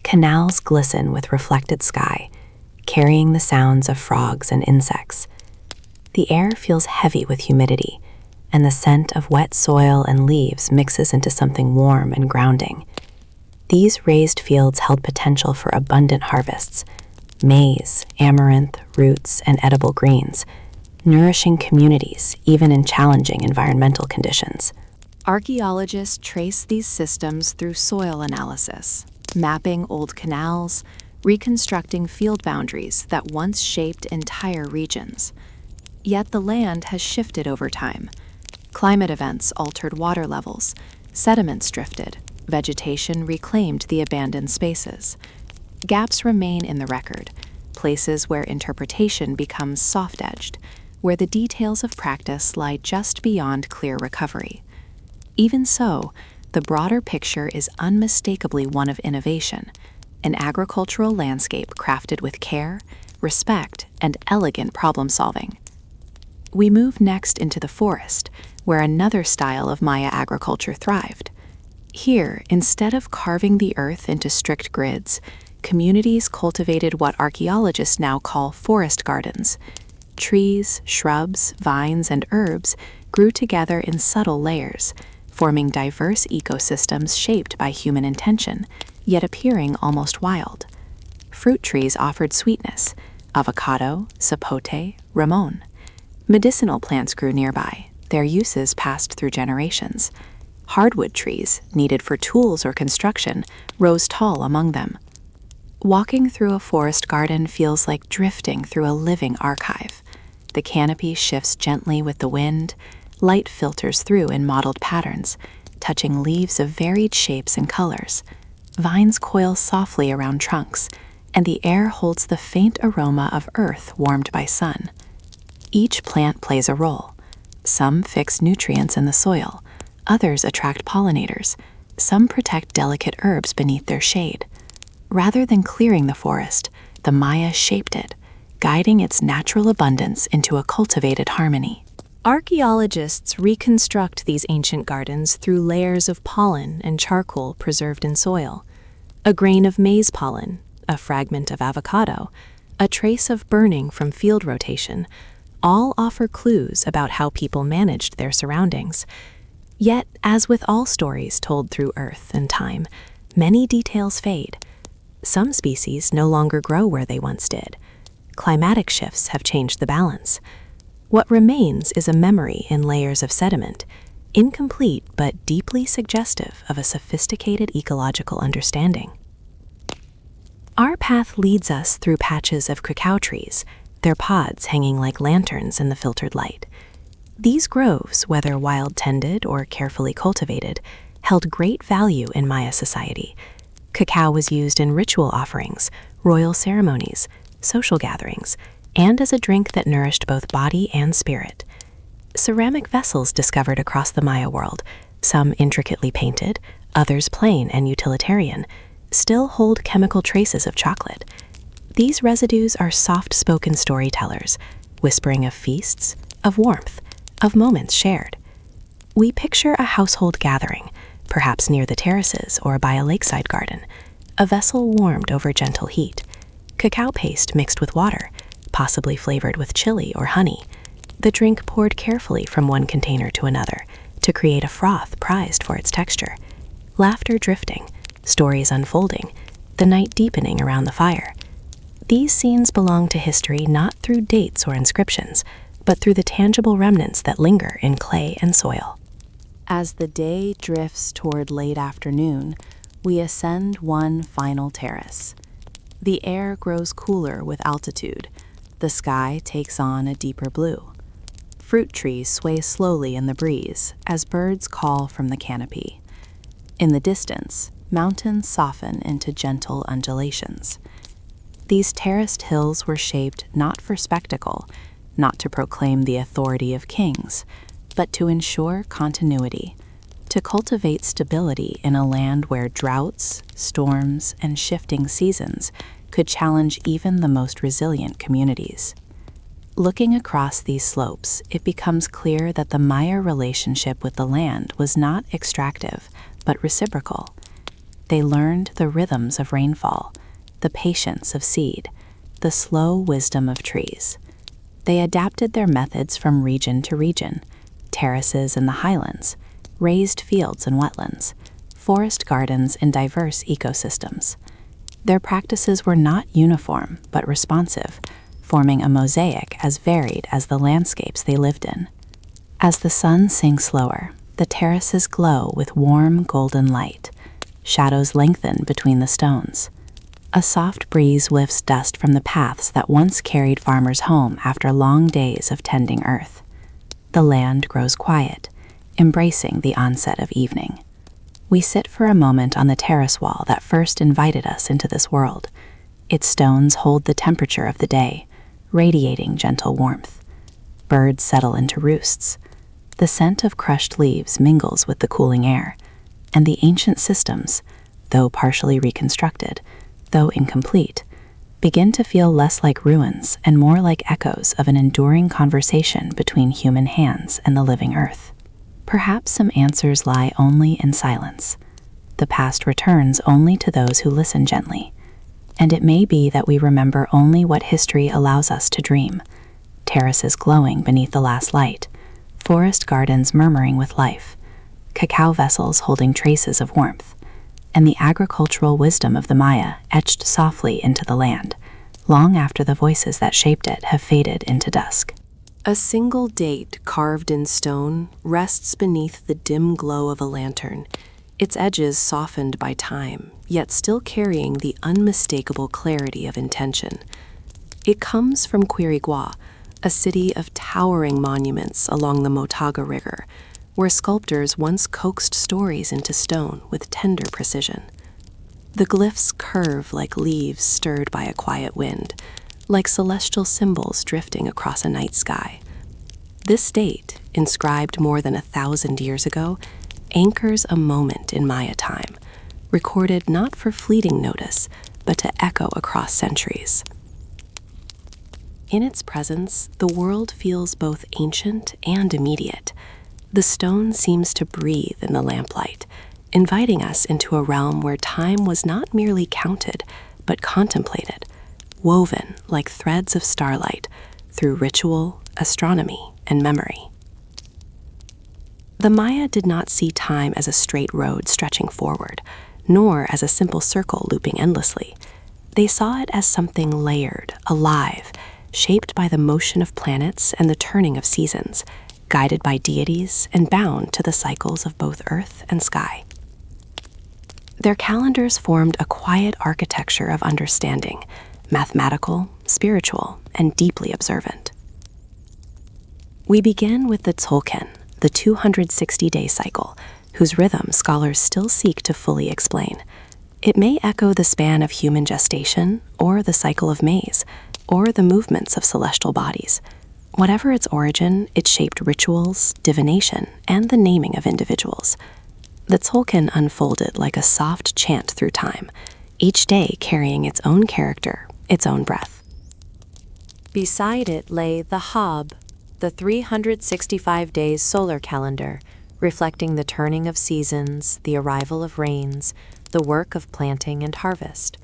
Canals glisten with reflected sky, carrying the sounds of frogs and insects. The air feels heavy with humidity, and the scent of wet soil and leaves mixes into something warm and grounding. These raised fields held potential for abundant harvests: maize, amaranth, roots, and edible greens, nourishing communities even in challenging environmental conditions. Archaeologists trace these systems through soil analysis, mapping old canals, reconstructing field boundaries that once shaped entire regions. Yet the land has shifted over time. Climate events altered water levels, sediments drifted, vegetation reclaimed the abandoned spaces. Gaps remain in the record, places where interpretation becomes soft-edged, where the details of practice lie just beyond clear recovery. Even so, the broader picture is unmistakably one of innovation, an agricultural landscape crafted with care, respect, and elegant problem-solving. We move next into the forest, where another style of Maya agriculture thrived. Here, instead of carving the earth into strict grids, communities cultivated what archaeologists now call forest gardens. Trees, shrubs, vines, and herbs grew together in subtle layers, forming diverse ecosystems shaped by human intention, yet appearing almost wild. Fruit trees offered sweetness: avocado, sapote, ramon. Medicinal plants grew nearby, their uses passed through generations. Hardwood trees, needed for tools or construction, rose tall among them. Walking through a forest garden feels like drifting through a living archive. The canopy shifts gently with the wind, light filters through in mottled patterns, touching leaves of varied shapes and colors. Vines coil softly around trunks, and the air holds the faint aroma of earth warmed by sun. Each plant plays a role. Some fix nutrients in the soil, others attract pollinators, some protect delicate herbs beneath their shade. Rather than clearing the forest, the Maya shaped it, guiding its natural abundance into a cultivated harmony. Archaeologists reconstruct these ancient gardens through layers of pollen and charcoal preserved in soil. A grain of maize pollen, a fragment of avocado, a trace of burning from field rotation, all offer clues about how people managed their surroundings. Yet, as with all stories told through earth and time, many details fade. Some species no longer grow where they once did. Climatic shifts have changed the balance. What remains is a memory in layers of sediment, incomplete but deeply suggestive of a sophisticated ecological understanding. Our path leads us through patches of cacao trees, their pods hanging like lanterns in the filtered light. These groves, whether wild-tended or carefully cultivated, held great value in Maya society. Cacao was used in ritual offerings, royal ceremonies, social gatherings, and as a drink that nourished both body and spirit. Ceramic vessels discovered across the Maya world, some intricately painted, others plain and utilitarian, still hold chemical traces of chocolate. These residues are soft-spoken storytellers, whispering of feasts, of warmth, of moments shared. We picture a household gathering, perhaps near the terraces or by a lakeside garden, a vessel warmed over gentle heat, cacao paste mixed with water, possibly flavored with chili or honey, the drink poured carefully from one container to another to create a froth prized for its texture, laughter drifting, stories unfolding, the night deepening around the fire. These scenes belong to history not through dates or inscriptions, but through the tangible remnants that linger in clay and soil. As the day drifts toward late afternoon, we ascend one final terrace. The air grows cooler with altitude. The sky takes on a deeper blue. Fruit trees sway slowly in the breeze as birds call from the canopy. In the distance, mountains soften into gentle undulations. These terraced hills were shaped not for spectacle, not to proclaim the authority of kings, but to ensure continuity, to cultivate stability in a land where droughts, storms, and shifting seasons could challenge even the most resilient communities. Looking across these slopes, it becomes clear that the Maya relationship with the land was not extractive, but reciprocal. They learned the rhythms of rainfall, the patience of seed, the slow wisdom of trees. They adapted their methods from region to region, terraces in the highlands, raised fields and wetlands, forest gardens in diverse ecosystems. Their practices were not uniform, but responsive, forming a mosaic as varied as the landscapes they lived in. As the sun sinks lower, the terraces glow with warm golden light. Shadows lengthen between the stones. A soft breeze lifts dust from the paths that once carried farmers home after long days of tending earth. The land grows quiet, embracing the onset of evening. We sit for a moment on the terrace wall that first invited us into this world. Its stones hold the temperature of the day, radiating gentle warmth. Birds settle into roosts. The scent of crushed leaves mingles with the cooling air, and the ancient systems, though partially reconstructed, though incomplete, begin to feel less like ruins and more like echoes of an enduring conversation between human hands and the living earth. Perhaps some answers lie only in silence. The past returns only to those who listen gently, and it may be that we remember only what history allows us to dream. Terraces glowing beneath the last light, forest gardens murmuring with life, cacao vessels holding traces of warmth, and the agricultural wisdom of the Maya etched softly into the land, long after the voices that shaped it have faded into dusk. A single date carved in stone rests beneath the dim glow of a lantern, its edges softened by time, yet still carrying the unmistakable clarity of intention. It comes from Quirigua, a city of towering monuments along the Motaga River, where sculptors once coaxed stories into stone with tender precision. The glyphs curve like leaves stirred by a quiet wind, like celestial symbols drifting across a night sky. This date, inscribed more than 1,000 years ago, anchors a moment in Maya time, recorded not for fleeting notice, but to echo across centuries. In its presence, the world feels both ancient and immediate. The stone seems to breathe in the lamplight, inviting us into a realm where time was not merely counted, but contemplated, woven like threads of starlight through ritual, astronomy, and memory. The Maya did not see time as a straight road stretching forward, nor as a simple circle looping endlessly. They saw it as something layered, alive, shaped by the motion of planets and the turning of seasons, guided by deities and bound to the cycles of both earth and sky. Their calendars formed a quiet architecture of understanding, mathematical, spiritual, and deeply observant. We begin with the Tzolk'in, the 260-day cycle, whose rhythm scholars still seek to fully explain. It may echo the span of human gestation, or the cycle of maize, or the movements of celestial bodies. Whatever its origin, it shaped rituals, divination, and the naming of individuals. The Tzolk'in unfolded like a soft chant through time, each day carrying its own character, its own breath. Beside it lay the Hab, the 365 days solar calendar, reflecting the turning of seasons, the arrival of rains, the work of planting and harvest.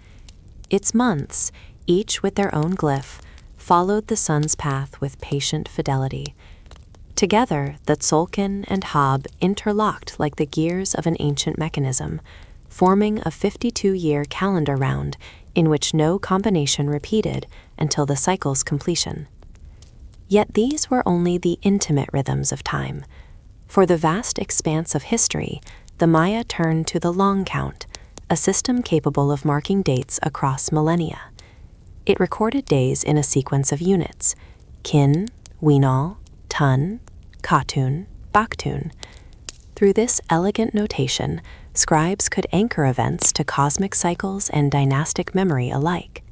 Its months, each with their own glyph, followed the sun's path with patient fidelity. Together, the Tzolk'in and Hab interlocked like the gears of an ancient mechanism, forming a 52-year calendar round in which no combination repeated until the cycle's completion. Yet these were only the intimate rhythms of time. For the vast expanse of history, the Maya turned to the long count, a system capable of marking dates across millennia. It recorded days in a sequence of units: kin, winal, tun, katun, baktun. Through this elegant notation, scribes could anchor events to cosmic cycles and dynastic memory alike.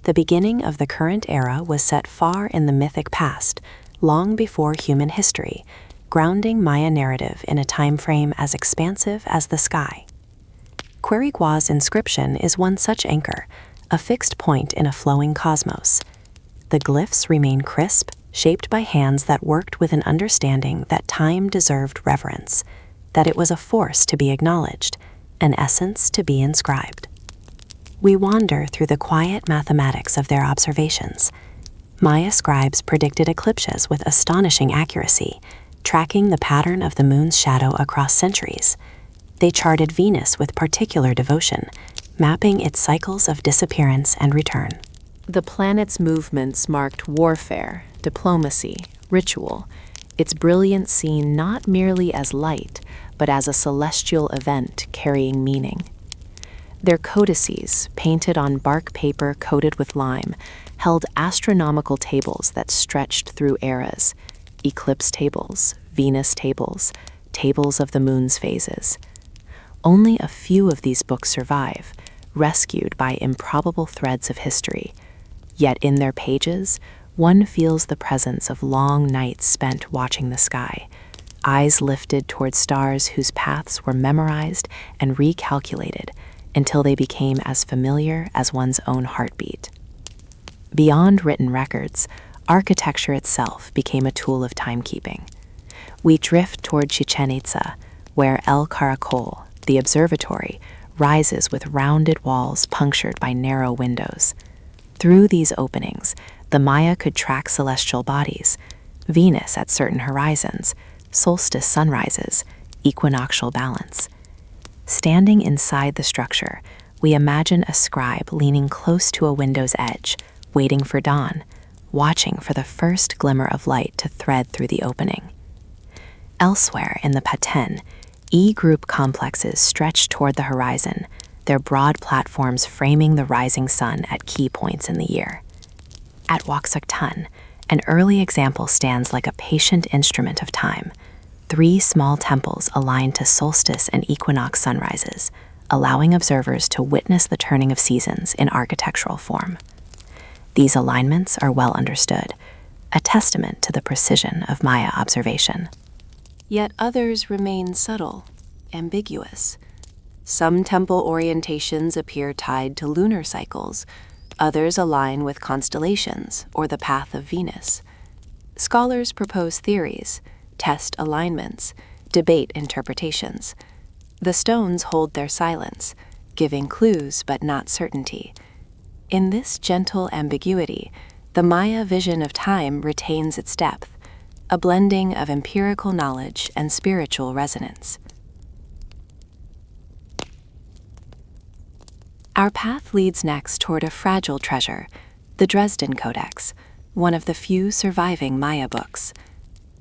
The beginning of the current era was set far in the mythic past, long before human history, grounding Maya narrative in a time frame as expansive as the sky. Querigua's inscription is one such anchor, a fixed point in a flowing cosmos. The glyphs remain crisp, shaped by hands that worked with an understanding that time deserved reverence, that it was a force to be acknowledged, an essence to be inscribed. We wander through the quiet mathematics of their observations. Maya scribes predicted eclipses with astonishing accuracy, tracking the pattern of the moon's shadow across centuries. They charted Venus with particular devotion, mapping its cycles of disappearance and return. The planet's movements marked warfare, diplomacy, ritual, its brilliance seen not merely as light, but as a celestial event carrying meaning. Their codices, painted on bark paper coated with lime, held astronomical tables that stretched through eras: eclipse tables, Venus tables, tables of the moon's phases. Only a few of these books survive, rescued by improbable threads of history. Yet in their pages, one feels the presence of long nights spent watching the sky, eyes lifted toward stars whose paths were memorized and recalculated until they became as familiar as one's own heartbeat. Beyond written records, architecture itself became a tool of timekeeping. We drift toward Chichen Itza, where El Caracol, the observatory, rises with rounded walls punctured by narrow windows. Through these openings, the Maya could track celestial bodies: Venus at certain horizons, solstice sunrises, equinoctial balance. Standing inside the structure, we imagine a scribe leaning close to a window's edge, waiting for dawn, watching for the first glimmer of light to thread through the opening. Elsewhere in the Paten, E-group complexes stretch toward the horizon, their broad platforms framing the rising sun at key points in the year. At Waksaktun, An early example stands like a patient instrument of time. 3 small temples aligned to solstice and equinox sunrises, allowing observers to witness the turning of seasons in architectural form. These alignments are well understood, a testament to the precision of Maya observation. Yet others remain subtle, ambiguous. Some temple orientations appear tied to lunar cycles, others align with constellations or the path of Venus. Scholars propose theories, test alignments, debate interpretations. The stones hold their silence, giving clues but not certainty. In this gentle ambiguity, the Maya vision of time retains its depth, a blending of empirical knowledge and spiritual resonance. Our path leads next toward a fragile treasure, the Dresden Codex, one of the few surviving Maya books.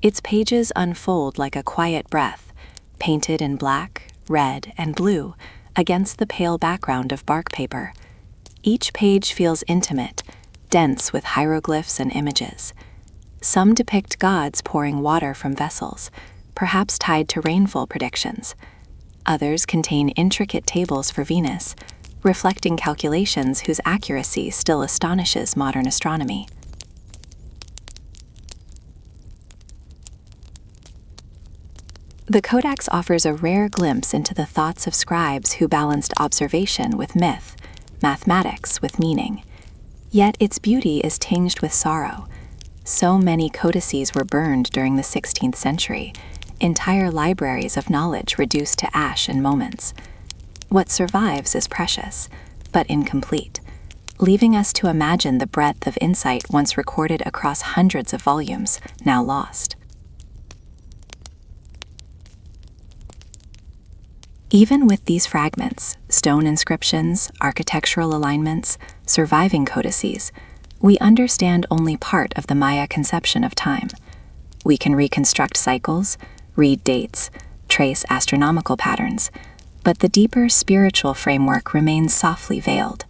Its pages unfold like a quiet breath, painted in black, red, and blue against the pale background of bark paper. Each page feels intimate, dense with hieroglyphs and images. Some depict gods pouring water from vessels, perhaps tied to rainfall predictions. Others contain intricate tables for Venus, reflecting calculations whose accuracy still astonishes modern astronomy. The Codex offers a rare glimpse into the thoughts of scribes who balanced observation with myth, mathematics with meaning. Yet its beauty is tinged with sorrow. So many codices were burned during the 16th century, entire libraries of knowledge reduced to ash in moments. What survives is precious, but incomplete, leaving us to imagine the breadth of insight once recorded across hundreds of volumes, now lost. Even with these fragments, stone inscriptions, architectural alignments, surviving codices, we understand only part of the Maya conception of time. We can reconstruct cycles, read dates, trace astronomical patterns, but the deeper spiritual framework remains softly veiled.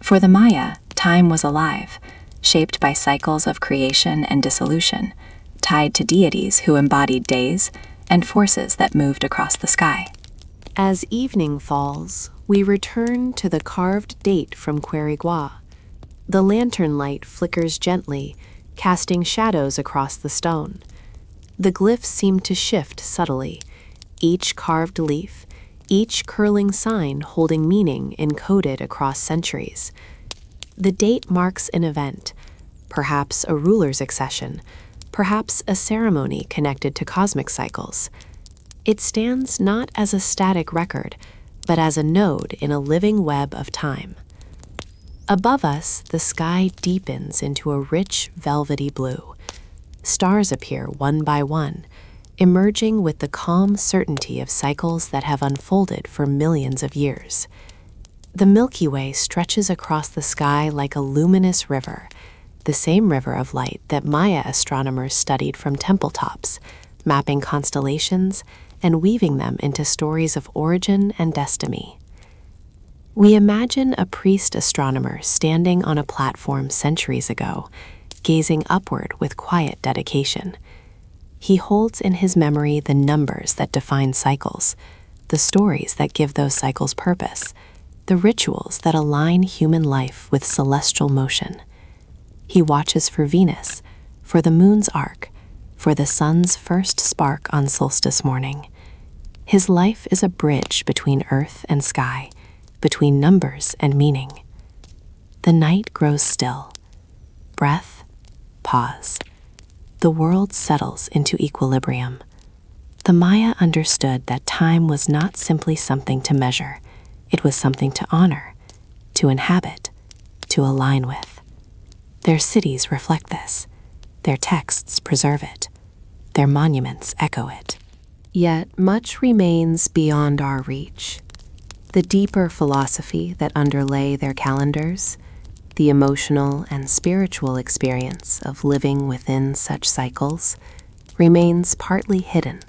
For the Maya, time was alive, shaped by cycles of creation and dissolution, tied to deities who embodied days and forces that moved across the sky. As evening falls, we return to the carved date from Querigua. The lantern light flickers gently, casting shadows across the stone. The glyphs seem to shift subtly, each carved leaf, each curling sign holding meaning encoded across centuries. The date marks an event, perhaps a ruler's accession, perhaps a ceremony connected to cosmic cycles. It stands not as a static record, but as a node in a living web of time. Above us, the sky deepens into a rich, velvety blue. Stars appear one by one, emerging with the calm certainty of cycles that have unfolded for millions of years. The Milky Way stretches across the sky like a luminous river, the same river of light that Maya astronomers studied from temple tops, mapping constellations and weaving them into stories of origin and destiny. We imagine a priest astronomer standing on a platform centuries ago, gazing upward with quiet dedication. He holds in his memory the numbers that define cycles, the stories that give those cycles purpose, the rituals that align human life with celestial motion. He watches for Venus, for the moon's arc, for the sun's first spark on solstice morning. His life is a bridge between earth and sky, between numbers and meaning. The night grows still. Breath, pause. The world settles into equilibrium. The Maya understood that time was not simply something to measure. It was something to honor, to inhabit, to align with. Their cities reflect this. Their texts preserve it. Their monuments echo it. Yet much remains beyond our reach. The deeper philosophy that underlay their calendars, the emotional and spiritual experience of living within such cycles, remains partly hidden,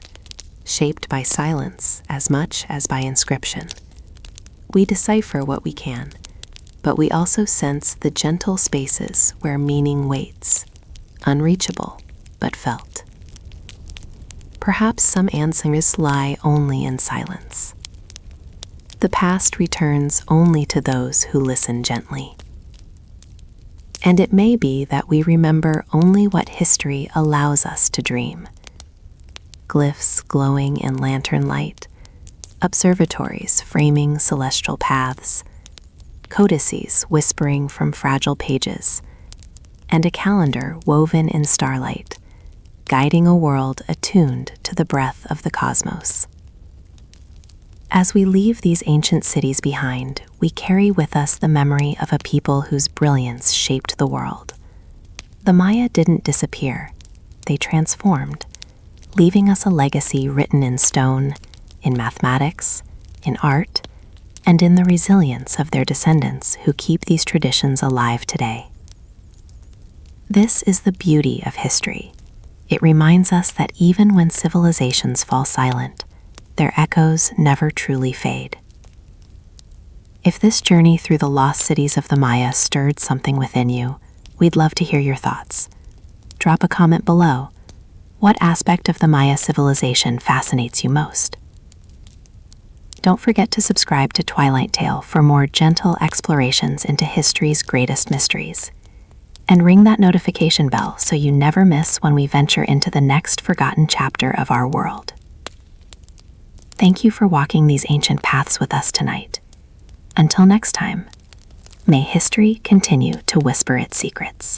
shaped by silence as much as by inscription. We decipher what we can, but we also sense the gentle spaces where meaning waits. unreachable but felt. Perhaps some answers lie only in silence. The past returns only to those who listen gently. And it may be that we remember only what history allows us to dream. Glyphs glowing in lantern light, observatories framing celestial paths, codices whispering from fragile pages, and a calendar woven in starlight, guiding a world attuned to the breath of the cosmos. As we leave these ancient cities behind, we carry with us the memory of a people whose brilliance shaped the world. The Maya didn't disappear, they transformed, leaving us a legacy written in stone, in mathematics, in art, and in the resilience of their descendants who keep these traditions alive today. This is the beauty of history. It reminds us that even when civilizations fall silent, their echoes never truly fade. If this journey through the lost cities of the Maya stirred something within you, we'd love to hear your thoughts. Drop a comment below. What aspect of the Maya civilization fascinates you most? Don't forget to subscribe to Twilight Tale for more gentle explorations into history's greatest mysteries. And ring that notification bell so you never miss when we venture into the next forgotten chapter of our world. Thank you for walking these ancient paths with us tonight. Until next time, may history continue to whisper its secrets.